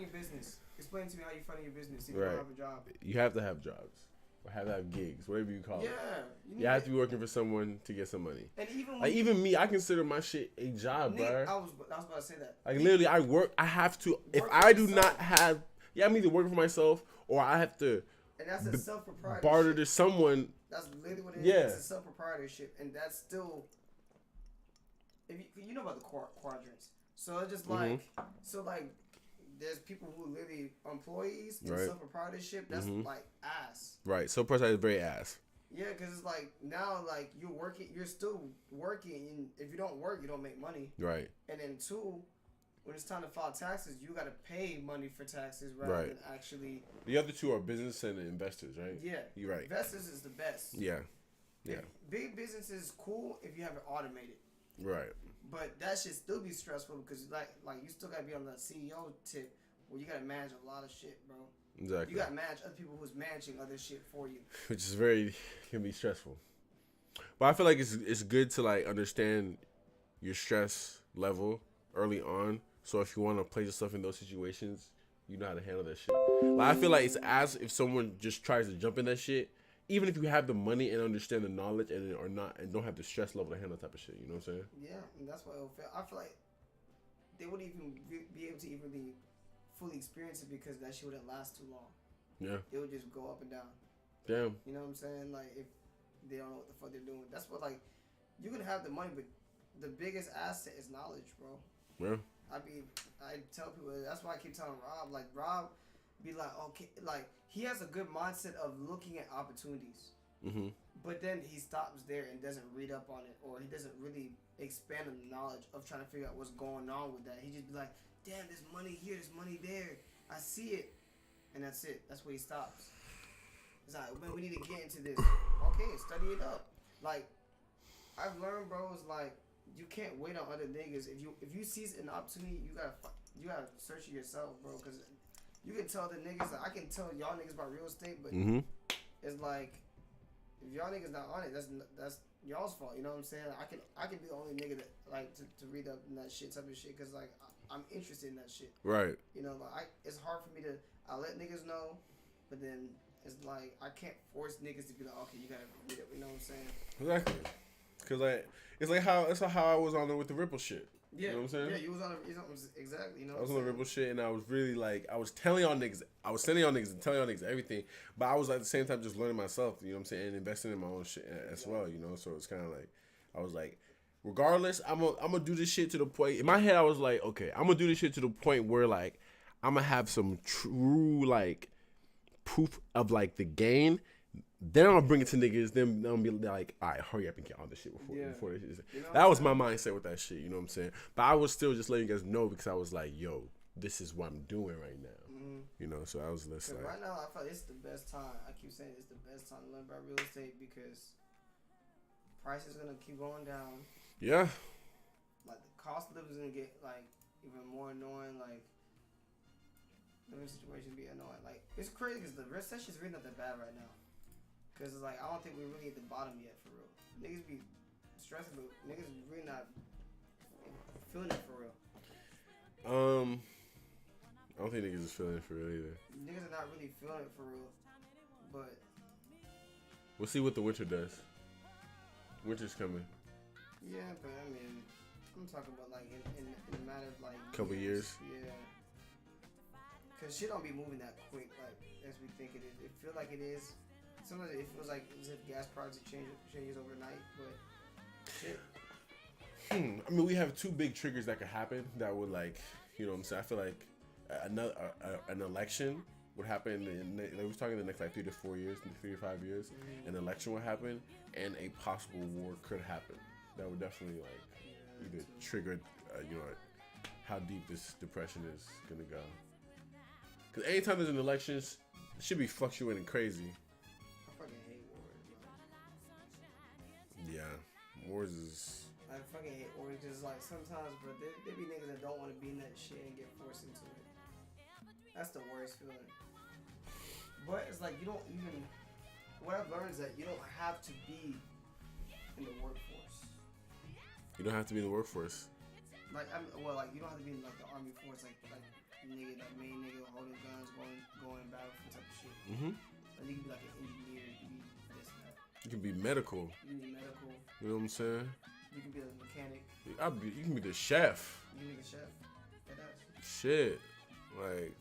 your business? Explain to me how you funding your business if you don't have a job. You have to have jobs. Or have to have gigs, whatever you call it. Yeah. You have to be working for someone to get some money. And even me, I consider my shit a job, bro. I was about to say that. Like literally, I work. I have to. If I do not have, I'm either working for myself or I have to. And that's a self-proprietorship. Barter to someone. That's literally what it is. Yeah. It's a self-proprietorship, and that's still. If you know about the quadrants, so it's just like there's people who literally employees and self-proprietorship. That's like ass. Right. So person is very ass. Yeah, because it's like now, like you're still working, and if you don't work, you don't make money. Right. And then two, when it's time to file taxes, you gotta pay money for taxes rather than actually. The other two are business and investors, right? Yeah. You're right. Investors is the best. Yeah. Yeah. Big business is cool if you have it automated. Right. But that should still be stressful because like you still gotta be on the CEO tip where you gotta manage a lot of shit, bro. Exactly. You gotta manage other people who's managing other shit for you. Which is can be stressful. But I feel like it's good to like understand your stress level early on. So if you want to place yourself in those situations, you know how to handle that shit. Like I feel like it's as if someone just tries to jump in that shit, even if you have the money and understand the knowledge and don't have the stress level to handle that type of shit. You know what I'm saying? Yeah, and that's why I feel like they wouldn't even be able to even be fully experience it because that shit wouldn't last too long. Yeah. It would just go up and down. Damn. You know what I'm saying? Like if they don't know what the fuck they're doing. That's what like you can have the money, but the biggest asset is knowledge, bro. Yeah. I tell people that's why I keep telling Rob, like Rob be like, okay, like he has a good mindset of looking at opportunities. Mm-hmm. But then he stops there and doesn't read up on it, or he doesn't really expand on the knowledge of trying to figure out what's going on with that. He just be like, damn, there's money here, there's money there. I see it. And that's it. That's where he stops. It's like, man, we need to get into this. Okay, study it up. Like, I've learned, bro, it's like, you can't wait on other niggas. If you see an opportunity, you gotta search it yourself, bro. Because you can tell the niggas, like, I can tell y'all niggas about real estate, but it's like, if y'all niggas not on it, that's y'all's fault. You know what I'm saying? I can be the only nigga that like to read up in that shit type of shit because like I'm interested in that shit. Right. You know, like it's hard for me to. I let niggas know, but then it's like I can't force niggas to be like, okay, you gotta read it. You know what I'm saying? Exactly. Cause like it's like how I was on there with the Ripple shit. Yeah, you know what I'm saying? Yeah, you was on exactly. You know, I was on the Ripple shit, and I was really like, I was telling y'all niggas, I was sending y'all niggas and telling y'all niggas everything, but I was at the same time just learning myself. You know what I'm saying, and investing in my own shit as well. You know, so it's kind of like, I was like, regardless, I'm gonna do this shit to the point. In my head, I was like, okay, I'm gonna do this shit to the point where like I'm gonna have some true like proof of like the gain. Then I'm gonna bring it to niggas. Then I'm gonna be like, all right, hurry up and get on this shit before this shit. You know that was my mindset with that shit. You know what I'm saying? But I was still just letting you guys know because I was like, yo, this is what I'm doing right now. Mm-hmm. You know, so I was just like, right now I feel like it's the best time. I keep saying it's the best time to learn about real estate because price is gonna keep going down. Yeah. Like the cost of living is gonna get like even more annoying. Like living situation be annoying. Like it's crazy because the recession's really not that bad right now. Cause it's like I don't think we're really at the bottom yet for real. Niggas be stressing, but niggas really not feeling it for real. I don't think niggas is feeling it for real either. Niggas are not really feeling it for real, but we'll see what the winter does. Winter's coming. Yeah, but I mean, I'm talking about like in a matter of like couple years. Yeah. Cause shit don't be moving that quick like as we think it is. It feel like it is. Sometimes it feels like as if gas prices changes overnight, but shit. I mean, we have two big triggers that could happen that would like, you know what I'm saying? I feel like an election would happen. They was talking the next like 3 to 4 years, 3 to 5 years. An election would happen, and a possible war could happen. That would definitely like either trigger, you know, how deep this depression is gonna go. Because anytime there's an election, it should be fluctuating crazy. Yeah, wars is. I fucking hate wars because like sometimes, bro, there be niggas that don't want to be in that shit and get forced into it. That's the worst feeling. But it's like you don't even. What I've learned is that you don't have to be in the workforce. You don't have to be in the workforce. Like like you don't have to be in like the army force, like nigga, like main nigga holding guns, going battlefield type of shit. Mm-hmm. Like you can be like an engineer, you can be this and that. You can be medical. You can be medical. You know what I'm saying? You can be a mechanic. You can be the chef. You can be the chef. Shit. Like,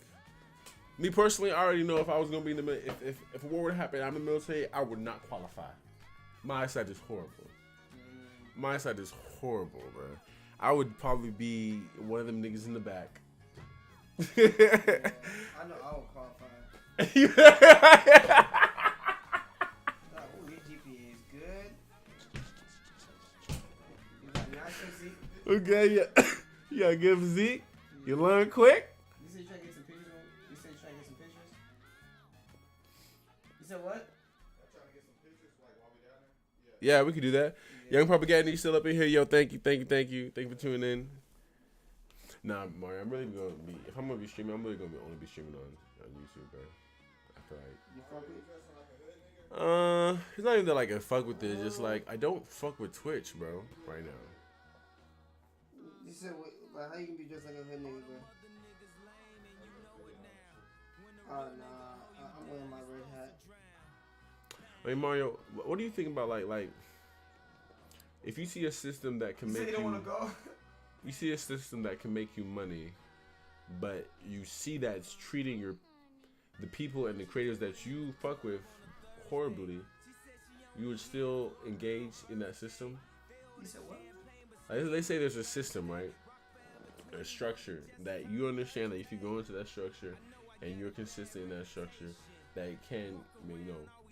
me personally, I already know if I was going to be in the military, if a war would happen, I'm in the military, I would not qualify. My eyesight is horrible. My eyesight is horrible, bro. I would probably be one of them niggas in the back. I know I would qualify. Okay, yeah. You got a good physique? You learn quick? You said you trying to get some pictures? You said you trying to get some pictures? You said what? I'm trying to get some pictures like while we down there. Yeah, we could do that. Yeah. Young Propaganda, you still up in here? Yo, thank you for tuning in. Nah, Mario, I'm really gonna be, if I'm gonna be streaming, I'm really gonna only be streaming on YouTube, bro. I feel like. You fuck with? It's not even that like I fuck with it, just like I don't fuck with Twitch, bro, right now. You said, like, how you can be dressed like a hood nigga, bro? Nah, I'm wearing my red hat. I mean, Mario, what do you think about like if you see a system that can make you don't want to go? You see a system that can make you money, but you see that it's treating the people and the creators that you fuck with horribly, you would still engage in that system? You said what? Like, they say there's a system, right? A structure that you understand that if you go into that structure and you're consistent in that structure, that it can,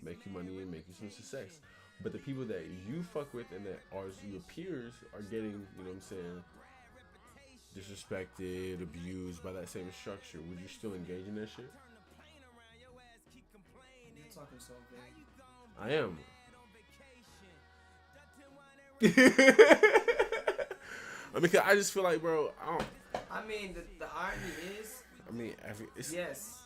make you money and make you some success. But the people that you fuck with and that are your peers are getting, you know what I'm saying, disrespected, abused by that same structure. Would you still engage in that shit? You're talking so big. I am. I mean, 'cause I just feel like, bro, I mean, the irony is. I mean, yes.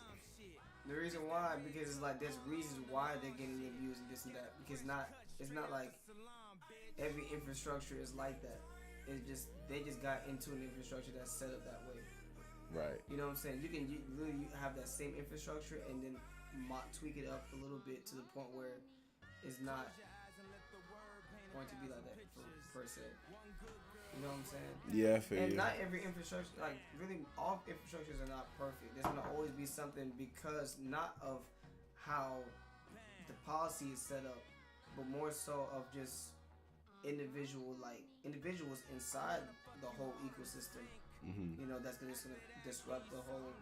The reason why, because it's like there's reasons why they're getting abused and this and that. Because it's not like every infrastructure is like that. It's just they just got into an infrastructure that's set up that way. Right. You know what I'm saying? You literally have that same infrastructure and then tweak it up a little bit to the point where it's not going to be like that per se. You know what I'm saying? Yeah, I feel and you. not every infrastructure, like really, all infrastructures are not perfect. There's gonna always be something because not of how the policy is set up, but more so of just individuals inside the whole ecosystem. Mm-hmm. You know, that's gonna disrupt the whole,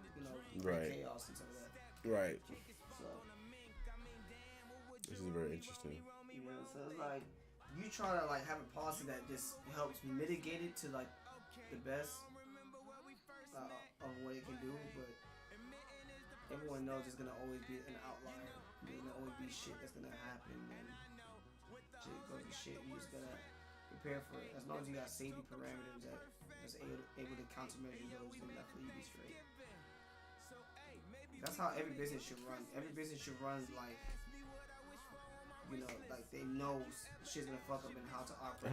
Right. chaos and stuff like that. Right. So this is very interesting. you know, so it's like you try to like have a policy that just helps mitigate it to like the best of what it can do, but everyone knows there's gonna always be an outlier. There's gonna always be shit that's gonna happen, and shit goes to shit. You just gotta prepare for it. As long as you got safety parameters that's able to countermeasure those, then I feel you be straight. That's how every business should run. Every business should run like, like they know shit's gonna fuck up and how to operate.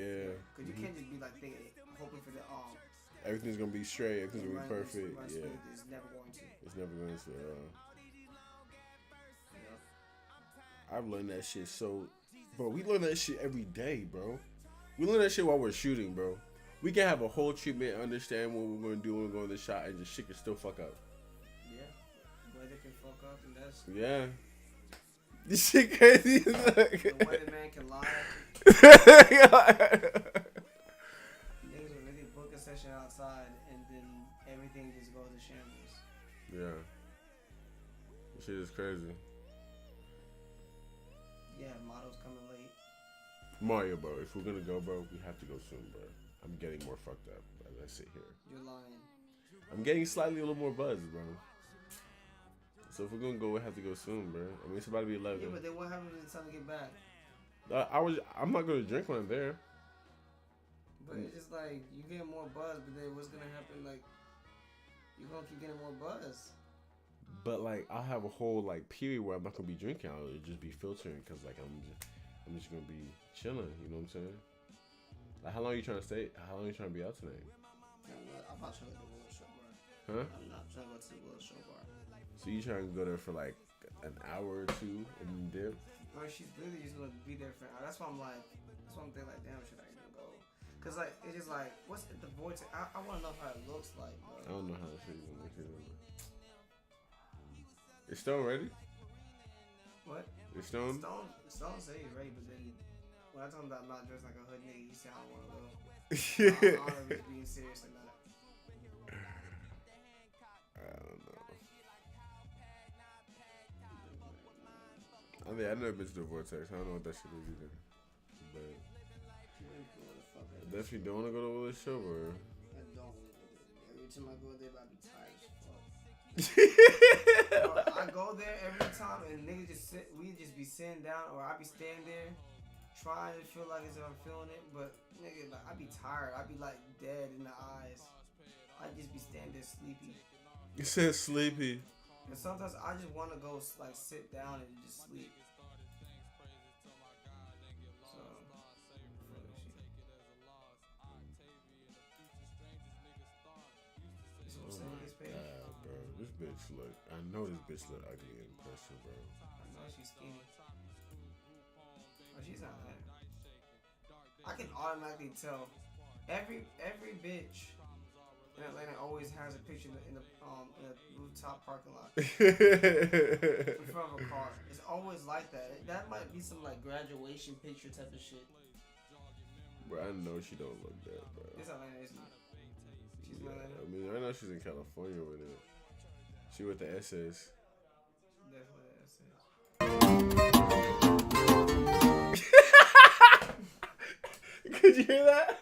Yeah. Because you can't just be like thinking, hoping for the everything's gonna be straight. Everything's gonna be perfect. Yeah. It's never going to. It's never going to. I've learned that shit. So, bro, we learn that shit every day, bro. We learn that shit while we're shooting, bro. We can have a whole treatment, understand what we're gonna do when we go in the shot, and just shit can still fuck up. Yeah, weather can fuck up, and that's this shit crazy. The weatherman can lie. Niggas will really book a session outside, and then everything just goes to shambles. Yeah, this shit is crazy. Yeah, models coming late. Mario, bro, if we're gonna go, bro, we have to go soon, bro. I'm getting more fucked up as I sit here. You're lying. I'm getting slightly a little more buzzed, bro. So if we're gonna go, we have to go soon, bro. I mean, it's about to be 11. Yeah, but then what happens when it's time to get back? I'm not gonna drink when I'm there. But it's just like you get more buzz, but then what's gonna happen? Like you're gonna keep getting more buzz. But like I'll have a whole like period where I'm not gonna be drinking. I'll just be filtering because like I'm just gonna be chilling. You know what I'm saying? Like how long are you trying to stay? How long are you trying to be out tonight? I'm not trying to go to the World Show Bar. Huh? I'm not trying to go to the World Show Bar. So you trying to go there for like an hour or two and then dip? Bro, she's literally just gonna be there for an hour. That's why I'm thinking like, damn, should I even go? Cause like it's just like, what's the vortex? I want to know how it looks like, bro. I don't know how to shit even look at it. Is Stone ready? What? Is Stone? Stone say he's ready, but then when I told him that I'm not dressed like a hood nigga, he said I don't want to go. I don't know if he's being serious or not. I don't know. I mean, I've never been to the Vortex. I don't know what that shit is either. But I definitely don't want to go to Willis Show, or I don't want to go there. Every time I go there, I be tired as fuck. Bro, I go there every time and niggas we just be sitting down, or I be standing there trying to feel like as if I'm feeling it, but nigga, like I be tired. I be like dead in the eyes. I just be standing there sleepy. You said sleepy. And sometimes I just want to go like sit down and just sleep. So, Bro, this bitch look. I know this bitch look ugly in person, bro. I know she's skinny. Oh, she's not that. I can automatically tell. Every bitch in Atlanta always has a picture in the rooftop parking lot in front of a car. It's always like that. That might be some like graduation picture type of shit. Bro, I know she don't look that, bro. It's Atlanta, isn't it? She's Yeah, Atlanta. I mean, I know she's in California with it. She with the SS. Definitely the SS. Could you hear that?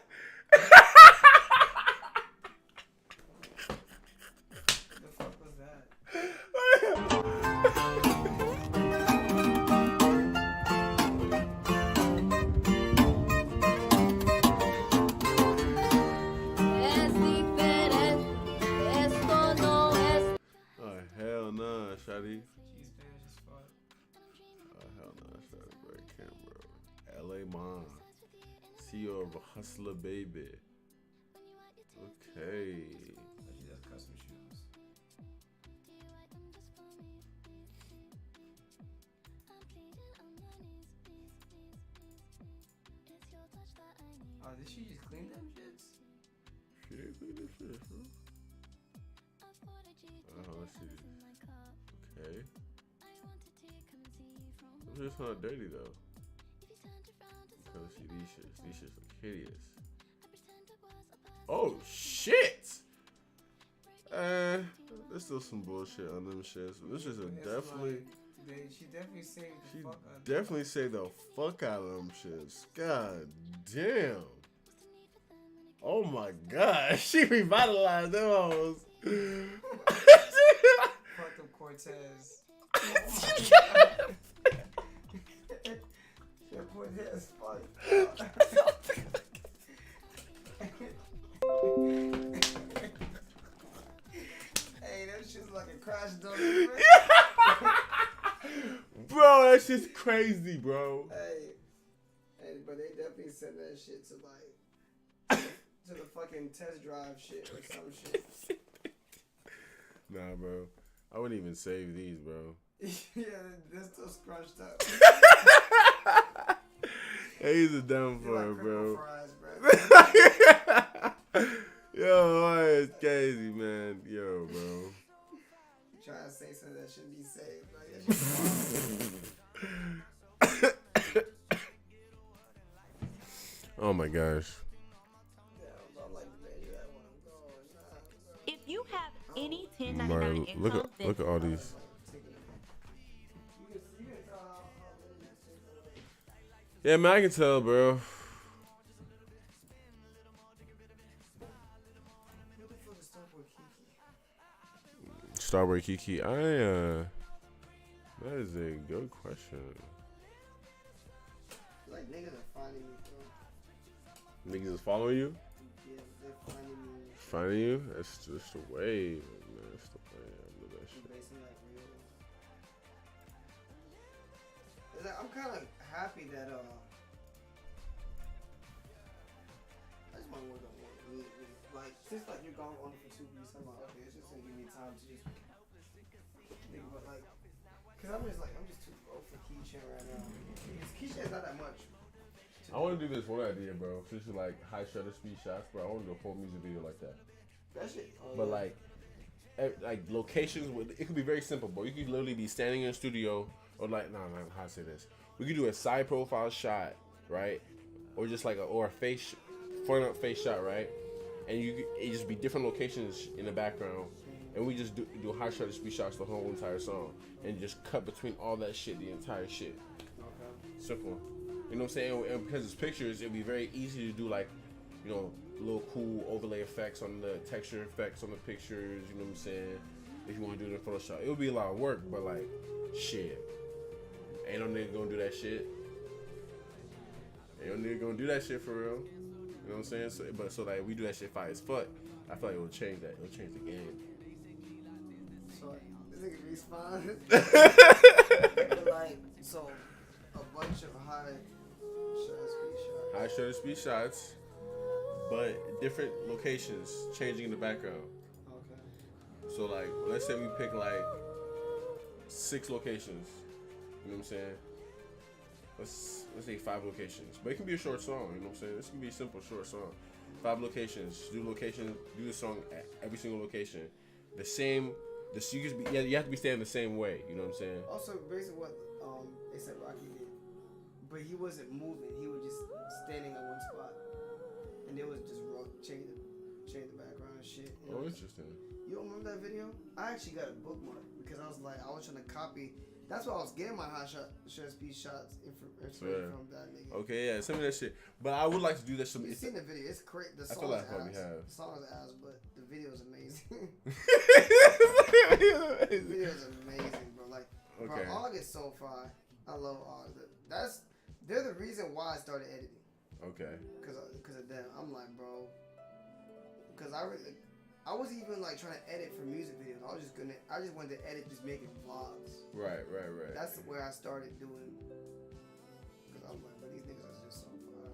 The fuck was that? Oh hell nah, Shotty. Oh hell nah, Shotty, bro. I can't, bro. LA Mom, CEO of Hustler Baby. Okay. She does custom shoes. Oh, did she just clean them shits? She didn't clean this shit, bro. Oh shit. Okay. Them shit's not dirty though. Because see these shits look hideous. Oh shit! There's still some bullshit on them shits. This is definitely. She definitely saved the fuck out of Definitely saved the fuck out of them shits. God damn. Oh my god. She revitalized them hoes. Fuck them Cortez. Yeah, Cortez, fuck. Hey, that shit's like a crash dummy. Bro, that shit's crazy, bro. Hey, but they definitely sent that shit to like to the fucking test drive shit or some shit. Nah, bro. I wouldn't even save these, bro. Yeah, they're still scrunched up. Hey, he's a dumb for like it, bro. fries, bro. Yo, boy, it's crazy, man. Yo, bro. Trying to say something that shouldn't be saved, bro. Oh my gosh. If you have any Mario, 1099 income, look at all these. Yeah, man, I can tell, bro. Starboy Kiki, that is a good question. Like niggas are finding me, bro. Niggas is following you? Yeah, they're finding me. Finding you? That's just the way, man. That's the way. I do that shit. Basically, like real. It's like, I'm kind of happy that I just want to work on one. Like since like you're gone on for 2 weeks, I'm like, okay, it's just gonna give me time to just think about like, cause I'm just too broke for keychain right now. Keychain's not that much. I want to do this one idea, bro. Since you like high shutter speed shots, bro. I want to do a whole music video like that. That shit. But like locations, it could be very simple, bro. You could literally be standing in a studio, or like, no, how to say this? We could do a side profile shot, right? Or just like a face, front up face shot, right? And it just be different locations in the background, and we just do high shutter speed shots the whole entire song, and just cut between all that shit, the entire shit. Okay. Simple. You know what I'm saying? And because it's pictures, it'd be very easy to do like, you know, little cool overlay effects on the texture effects on the pictures. You know what I'm saying? If you want to do it in Photoshop, it would be a lot of work, but like, shit, ain't no nigga gonna do that shit. Ain't no nigga gonna do that shit for real. You know what I'm saying? So like, we do that shit fire as fuck. I feel like it will change that. It'll change the game. So this nigga respawn. Like so, a bunch of high High shutter speed shots, but different locations changing in the background. Okay. So like, let's say we pick like 6 locations. You know what I'm saying? Let's say 5 locations, but it can be a short song. You know what I'm saying? This can be a simple short song. 5 locations. Do the song at every single location. The same. You have to be standing the same way. You know what I'm saying? Also, basically what A$AP Rocky did, but he wasn't moving. He was just standing on one spot, and it was just change the background and shit. Oh, interesting. You don't remember that video? I actually got a bookmark because I was trying to copy That's why I was getting my high speed shots from that nigga. Okay, yeah, send me that shit. But I would like to do that. You've seen the video? It's crazy. The I song feel like I is probably ass. have. The song is ass, but the video is amazing. The video is amazing, bro. Like, Okay. bro, Og is so fire. I love Og. They're the reason why I started editing. Okay. Cause of them. I'm like, bro. Cause I wasn't even like trying to edit for music videos. I just wanted to edit just making vlogs. Right. That's where I started doing. Cause I'm like, bro, these niggas are just so fire.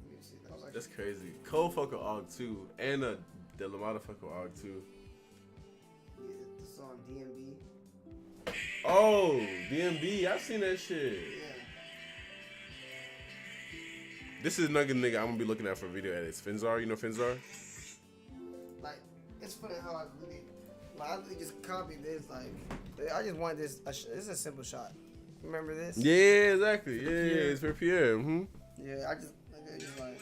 Let me see. That was like, That's crazy. Cole fuck with Og too, and the Lamada fuck with Og too. yeah, the song DMB. Oh, DMB, I've seen that shit. Yeah. This is another nigga I'm gonna be looking at for video edits. Finzar, you know Finzar? Like, it's funny how I really just copied this. Like, I just wanted this. This is a simple shot. Remember this? Yeah, exactly. Yeah, it's for Pierre. Mm-hmm. Yeah, I just like.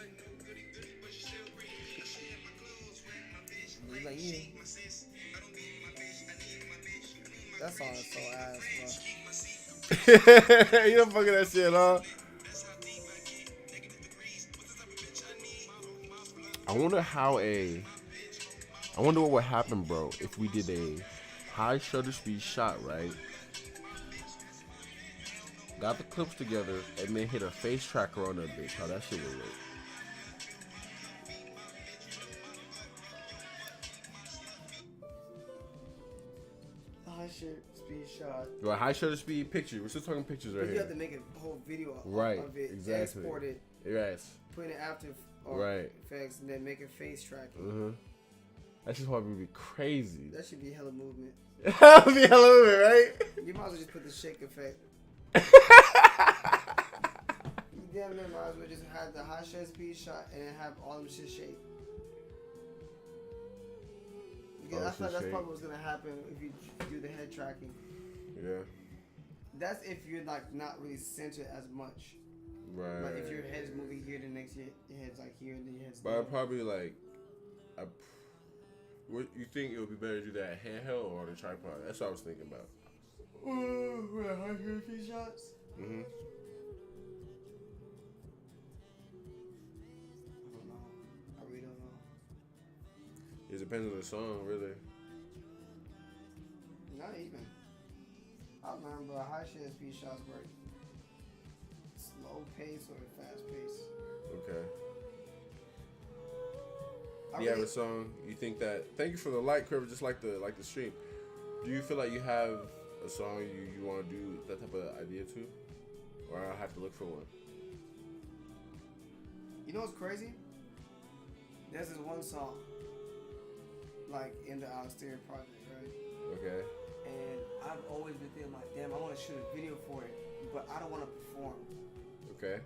Like, yeah. That song is so ass, bro. You don't fucking that shit, huh? I wonder what would happen, bro, if we did a high shutter speed shot, right? Got the clips together and then hit a face tracker on that bitch. How that shit would look. High speed shot. Right, high shutter speed picture. We're still talking pictures right But you here. have to make a whole video Right, of it, exactly. export it, Yes. put it after Right. effects, and then make a face tracking. Uh-huh. That should probably be crazy. That should be hella movement. That would be hella movement, right? You might as well just put the shake effect. You damn near might as well just have the high shutter speed shot and then have all them shit shake. Because I thought that's probably what's gonna happen if you do the head tracking. Yeah. That's if you're like not really centered as much. Right. Like if your head is moving here, the next your head's like here, and then your head's. But I'd probably like, what you think it would be better to do that handheld or on a tripod? That's what I was thinking about. High speed shots. Mm-hmm. I don't know. I really don't know. It depends on the song, really. Not even. I remember high speed shots work. Slow pace or fast pace. Okay. Do you have a song you think that? Thank you for the light curve, just like the stream. Do you feel like you have a song you want to do that type of idea to, or I have to look for one? You know what's crazy? There's this one song, like in the Austere project, right? Okay. And I've always been thinking like, damn, I want to shoot a video for it, but I don't want to perform. Okay.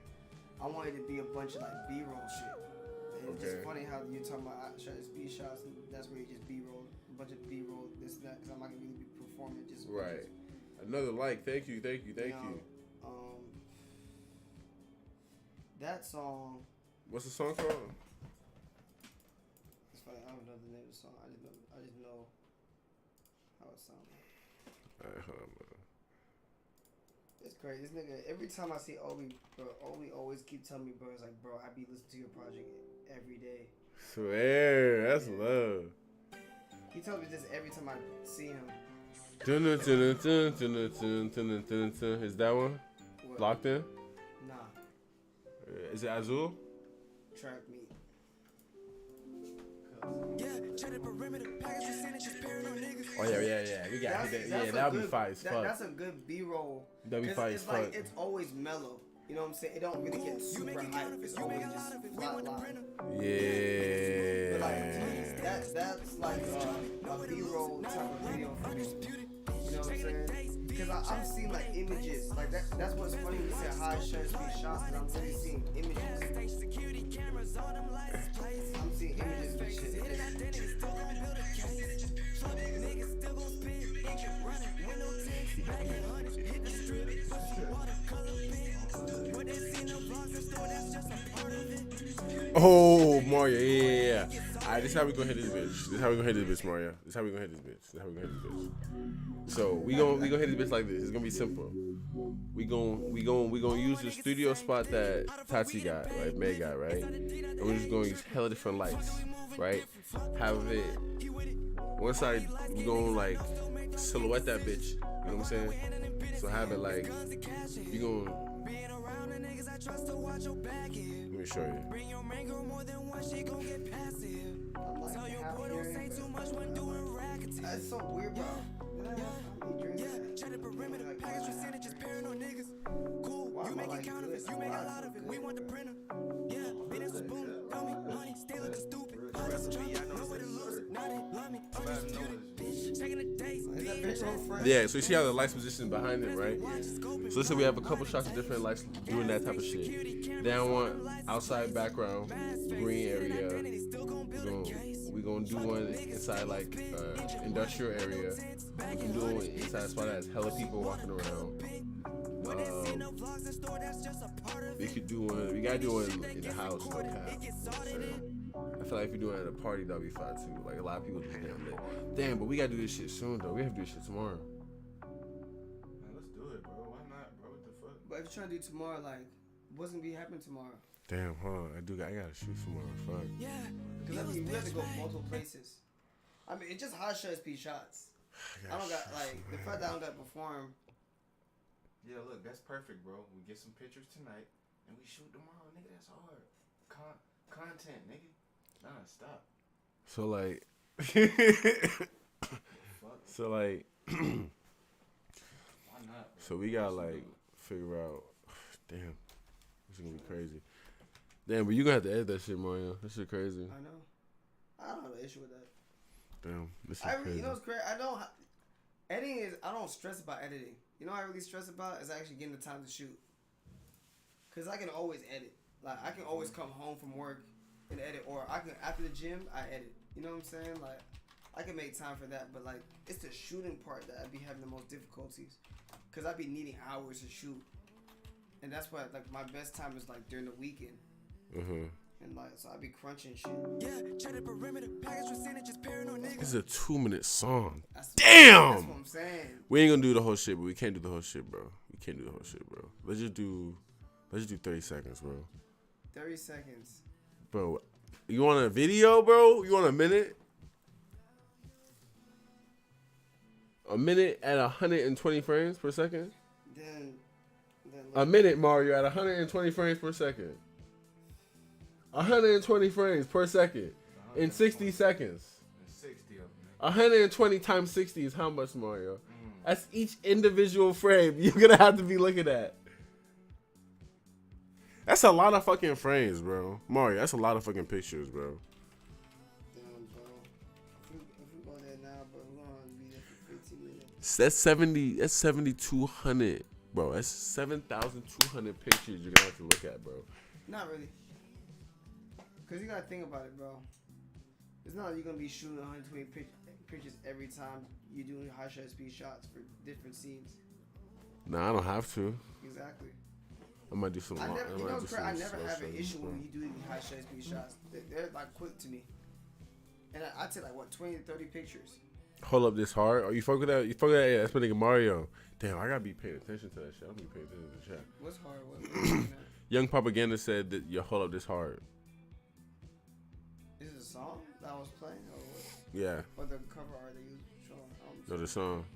I want it to be a bunch of like B-roll shit. And it's Okay. just funny how you're talking about speed shots, and that's where you just B-roll, a bunch of B-roll, this and that, because I'm not gonna really be performing just. Right. Another like. Thank you. That song. What's the song called? It's funny. I don't know the name of the song. I just know how it sounds. Alright, hold on, bro. It's crazy. This nigga, every time I see Obi, bro, Obi always keep telling me, bro, it's like, bro, I be listening to your project every day. Swear, that's love. He tells me this every time I see him. Is that one? What? Locked in? Nah. Is it Azul? Track meet. Oh yeah. We got that. Yeah, that would be fire as fuck. That's a good B-roll. That'd be fire as fuck. Like, it's always mellow. You know what I'm saying? It don't really get super hype. It's always just flat line. Yeah. But like, that's like a B-roll type of video for me. You know what I'm saying? Because I'm seeing like images. Like that's what's funny when you say high shutter speed shots. Because I'm really seeing images. I'm seeing images and shit. Oh, Mario, yeah. Alright, this is how we gonna hit this bitch. This is how we gonna hit this bitch, Mario. This is how we gonna hit this bitch. This is how we gonna hit this bitch. So we gonna hit this bitch like this. It's gonna be simple. We gonna use the studio spot that Tati got, right? May got, right? And we're just gonna use hella different lights, right? Have it one side. We gonna like silhouette that bitch. You know what I'm saying? So have it like you gonna. Let me show you. That's so weird, bro. You make it counterfeit, you make a lot of it. We want the printer. Yeah, business was booming, dummy, money, stay looking stupid. Nowhere to lose it, now they love me. Bitch, taking the days. Yeah, so you see how the lights position behind it, right? So let's say we have a couple shots of different lights doing that type of shit. Then I want outside background, green area. We're gonna do one inside like industrial area. We can do one inside a spot that has hella people walking around. We could do one. We gotta do one in the house. No cap. I feel like if we do it at a party, that'll be fun too. Like a lot of people just damn lit. Damn, but we gotta do this shit soon though. We have to do this shit tomorrow. Man, let's do it, bro. Why not, bro? What the fuck? But if you're trying to do tomorrow, like, what's gonna be happening tomorrow? Damn, huh? I gotta shoot tomorrow. Fuck. Yeah, because I mean, we have to go multiple places. I mean, it's just hot shots, be shots. I don't got like the fact that I don't got to perform. Yeah, look, that's perfect, bro. We get some pictures tonight and we shoot tomorrow, nigga. That's hard. Content, nigga. Nah, stop. So like, Why not, bro? so we gotta like figure out. Damn, this is gonna be crazy. Damn, but you gonna have to edit that shit, Mario. That shit crazy. I know. I don't have an issue with that. Damn, this is crazy. You know what's crazy? Editing is. I don't stress about editing. You know what I really stress about is actually getting the time to shoot. Cause I can always edit. Like I can always come home from work and edit, or I can after the gym I edit. You know what I'm saying? Like I can make time for that, but like it's the shooting part that I'd be having the most difficulties. Cause I'd be needing hours to shoot, and that's why like my best time is like during the weekend. And like so I'd be crunching shit. Yeah, check the perimeter. Package percentages, paranoid niggas. This is a 2-minute song. Damn. That's what I'm saying. We ain't gonna do the whole shit, but we can't do the whole shit, bro. We can't do the whole shit, bro. Let's just do 30 seconds, bro. 30 seconds. Bro, you want a video, bro? You want a minute? A minute at 120 frames per second? Then a minute, Mario, at 120 frames per second. 120 frames per second in 60 seconds. 60 of them. 120 times 60 is how much, Mario? That's each individual frame you're gonna have to be looking at. That's a lot of fucking frames, bro. Mario, that's a lot of fucking pictures, bro. Damn, bro. If we go there now, bro, we're gonna be there for 15 minutes. That's 7,200, bro. That's 7,200 pictures you're gonna have to look at, bro. Not really. Cause you gotta think about it, bro. It's not like you're gonna be shooting 120 pictures every time you're doing high shot speed shots for different scenes. Nah, I don't have to. Exactly. I might do some. I never have an issue when you do these high shot speed shots. They're like quick to me, and I take like 20 to 30 pictures. Hold up this hard. Are you fuck with that? You fuck with that? Yeah, that's my nigga Mario. Damn, I gotta be paying attention to that shit. I'm gonna be paying attention to the chat. What's hard? What Young Propaganda said that you hold up this hard. Is it a song that I was playing? Or what? Yeah. Or the cover art that you showing? No, the song.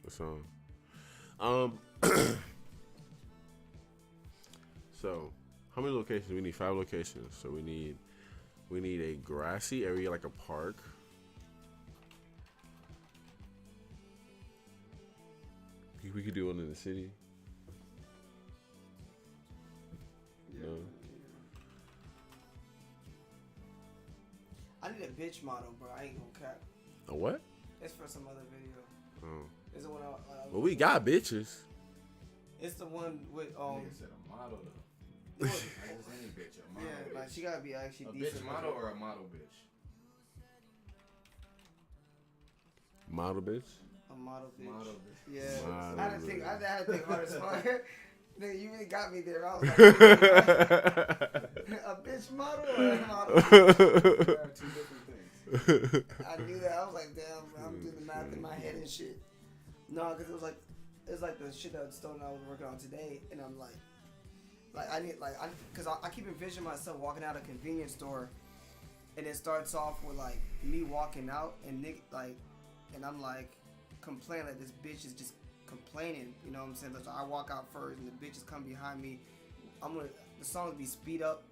The song. So, how many locations? We need 5 locations. So we need a grassy area like a park. We could do one in the city. Yeah. No. I need a bitch model, bro. I ain't gonna cap. A what? It's for some other video. Oh. It's the one Well, we got bitches. It's the one with Nigga said a model though. Yeah, Not just any bitch, a model. yeah, bitch. like she gotta be actually a decent. bitch model or a model bitch. Model bitch. Yeah. I had to think hard as fuck. Nigga, you really got me there. I was like, a bitch model or a model? There are two different things. I knew that. I was like, damn, I'm doing the math in my head and shit. No, because it's like the shit that Stone and I was working on today, and I'm like because I keep envisioning myself walking out of a convenience store, and it starts off with like me walking out and and I'm like complaining like this bitch is just complaining, you know what I'm saying? So I walk out first and the bitches come behind me. The song will be speed up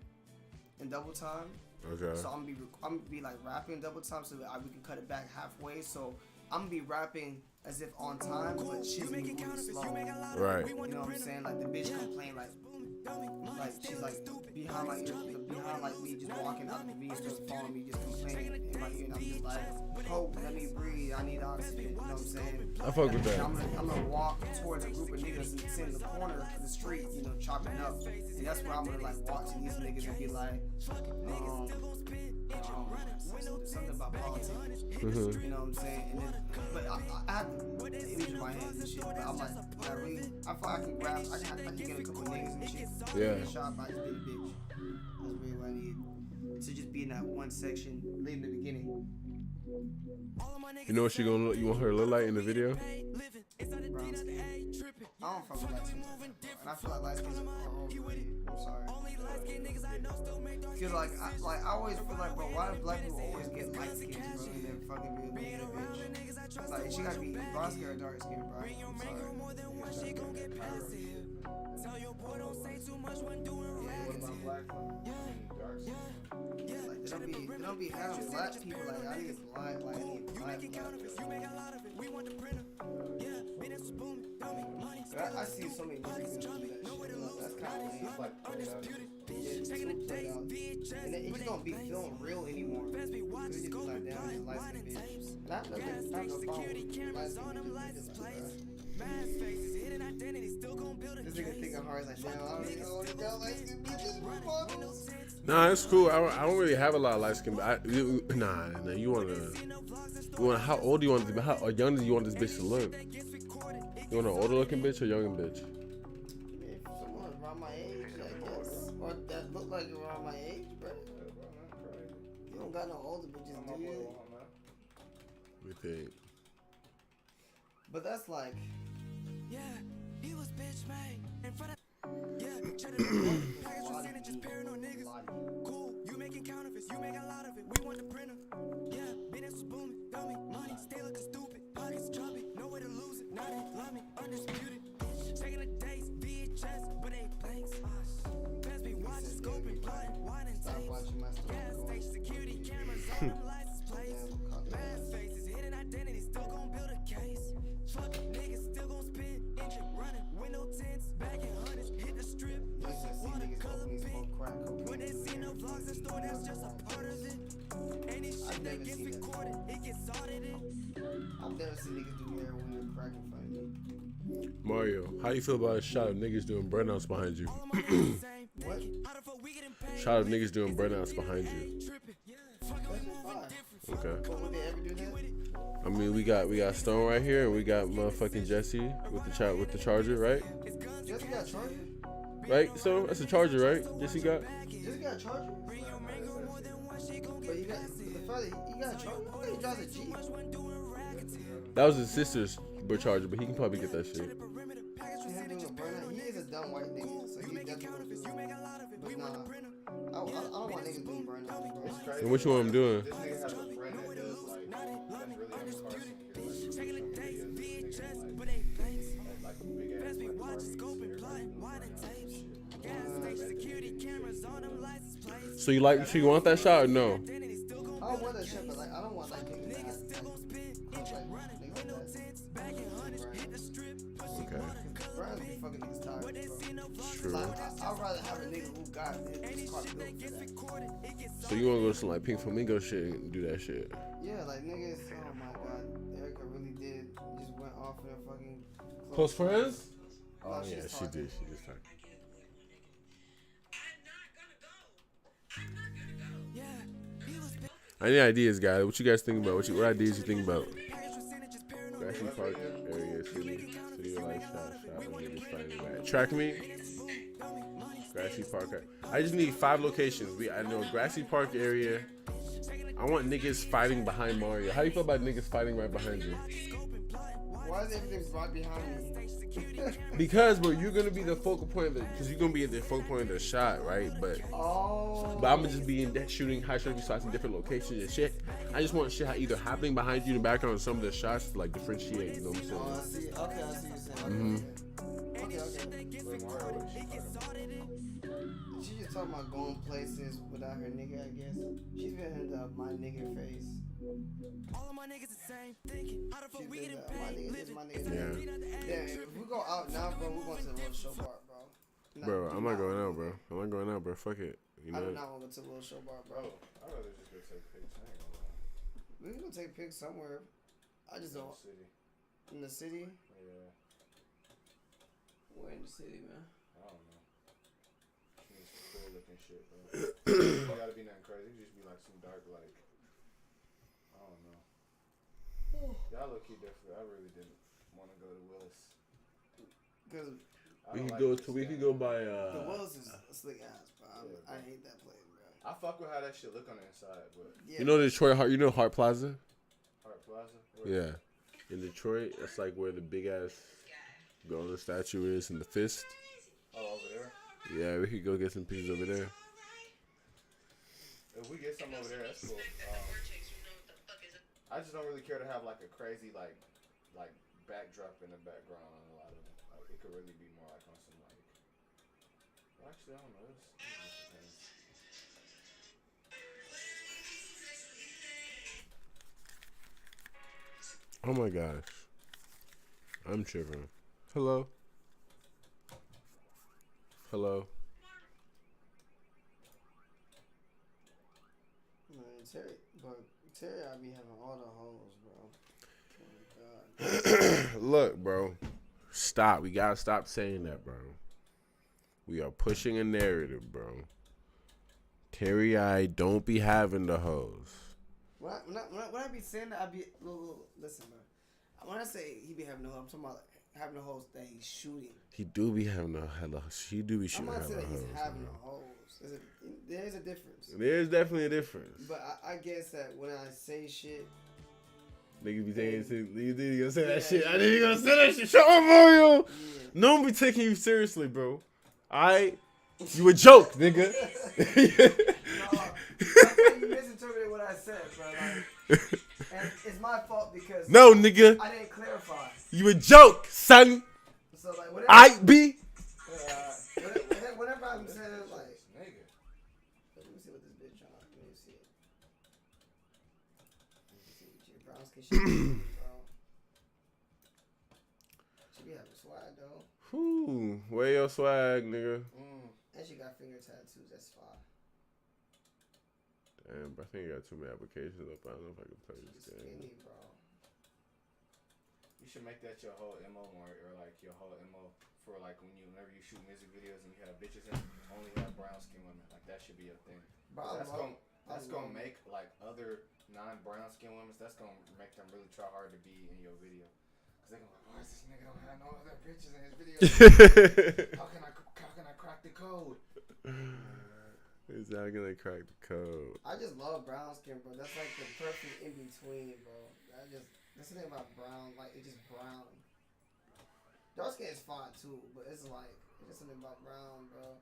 in double time. Okay. So I'm gonna be like rapping double time so that we can cut it back halfway. So I'm gonna be rapping as if on time, but she's moving slow. Right. You know what I'm saying? Like the bitch complain like she's like behind my ear, behind like me just walking out of the convenience store, following me, just complaining in my ear, and I'm just like, hope, let me breathe, I need oxygen. You know what I'm saying? I fuck with that. I'm gonna walk towards a group of niggas and sit in the corner of the street, you know, chopping up, and that's where I'm gonna like watch these niggas and be like, something about politics. You know what I'm saying? And then, but I have the image in my head and shit. But I'm like, I feel like I can grab, I can get a couple niggas and shit. Yeah. Shop, I just be a bitch. That's really what I need. To just be in that one section, leave in the beginning. You know what she gonna look? You want her to look like in the video? Brown skin. I don't fuck with light skin. And I feel like light skins are overrated. I'm sorry. Cause like I always feel like, bro, why do black people always get light skins, bro? And then fucking be a bitch. Like she gotta be brown skin or dark skin, bro. I'm sorry. What about black dark skin? Like they don't be having black people like I need black, like I need black. I see so many movies do that shit. That's kind of lame. Like and it just don't be feeling real anymore. It's just like down and light skin bitch. And I know that's not no problem with light skin bitches like that. This nigga thinking hard like, damn, I don't even know what the light skin bitches. Nah, it's cool. I don't really have a lot of light skin. But nah. You want how old do you want? How young do you want this bitch to look? You want an older looking bitch or younger bitch? If someone around my age, I guess, or that look like around my age, bro. You don't got no older bitches, do you? We think. But that's like, yeah, he was bitch made in front of. Yeah, package was sending just paranoid niggas. Cool, you making counterfeits, you make a lot of it. We want the printer. Yeah, business was booming, dummy, money, stay looking stupid, pockets chubby, no way to lose it. Now they love me, undisputed. Checking the dates, VHS, but they blanks. Pass me watching, scoping, plotting, wine and tapes. Gas station security cameras on them license plates. Mad faces, hidden identity, still gon' build a case. Fuck niggas, still gon' spin, engine running, window tints, back in hundreds, hit the strip. Watercolor pink. When they see no vlogs in store, that's just a part of it. Any shit that gets recorded, it gets audited. I've never seen niggas do heroin and crack in front of me. Mario, how you feel about a shot of niggas doing burnouts behind you? What? Shot of niggas doing burnouts behind you. Okay. But would they ever do that? I mean, we got Stone right here, and we got motherfucking Jesse with the charger, right? Jesse got a charger? Right, Stone? That's a charger, right? Jesse got? Jesse got a charger? But you got a charger? Okay, he drives a Jeep. That was his sister's charger, but he can probably get that shit. He is a dumb white nigga, so he definitely do it. But nah, I don't want niggas doing burnouts. And what you want him doing? This nigga has a friend that does like that's really uncarson. So you want that shot or no? I don't want that shit, but like I don't want like niggas Okay. Brian's be fucking niggas tired. True. Like, I'd rather have a nigga who got his car built for that. So you want to go to some like Pink Flamingo shit and do that shit? Yeah, like niggas. Oh my god, Erica really did just went off in her fucking Close friends? Oh yeah, she did. She just talked. I need ideas, guys. What you guys think about? What ideas you think about? Grassy Park area, city life shot when niggas fighting back. Track me. Grassy Park. I just need 5 locations. I know Grassy Park area. I want niggas fighting behind Mario. How do you feel about niggas fighting right behind you? Why is everything right behind me? Because, bro, you're gonna be the focal point of because you're gonna be at the focal point of the shot, right? But I'm gonna just be in that shooting high shooting shots in different locations and shit. I just want shit either happening behind you in the background or some of the shots to like differentiate. You know what I'm saying? Oh, I see. Okay, I see what you're saying. Okay. She just talking about going places without her nigga, I guess. She's been in the my nigga face. All of my niggas the same thinking. How the fuck we done My nigga. Yeah, if we go out now, bro, we're going to the little show bar, bro. Bro, I'm not going out, bro. I'm not going out, bro. Fuck it. You know? I do not want to go to the little show bar, bro. I'd rather just go take pics. I ain't gonna lie. We can go take pics somewhere. I just don't. In the city? Yeah. Where in the city, man? I don't know. It's cool looking shit, bro. It gotta be nothing crazy. It just be like some dark, like, I don't know. Y'all look key different. I really didn't want to go to Willis. Because we could go by the Willis is a slick ass, bro. I hate that place, bro. I fuck with how that shit look on the inside, but You know Detroit Hart? You know Hart Plaza? Hart Plaza? Yeah. In Detroit, it's like where the big ass golden statue is and the fist. Oh, over there? Yeah, we could go get some pieces over there. If we get some over there, that's cool. I just don't really care to have like a crazy like backdrop in the background on a lot of them. Like, it could really be more like on some like. Well, actually, I don't know. Oh my gosh. I'm tripping. Hello? Hello? Man, Terry, I be having all the hoes, bro. Oh my God. Look, bro. Stop. We gotta stop saying that, bro. We are pushing a narrative, bro. Terry, I don't be having the hoes. When I be saying that, I be listen, bro. When I say he be having the hoes, I'm talking about like, having the hoes that he's shooting. He do be having the He do be shooting. I'm not saying hoes, he's having man. the hoes. There's a difference. There's definitely a difference. But I guess that when I say shit, niggas be taking you gonna say that shit. I didn't gonna say that shit. Shut up, Mario. Yeah. No one be taking you seriously, bro. You a joke, nigga. No, you misinterpreted what I said, bro. Like, and it's my fault because no, nigga. I didn't clarify. You a joke, son. So like, whatever. Whenever I'm saying like, nigga. Let me see what this bitch on. Let me see it. Let me see what your brown skin shit, bro. She be having swag though. Whew, where your swag, nigga? And she got finger tattoos. That's fine. Damn, I think I got too many applications up. I don't know if I can play this game. Skinny, bro. You should make that your whole MO more, or like your whole MO for like whenever you shoot music videos and you have bitches in, only have brown skin women. Like that should be a thing. Bro, that's gonna make like other non-brown skin women. That's gonna make them really try hard to be in your video. Cause they gonna like, why is this nigga don't have no other bitches in his video? How can I crack the code? Is that gonna crack the code? I just love brown skin, bro. That's like the perfect in between, bro. That's the thing about brown. Like, it's just brown. Dark skin is fine too, but it's like, it's just something about brown, bro.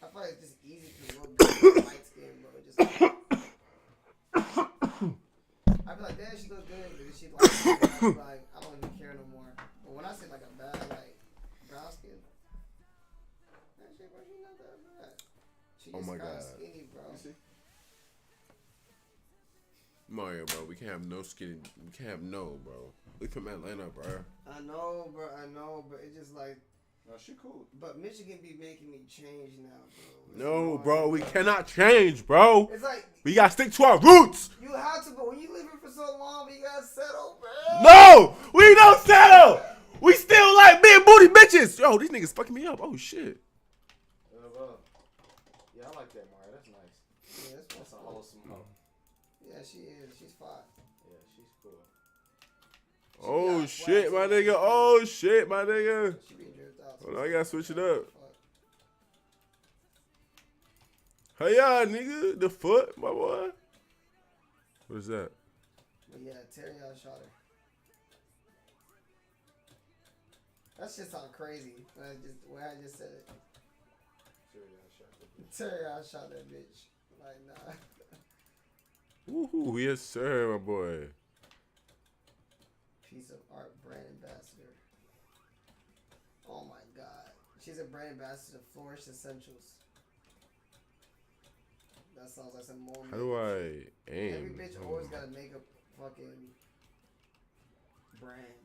I feel like it's just easy to look light skin, bro. Just I feel like, damn, she looks good, but she light skin. I feel like, I don't even care no more. But when I say like a bad, like, brown skin, that shit, bro, she not that bad. She just kinda skinny, bro. You see? Mario, bro, we can't have no skinny. We can't have no, bro. We from Atlanta, bro. I know, bro. But it's just like. No, she cool. But Michigan be making me change now, bro. No, bro, we cannot change, bro. It's like we gotta stick to our roots. You have to, but when you living for so long, you gotta settle, bro. No, we don't settle. We still like big booty bitches. Yo, these niggas fucking me up. Oh shit. Yeah, I like that, Mario. That's nice. Yeah, that's a wholesome hoe. Yeah, she is. She's fine. Yeah, she's cool. Oh shit, my nigga. Oh shit, my nigga. Hold on, I gotta switch it up. Hey, y'all, nigga. The foot, my boy. What is that? But yeah, Terry shot her. That shit sound crazy when I just said it. Terry shot that bitch. Like, nah. Woohoo, yes sir, my boy. Piece of art brand ambassador. Oh my god. She's a brand ambassador of Flourish Essentials. That sounds like some more. How do I aim? Every bitch always gotta make a fucking brand.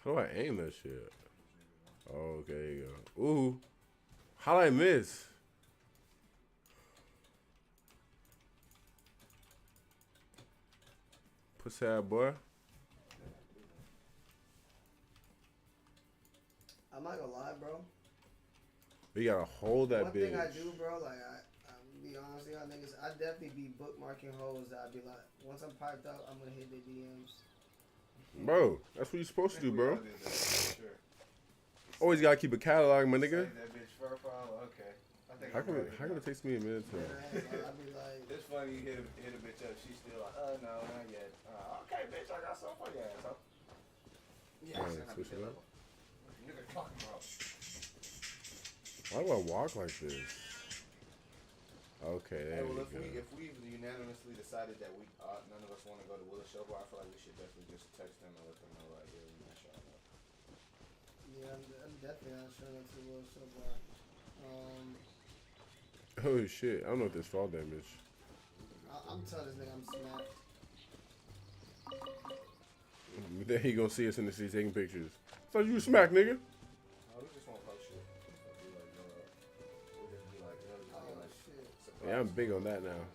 How do I aim that shit? Oh, okay, there you go. Ooh. How'd I miss? Pussy ass boy. I'm not gonna lie, bro. You gotta hold that One bitch. thing I do, bro, like I'm be honest with y'all niggas, I definitely be bookmarking hoes that I be like, once I'm piped up, I'm gonna hit the DMs. Bro, that's what you're supposed to do, bro. Sure. Always gotta keep a catalog, my nigga. Save that bitch profile. Okay. I think How could it take me a minute to? I'd be like, it's funny you hit a bitch up. She's still like, oh no, not yet. Okay, bitch, I got something for your ass, huh? Yeah, Switch it up. Nigga talking about. Why do I walk like this? Okay, there Hey, well, you go. if we unanimously decided that we none of us want to go to Willis Showbar, I feel like we should definitely just text them and let them know, like, yeah, we're not showing up. yeah, I'm definitely not showing up to the World Show Bar. Oh shit, I don't know if there's fall damage. I'm telling this nigga I'm smacked. Then he gonna see us in the street taking pictures. So you smack, nigga. Oh, we just won't post shit. We'll just be like, shit. Yeah, I'm big on that now.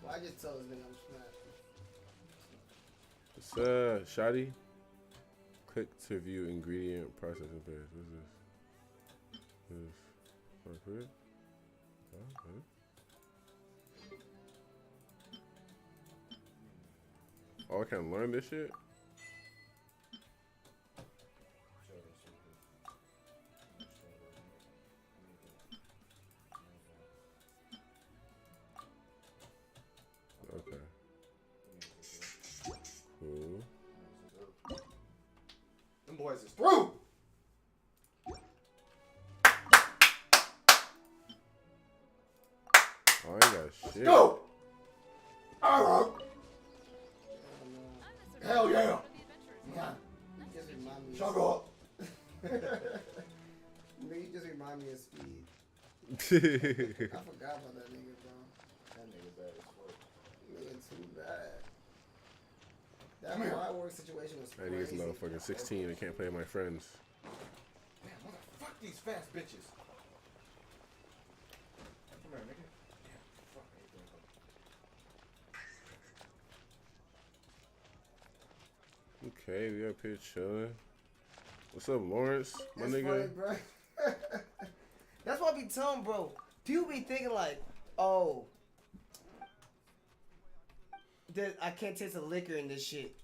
Well, I just tell this nigga I'm smacked. What's Shotty? Click to view ingredient processing page. What's this? This. Okay. Oh, I can learn this shit? Okay. Cool. Them boys is through! Oh, I ain't got shit. Go! Hell yeah! Just remind me. Shut up! Nigga, you just remind me of Speed. I forgot about that nigga, bro. That nigga bad as fuck. Nigga too bad. That fireworks situation was That crazy. nigga's motherfucking 16 and can't play with my friends. Damn, motherfuck these fast bitches. Come here, nigga. Damn, fuck anything. Okay, we up here chilling. What's up, Lawrence? My That's nigga. funny, bro. That's what I be telling, bro. People be thinking like, oh, I can't taste the liquor in this shit.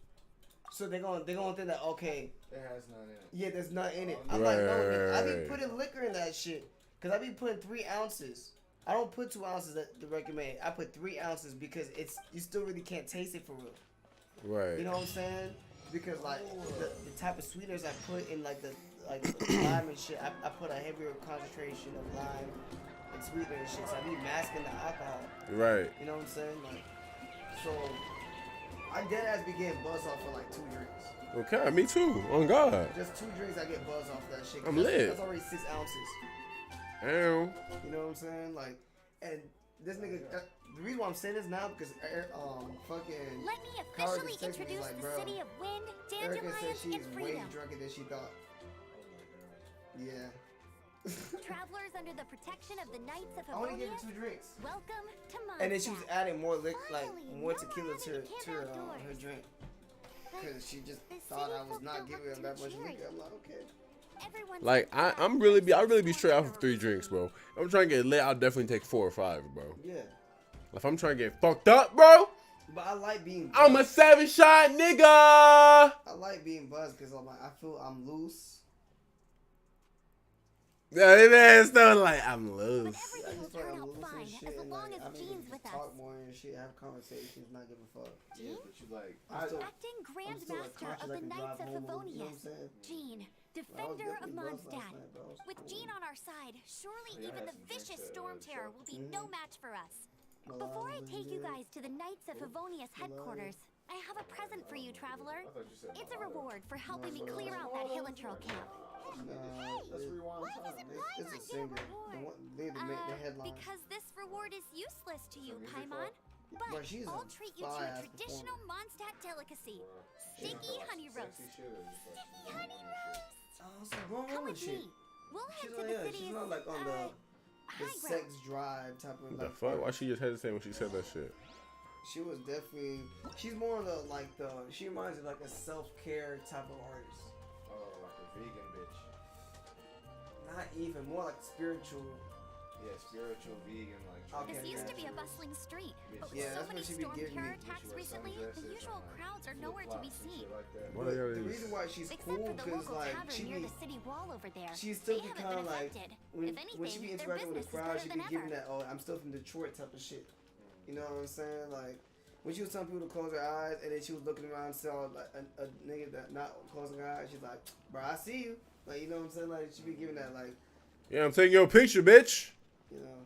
So they're gonna think that, okay, It has none in it. yeah, there's nothing in it. I'm like, no, nigga, I be putting liquor in that shit. Cause I be putting 3 ounces. I don't put 2 ounces to recommend. I put 3 ounces because you still really can't taste it for real. Right. You know what I'm saying? Because like the type of sweeteners I put in like the lime and shit, I put a heavier concentration of lime and sweetener and shit. So I be masking the alcohol. Right. You know what I'm saying? Like, so I dead ass be getting buzzed off for like 2 drinks. Okay, me too. On God. Just 2 drinks, I get buzzed off that shit. I'm lit. That's already 6 ounces. Damn. You know what I'm saying? Like, and this nigga, the reason why I'm saying this now because fucking. Let me Kara officially just texted me, introduce like, the bro, city of wind, Erica said dandelions, she's and way freedom. drunker than she thought. Yeah. Travelers under the protection of the Knights of I only gave her Harmonious, 2 drinks. welcome to Mondstadt. And then she was adding more like more no tequila more to than you can outdoors. her drink. Because she just thought I was not giving her that much liquor. I'm like, okay. Like I really be straight off of 3 drinks, bro. If I'm trying to get lit, I'll definitely take 4 or 5, bro. Yeah. If I'm trying to get fucked up, bro, But I like being buzzed. I'm a 7-shot nigga. I like being buzzed because I'm like, I feel I'm loose. Yeah, man, still like I'm loose. I just feel like I'm loose and shit, and like I mean, just talk more and shit, have conversations, not give a fuck. Yeah, but you like Acting Grand Master of the Knights of Favonius, Jean, Defender of Mondstadt. With Jean on our side, surely even the vicious Storm Terror will be no match for us. Before I take you guys to the Knights of Favonius headquarters, I have a present for you, Traveler. It's a reward for helping me clear out that Hilintro camp. Let's rewind time. It's a singer. They make the headline. Because this reward is useless to you, Paimon. Bro, But she's I'll a treat you to a fire-ass traditional Mondstadt delicacy. Sticky honey roast. Sticky honey roast. Oh, some grown Come woman with shit. me. We'll head She's to not, the yeah, city's, she's not like on the sex drive type of What the like. fuck? Why she just hesitate when she said that shit? She was definitely. She's more of the like the. She reminds me of like a self-care type of artist. oh, like a vegan bitch. Not even more like spiritual. Yeah, spiritual vegan like. Okay, This used to be a bustling street, but with Yeah, so that's many what she be storm giving terror me. attacks recently, the usual crowds are nowhere to be seen. What But are the y'all reason why she's Except cool for the because local like tavern she near be, the city wall over there. she's still They be haven't kind of been like affected. when If anything, she be their interacting with the business is crowd, better she than be giving ever. that I'm still from Detroit type of shit. You know what I'm saying? Like when she was telling people to close their eyes and then she was looking around and saw like a nigga that not closing her eyes, she's like, bro, I see you. Like you know what I'm saying? Like she be giving that like, Yeah, I'm taking your picture, bitch. you know.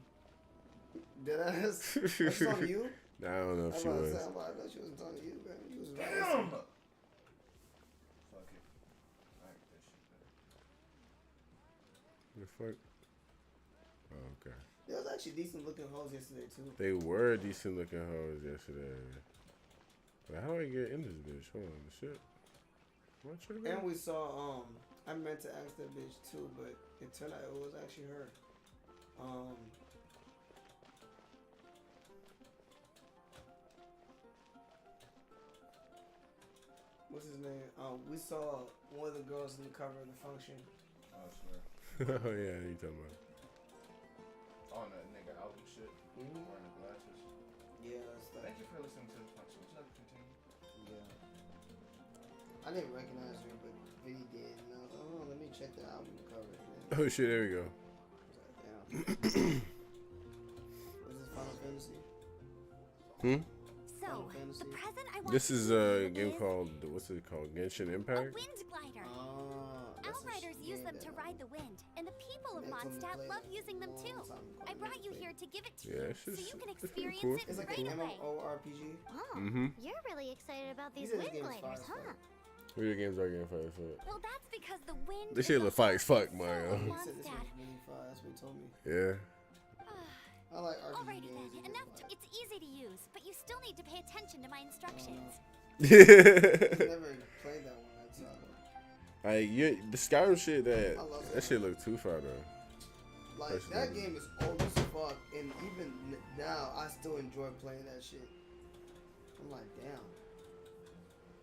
Did I? Was she talking to you? Nah, I don't know if she was. I know she wasn't talking to you, man. You was right. Damn! Fuck it. Alright, that shit. The fuck? Oh, okay. There was actually decent looking hoes yesterday too. They were decent looking hoes yesterday. But how do I get in this bitch? Hold on, shit. What should And we saw I meant to ask that bitch too, but it turned out it was actually her. What's his name? We saw one of the girls in the cover of the function. Oh, I swear. Oh yeah, you talking about? On that nigga album shit. Wearing the glasses. Yeah, that's that. Thank you for listening to the function. Would you like to continue? Yeah. I didn't recognize her, but Vinny did. And I was like, oh, let me check the album cover. Oh shit, there we go. Damn. Was this Final Fantasy? So, the present I want This to is give a you game is called, what's it called? Genshin a Impact? wind glider. That's Outriders use them to ride the wind, and the people of Mondstadt love using them too. I brought you here to give it to Yeah, you, it's so just- you can it's pretty experience cool. it It's like right an away. MMORPG. Oh, you're really excited about these These wind games gliders, fire as huh? Video games are getting fire as fuck. Well, that's because the wind. This is shit the look fire as fuck, soul Mario. of He said this Mondstadt. was really fire. That's what he told me. Yeah. I like RPG Alrighty games. then, enough. It's easy to use, but you still need to pay attention to my instructions. I never played that one. That's Like the Skyrim shit, I love that shit look too far though. like Personally. that game is old as fuck, and even now I still enjoy playing that shit. I'm like, damn.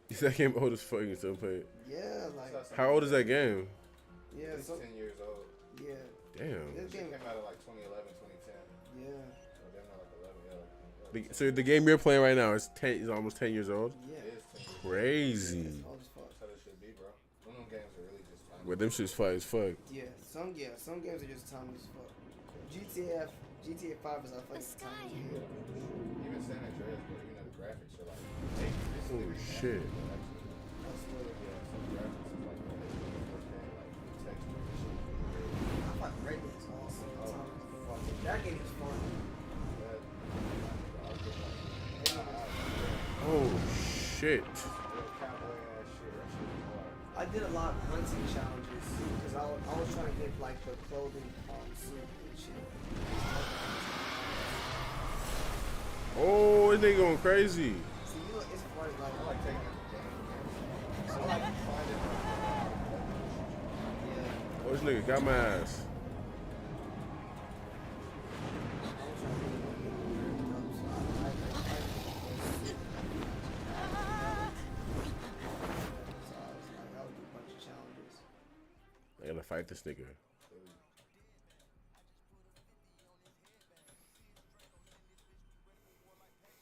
Is that game old as fuck? You still play it? Yeah, like. How old is that game? Yeah, It's 10 years old. Yeah. Damn. This It game. came out of like 2011, 2010. Yeah. So they're not like 11, yeah. So the game you're playing right now is almost 10 years old. Yeah. It is 10 years. Crazy. That's how it should be, bro. One of them games are really just time. But them shit's fire as fuck. Some games are just timeless as fuck. GTA 5 is I feel like it's timeless. Even San Andreas, bro, even though the graphics are like, hey, this is Holy shit. Yeah, some graphics is like, like text and shit. I fuck Red Dead is awesome. That game is fun. Oh shit. I did a lot of hunting challenges because I was trying to get like the clothing suit and shit. Oh, this nigga going crazy. See, it's funny. Like I like taking it. I like finding Oh, this nigga got my ass. I gotta fight this nigga.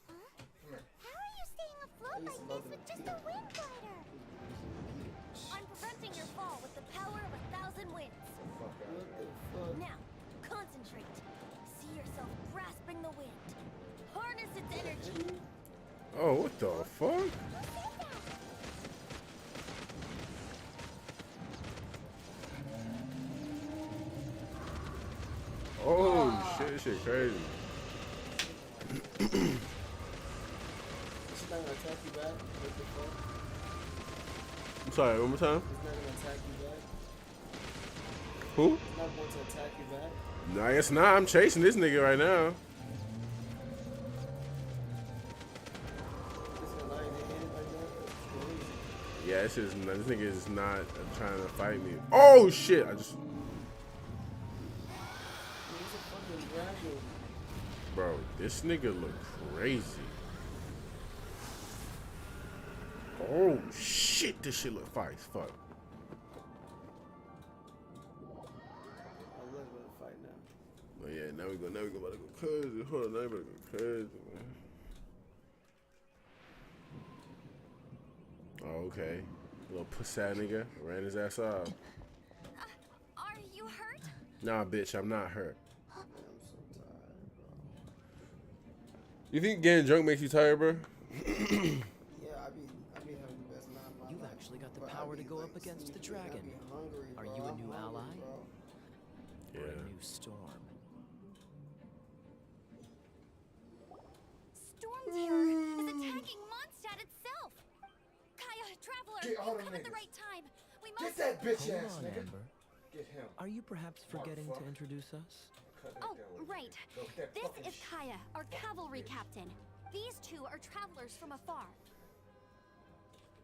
How are you staying afloat like this with just a wind glider? I'm preventing your fall with the power of 1,000 winds. Now, concentrate. See yourself grasping the wind. Harness its energy. Oh, what the fuck? Oh shit, this shit crazy. She's not gonna attack you back. What the fuck? I'm sorry, one more time. He's not gonna attack you back. Who? He's not going to attack you back. No, I guess not. I'm chasing this nigga right now. Yeah, this nigga is not trying to fight me. Oh shit! I just. Bro, this nigga look crazy. Oh shit! This shit look fire as fuck. But yeah, now we about to go crazy. Hold on, now we about to go crazy, man. Oh, okay. Little pussy nigga ran his ass off. Are you hurt? Nah, bitch, I'm not hurt. You think getting drunk makes you tired, bro? Yeah, I be having the best night of my life. You've actually got the power to go up against the dragon. Are you a new ally? Yeah. Or a new storm? Storm Terror is attacking Mondstadt itself. Kaya, Traveler, Get all you've them come at the niggas. right time. We Get must. that bitch Hold ass on, nigga. Amber. Get him. Are you perhaps forgetting to introduce us? Oh, right. This is Kaya, our cavalry captain. These two are travelers from afar.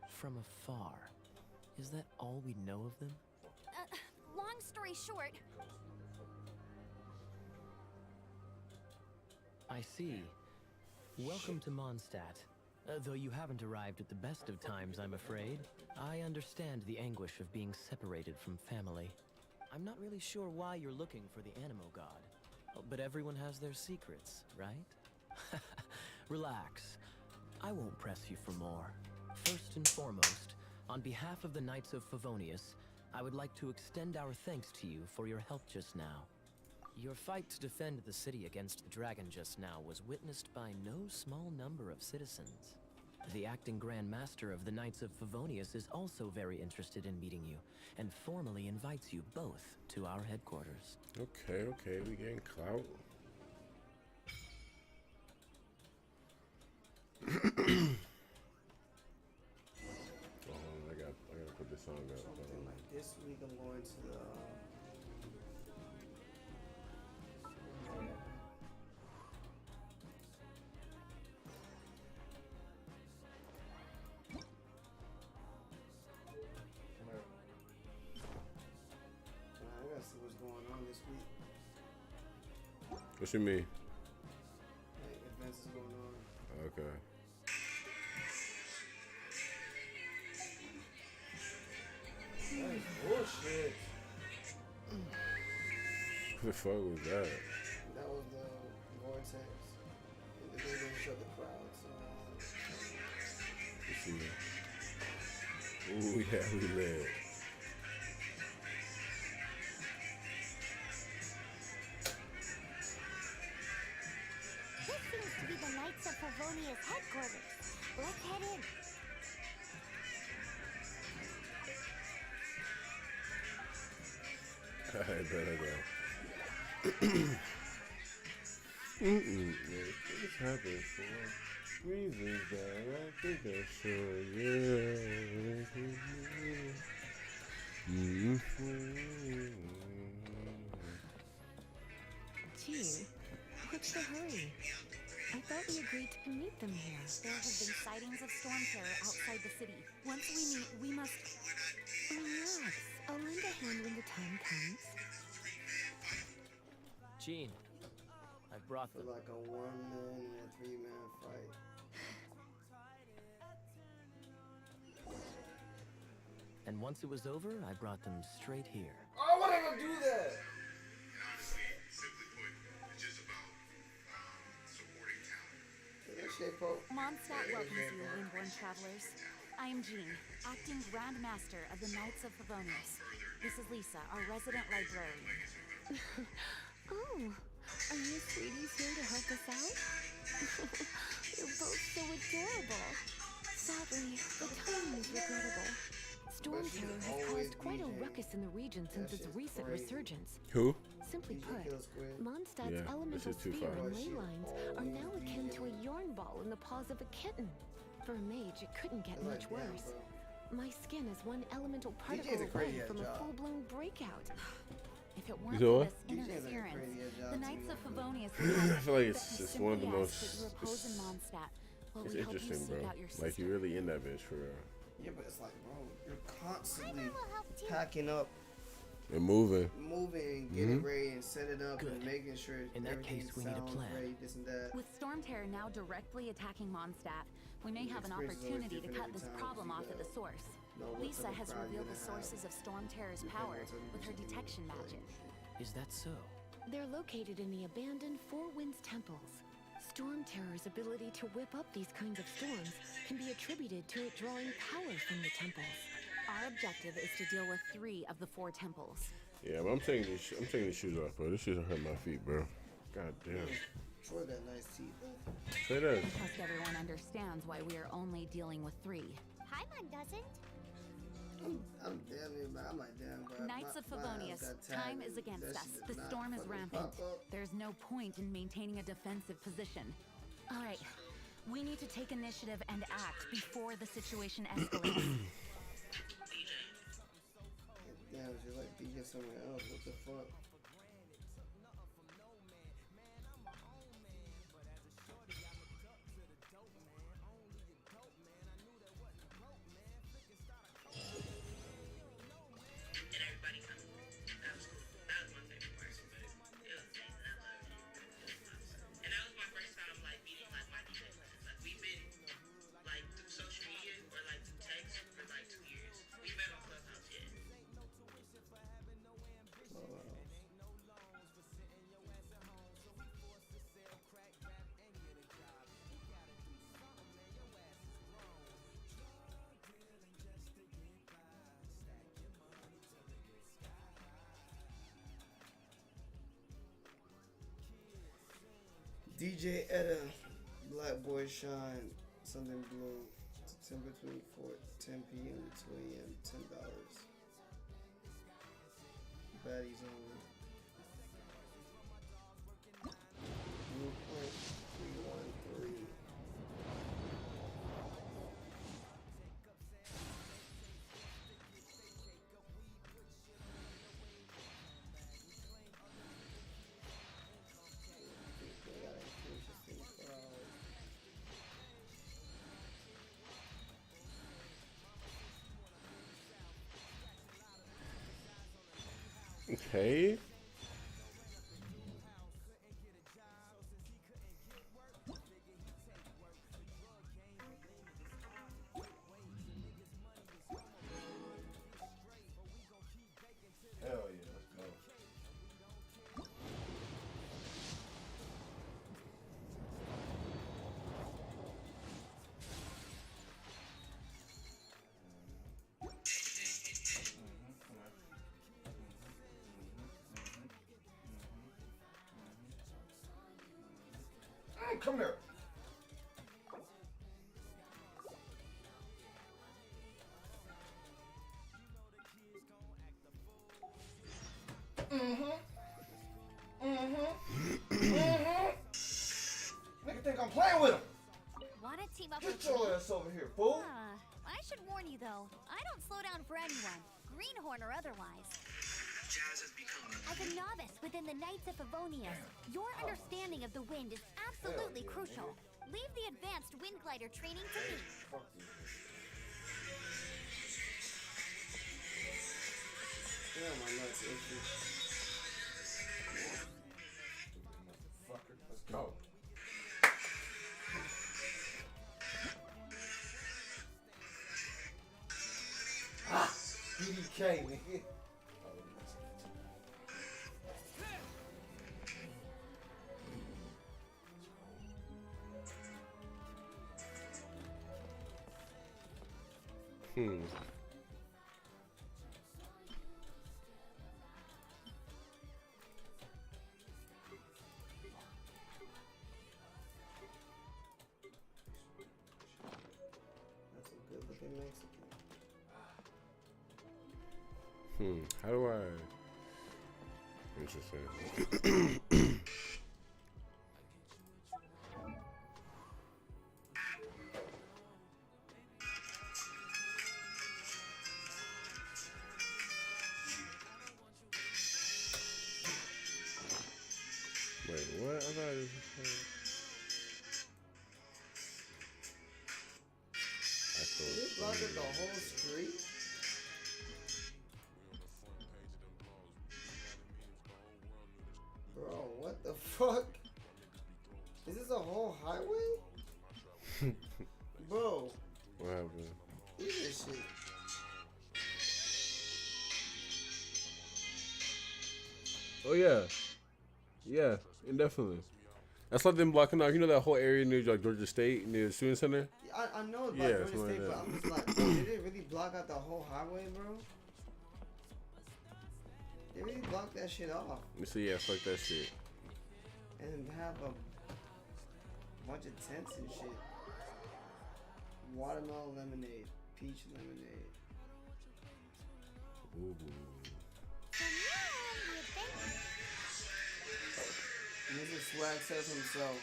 From afar. Is that all we know of them? Long story short, I see. Welcome to Mondstadt. Though you haven't arrived at the best of times, I'm afraid. I understand the anguish of being separated from family. I'm not really sure why you're looking for the Animo God. But everyone has their secrets, right? Relax. I won't press you for more. First and foremost, on behalf of the Knights of Favonius, I would like to extend our thanks to you for your help just now. Your fight to defend the city against the dragon just now was witnessed by no small number of citizens. The acting Grand Master of the Knights of Favonius is also very interested in meeting you, and formally invites you both to our headquarters. Okay, we getting clout. I gotta put this song up. Something like this week I'm going to the I gotta see what's going on this week. What you mean? Like events is going on. Okay. That is bullshit. What the fuck was that? That was the vortex. They didn't show the crowd, so Let's see. Ooh, yeah, we lit. this seems to be the Knights of Favonius headquarters. Let's head in. I better go. This happens for reasons that I think I should. Gene, what's the hurry? I thought we agreed to meet them here. There have been sightings of storm terror outside the city. Once we meet, we must... Relax. I'll lend a hand when the time comes. Gene, I brought them. for like a 1-man and a 3-man fight. And once it was over, I brought them straight here. Oh y'all do that? Mondstadt welcomes you, Windborn travelers. I am Jean, acting Grand Master of the Knights of Favonius. This is Lisa, our resident librarian. Oh, are you sweeties here to help us out? You're both so adorable. Sadly, the timing is regrettable. Storm Terror has caused quite a ruckus in the region since its recent resurgence. Who? Simply put, Mondstadt's Yeah, elemental this is too sphere far. and ley lines are now akin to a yarn ball in the paws of a kitten. For a mage, it couldn't get much worse. My skin is one elemental particle away from a full-blown breakout. If it weren't for this interference, the Knights of Favonius I feel like it's just one of the most. It's we help you interesting, seek bro. out your Like you're really in that bitch for real. Yeah, but it's like, bro, you're constantly packing up, And moving. and getting ready and set it up and making sure In that everything case, we need a sounds plan. ready, this and that. With Storm Terror now directly attacking Mondstadt, we may have an opportunity to cut this problem off at the source. Lisa has revealed the sources of Storm Terror's power with her detection magic. Is that so? They're located in the abandoned Four Winds temples. Storm Terror's ability to whip up these kinds of storms can be attributed to it drawing power from the temples. Our objective is to deal with 3 of the 4 temples. Yeah, but I'm taking these shoes off, bro. These shoes are hurting my feet, bro. God damn. Troy got nice teeth. Say that. I trust everyone understands why we are only dealing with 3. Paimon doesn't. I'm damn near, but I'm like, damn, bro. Knights of Favonius, time is against us. The storm is rampant. There's no point in maintaining a defensive position. All right, we need to take initiative and act before the situation escalates. Damn, she's like DJ somewhere else. What the fuck? DJ Etta, Black Boy Shine, something blue, September 24th, 10 p.m. to 2 a.m., $10. Baddies only. Blueprint 313. Okay. Hell yeah, let's go. Hey, come here. Nigga think I'm playing with him. Want to team up Get with your me? ass over here, fool. I should warn you though, I don't slow down for anyone, greenhorn or otherwise. As a novice within the Knights of Favonius, your understanding of the wind is absolutely crucial. Leave the advanced wind glider training to me. Damn, my nuts itchy. Motherfucker, let's go. BDK, nigga. That's a good looking Mexican. How do I? Interesting. Wait, what? I thought it was. You blocked the whole street? Bro, what the fuck? Is this a whole highway? Bro. What happened? Look at this shit. Oh yeah, yeah, definitely. That's like them blocking out. You know that whole area near like Georgia State near the student center. Yeah, I know about Yeah, Georgia something State, like but that. I'm just like, bro, did it really block out the whole highway, bro? They really blocked that shit off. Let me see. Yeah, fuck that shit. And have a bunch of tents and shit. Watermelon lemonade, peach lemonade. Ooh. This is Swag Surf himself.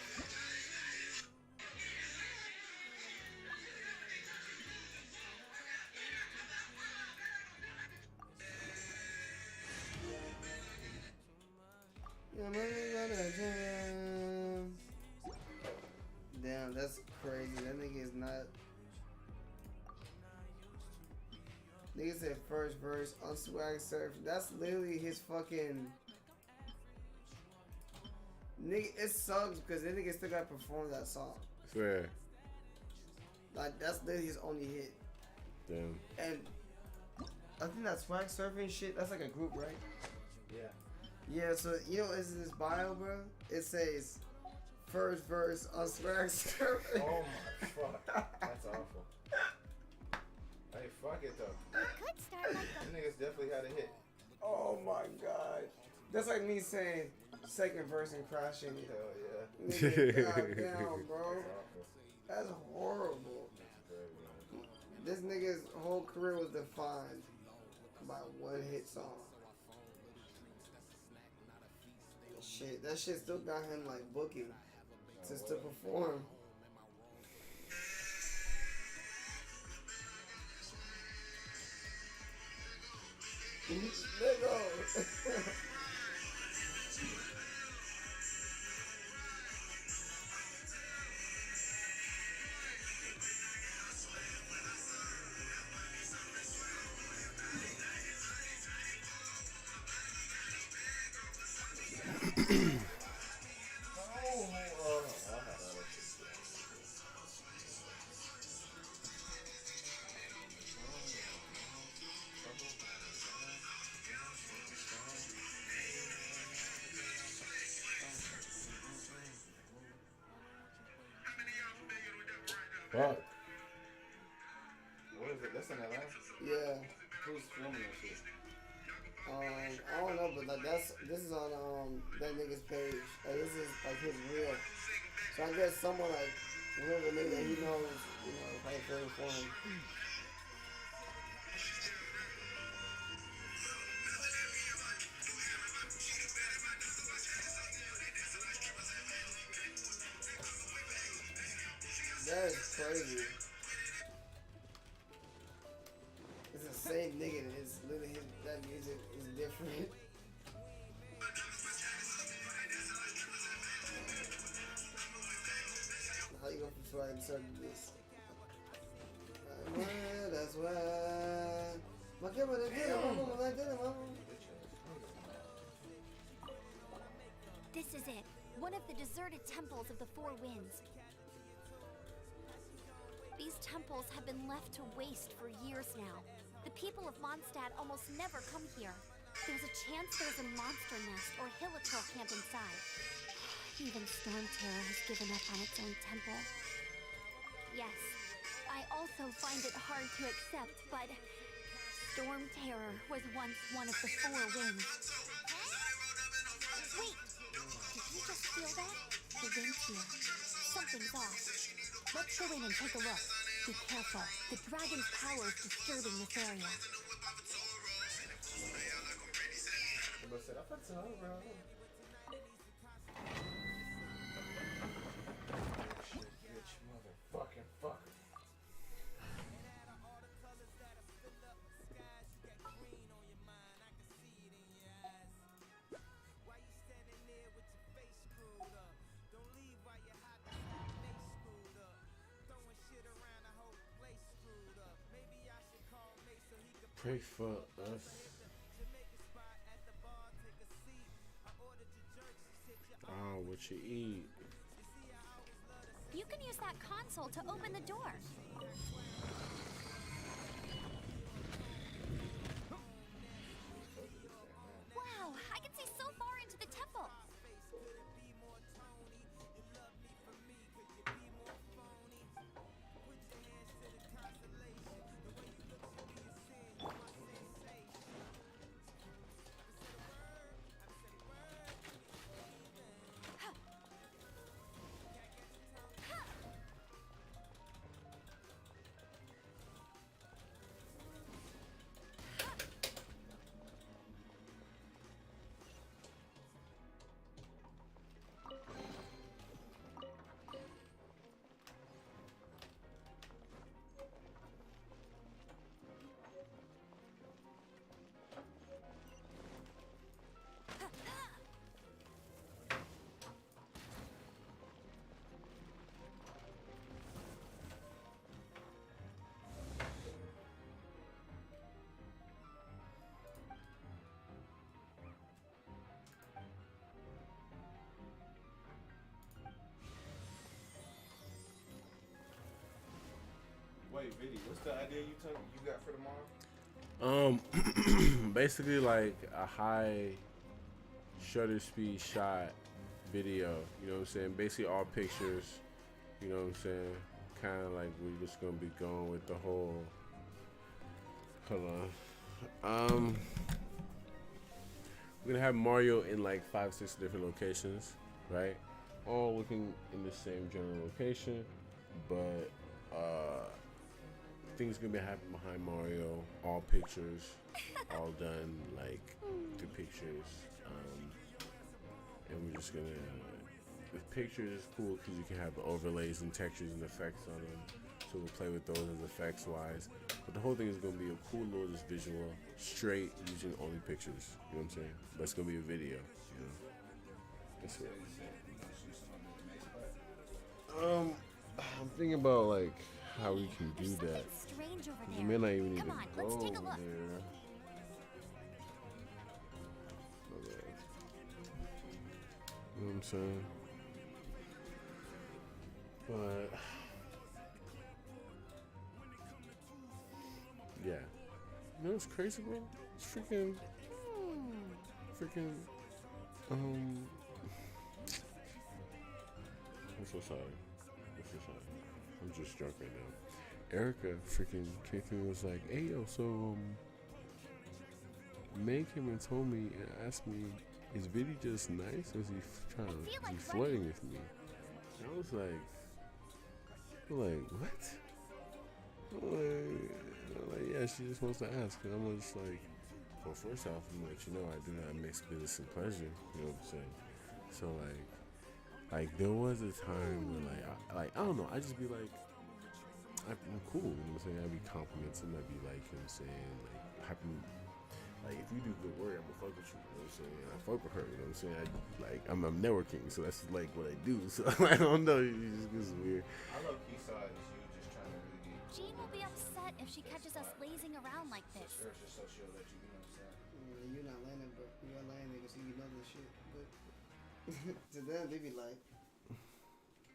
Damn, that's crazy. That nigga is not. Nigga said first verse on Swag Surf. That's literally his fucking. Nigga, it sucks because that nigga still gotta perform that song. Swear. Like, that's literally his only hit. Damn. And I think that Swag Surfing shit, that's like a group, right? Yeah. Yeah, so you know what's in this bio, bro? It says first verse on Swag Surfing. Oh my fuck. That's awful. Hey, fuck it though. Them niggas definitely had a hit. Oh my god. That's like me saying second verse and crashing. Hell yeah. Nigga, goddamn, bro. That's horrible. This nigga's whole career was defined by one hit song. Shit, that shit still got him like booking to still perform. Nigga. Fuck. What is it? That's in Atlanta? Yeah. Who's filming that shit? I don't know, but like this is on that nigga's page. Like, this is like his reel. So I guess someone like whoever nigga he knows, you know, probably filming for him. That is crazy. It's the same nigga. It's literally his, that music is different. How you go from Swag and Surf to this? That's why. My camera didn't get it, mama. I did it, mama. This is it. One of the deserted temples of the Four Winds. These temples have been left to waste for years now. The people of Mondstadt almost never come here. There's a chance there's a monster nest or Hilichurl camp inside. Even Storm Terror has given up on its own temple. Yes, I also find it hard to accept, but Storm Terror was once one of the 4 winds. Wait! Did you just feel that? The wind's here. Something's off. Let's go in and take a look. Be careful. The dragon's power is disturbing this area. Bitch, motherfucking fucker. Pray for us. Oh, what you eat? You can use that console to open the door. Wow, I can see so far into the temple. Wait, Viddy, what's the idea you got for tomorrow? Basically like a high shutter speed shot video. You know what I'm saying? Basically all pictures. You know what I'm saying? Kind of like we're just gonna be going with the whole. Hold on. We're gonna have Mario in like 5-6 different locations, right? All looking in the same general location, but things gonna be happening behind Mario. All pictures, all done like through pictures, and we're just gonna. The pictures is cool because you can have the overlays and textures and effects on them, so we'll play with those as effects wise. But the whole thing is gonna be a cool little just visual, straight using only pictures. You know what I'm saying? But it's gonna be a video. You know. That's it. I'm thinking about like how we can do that. We may not even need to go over there. Okay. You know what I'm saying? But yeah. You know what's crazy, bro? It's freaking I'm so sorry. I'm just drunk right now. Erica freaking kicked me and was like, hey yo, so Meg came and told me and asked me, is Viddy just nice or is he trying to be flirting with me? And I was like, what? I'm like, yeah, she just wants to ask. And I'm just like, well, first off, I'm gonna let you know I do not mix business and pleasure. You know what I'm saying? So like there was a time where I don't know, I just be like, I'm cool. You know what I'm saying? I'd be complimenting. I'd be like, you know what I'm saying? Like happy. Like if you do good work, I'm gonna fuck with you. You know what I'm saying? I fuck with her. You know what I'm saying? I'm networking, so that's like what I do. So I don't know. It's weird. I low key saw it as you just trying to really get. Jean will be upset if she catches us lazing around like this. So she'll let you. You know what I'm saying? Yeah, you're not landing, but you got landing niggas, so you know this shit. But to them, they be like.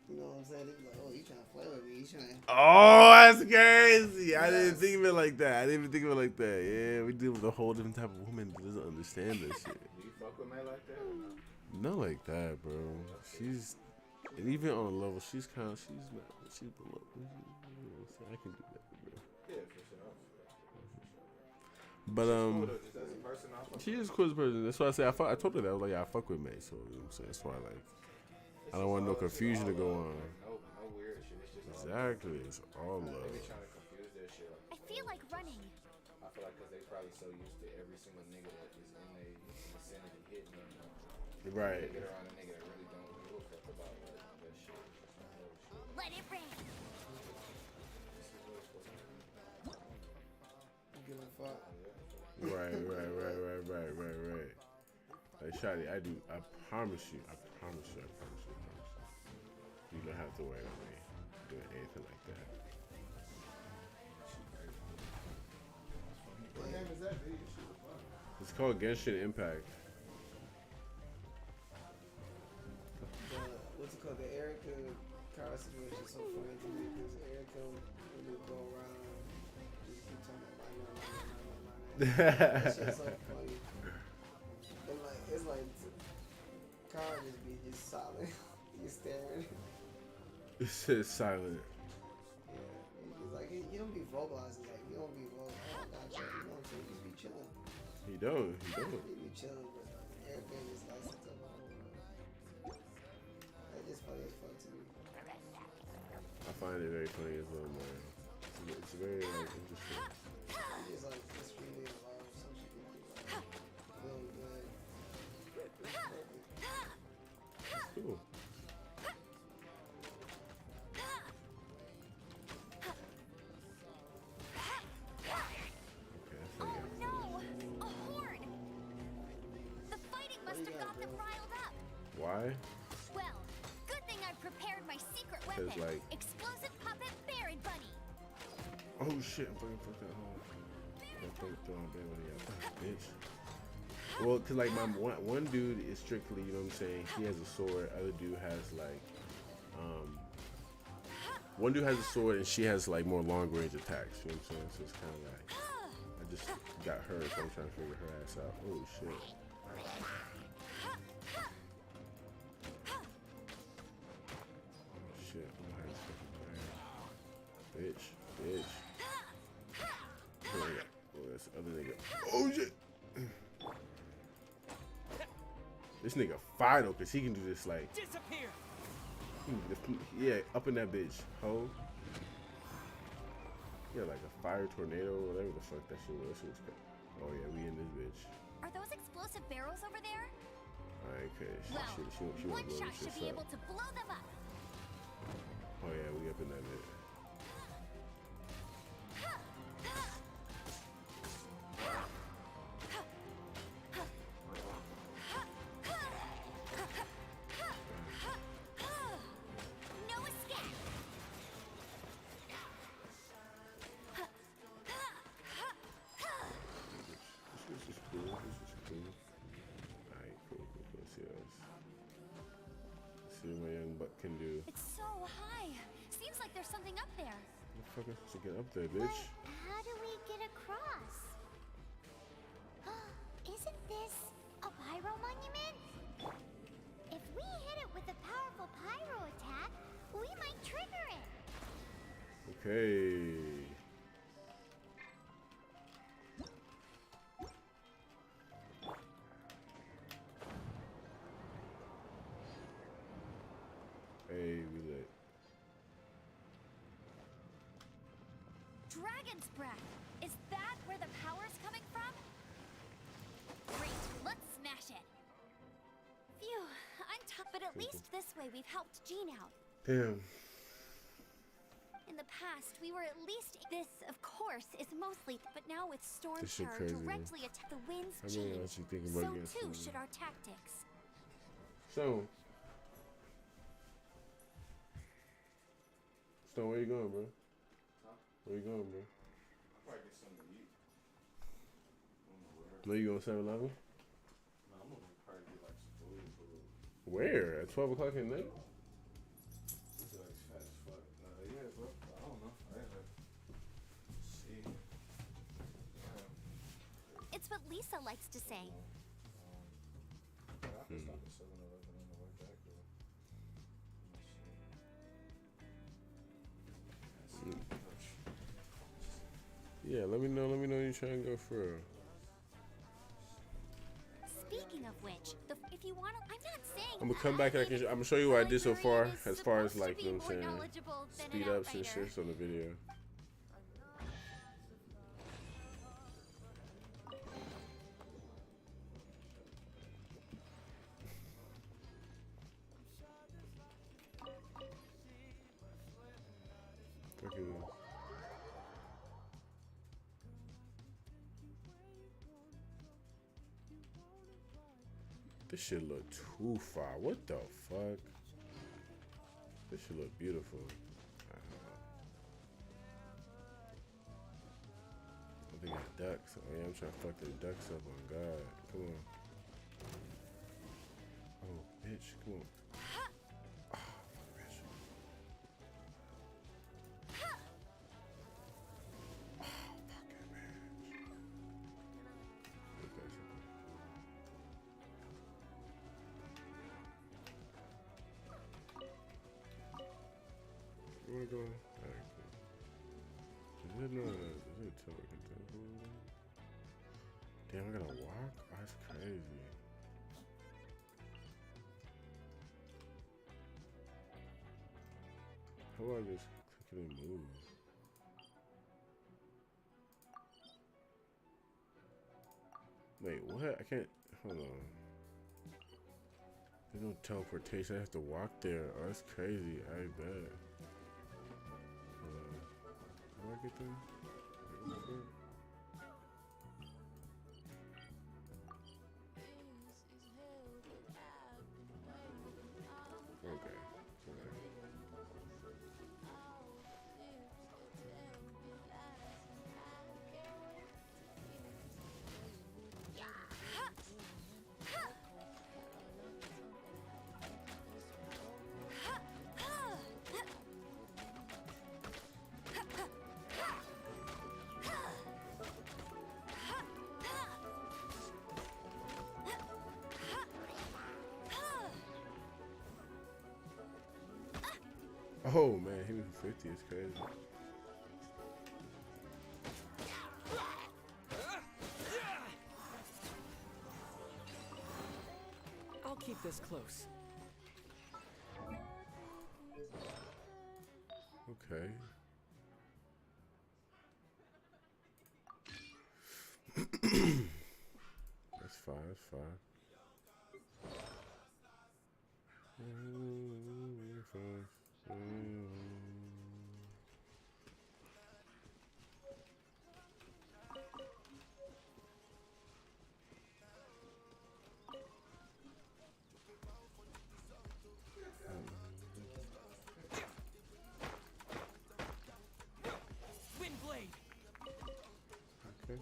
You know what I'm saying? They be like, oh, he trying to play with me. He trying to... Oh, that's crazy. I didn't think of it like that. Yeah, we deal with a whole different type of woman that doesn't understand this shit. Do you fuck with May like that? Not like that, bro. She's And even on a level, she's not, she's below. You know what I'm saying? I can do that, bro. Yeah, for sure. But She's cool though, just as a person, I fuck she with is cool as a person. That's why I say I told her that I was like, yeah, I fuck with May. So you know what I'm saying? That's why like I don't want no confusion to go on. Like, no weird shit. It's just Exactly, it's all They love. be trying to confuse that shit. I feel like running. I feel like because they probably so used to every single nigga that is in their vicinity hitting them. Right. They get around a nigga that really don't give a fuck about like, that shit. Let it rain. Give a fuck. Right. Like Shotty, I promise you. You don't have to worry about me doing anything like that. What game is that, dude? It's called Genshin Impact. What's it called? The Erica car situation is so funny to me because Erica would go around just keep talking about that shit's so funny. And like it's like car just be just silent. He's staring. It says silent. Yeah, he's like he don't be vocalizing like he don't be vocalizing. You know what I'm saying? He just be chilling. He don't. He be chilling, but Erica just likes to talk about it. That's just funny as fuck to me. I find it very funny as well, man. It's very like interesting. He just like extremely in love, so she can be like really good. It's cool. Why? Well, good thing I prepared my secret weapon. Like, explosive puppet Barrett Bunny. Oh shit, I'm fucking fucked that home. I'm throwing bad money out, bitch. Well, cause like my one dude is strictly, you know what I'm saying? He has a sword. Other dude has like, one dude has a sword and she has like more long range attacks. You know what I'm saying? So it's kind of like, I just got her, so I'm trying to figure her ass out. Oh shit. Shit, I'm gonna have this fucking plan. Bitch. Oh, that's the other nigga. Oh shit. This nigga fire though, cause he can do this like. Disappear. Yeah, up in that bitch, ho. Yeah, like a fire tornado, whatever the fuck that shit was. Oh yeah, we in this bitch. Are those explosive barrels over there? Alright, okay. She One wanna blow shot this should shit be up. able to blow them up. Oh yeah, we up in that bitch. No escape. This is cool. Alright, cool. Let's see us. Let's see what my young buck can do. It's so high. Seems like there's something up there. What the fuck is supposed to get up there, bitch? How do we get across? Isn't this a pyro monument? If we hit it with a powerful pyro attack, we might trigger it. Okay. Hey, we lit. Dragon's breath. Is that where the power's coming from? Great. Let's smash it. Phew. I'm tough, but at least this way we've helped Jean out. Damn. In the past, we were at least this, of course, is mostly, but now with Storm This shit Terror crazy, man. directly attack the winds I really change. actually thinking So about getting too some- should our tactics. So, Stone, where you going, bro? Huh? Where you going, bro? I'll probably get something to eat. Where you going, 7-Eleven? No, I'm gonna probably get like some food. Where? At 12 o'clock at night? This is like fat as fuck. Yeah, bro. I don't know. I have to see. It's what Lisa likes to say. I can stop at 7-Eleven on the way back, though. Yeah, let me know you trying to go for real. Speaking of which, if you want to, I'm not saying I'm gonna come back and I'm gonna show you what I did so far as like, you know what I'm saying, speed ups and shit on the video. Look at this. This shit look too far. What the fuck? This shit look beautiful. They got ducks. Oh yeah, I'm trying to fuck the ducks up on God. Come on. Oh, bitch, come on. Oh, bitch. Oh, fucking bitch. Okay, where we going? Alright, cool. Is it no? Is it a telecontrol? Damn, I gotta walk? Oh, that's crazy. How do I just click it and move? Wait, what? I can't. Hold on. There's no teleportation. I have to walk there. Oh, that's crazy. I bet. Hold on. How do I get there? What the fuck? Okay. Oh man, he was 50. It's crazy. I'll keep this close. Okay. That's fine. That's fine. Windblade. Okay.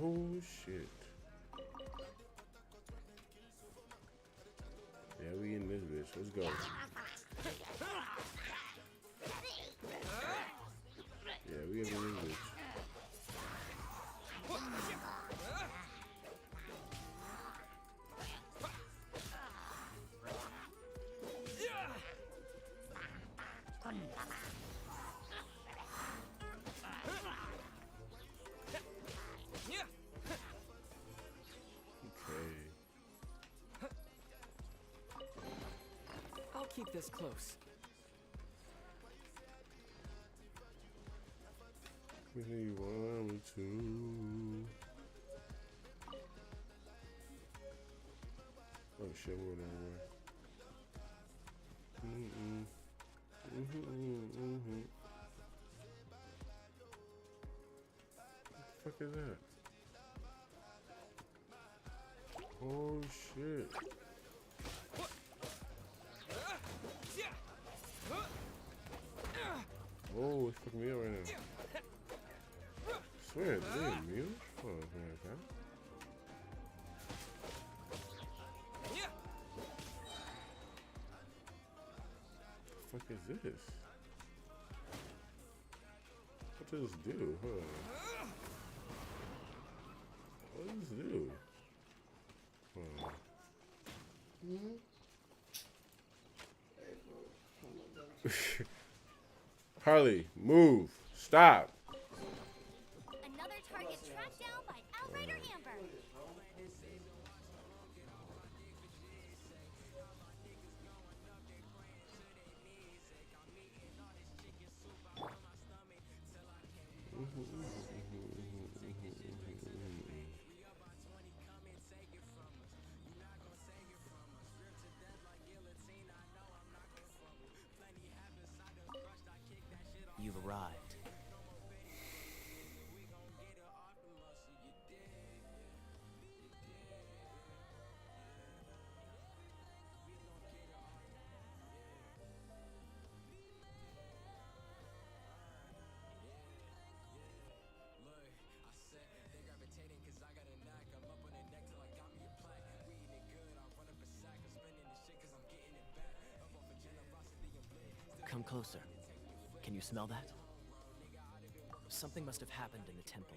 Oh shit. Yeah, we in this bitch. Let's go. Yeah, we in this bitch. I'll keep this close. We need 1, 2. Oh shit, we're nowhere. What the fuck is that? Oh shit. Oh, it's fucking me up right now. Swear, is it me? Oh, something like that. The fuck is this? What does this do? Huh? What does this do? Huh. Harley, move. Stop. Another target tracked down by Outrider Amber. You've arrived. Come closer. Can you smell that? Something must have happened in the temple.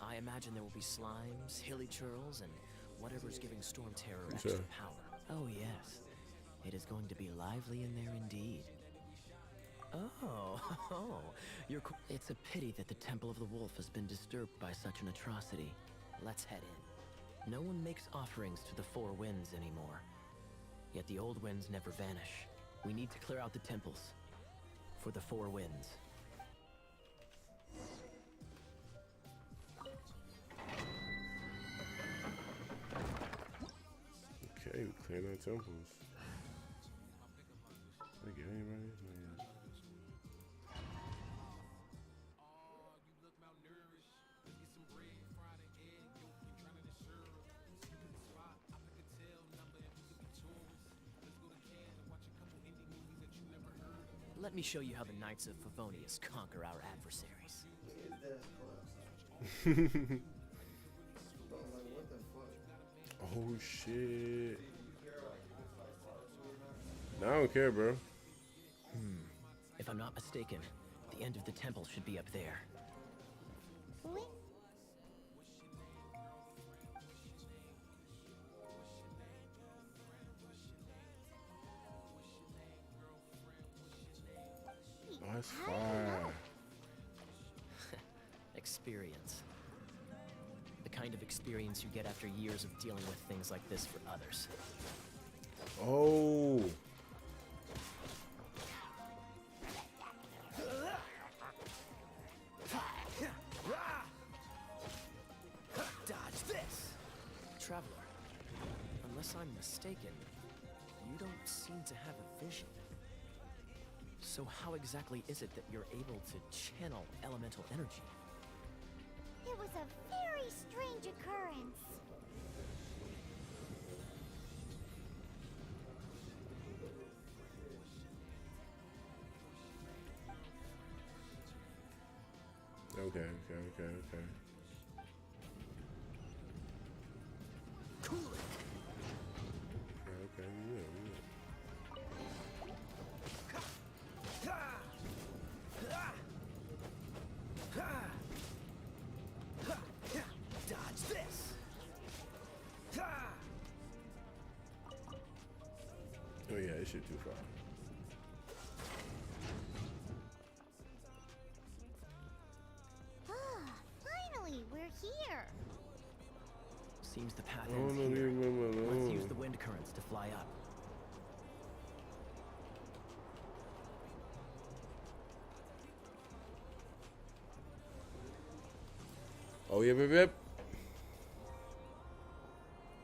I imagine there will be slimes, hilly churls, and whatever's giving Storm Terror extra power. Oh yes, it is going to be lively in there indeed. Oh, it's a pity that the Temple of the Wolf has been disturbed by such an atrocity. Let's head in. No one makes offerings to the Four Winds anymore. Yet the old winds never vanish. We need to clear out the temples. For the Four Winds. Okay, we cleared our temples. Did I get anybody? No, yeah. Let me show you how the Knights of Favonius conquer our adversaries. Oh shit. No, I don't care, bro. If I'm not mistaken, the end of the temple should be up there. Oh, that's fire. Experience. The kind of experience you get after years of dealing with things like this for others. Oh. Dodge this! Traveler, unless I'm mistaken, you don't seem to have a vision. So how exactly is it that you're able to channel elemental energy? It was a very strange occurrence. Okay. Cool it. Okay, Dodge this. Oh yeah, this shit too far. Finally, we're here. Seems the path Oh, ends no, here. leave him alone. Let's use the wind currents to fly up. Oh yeah, baby.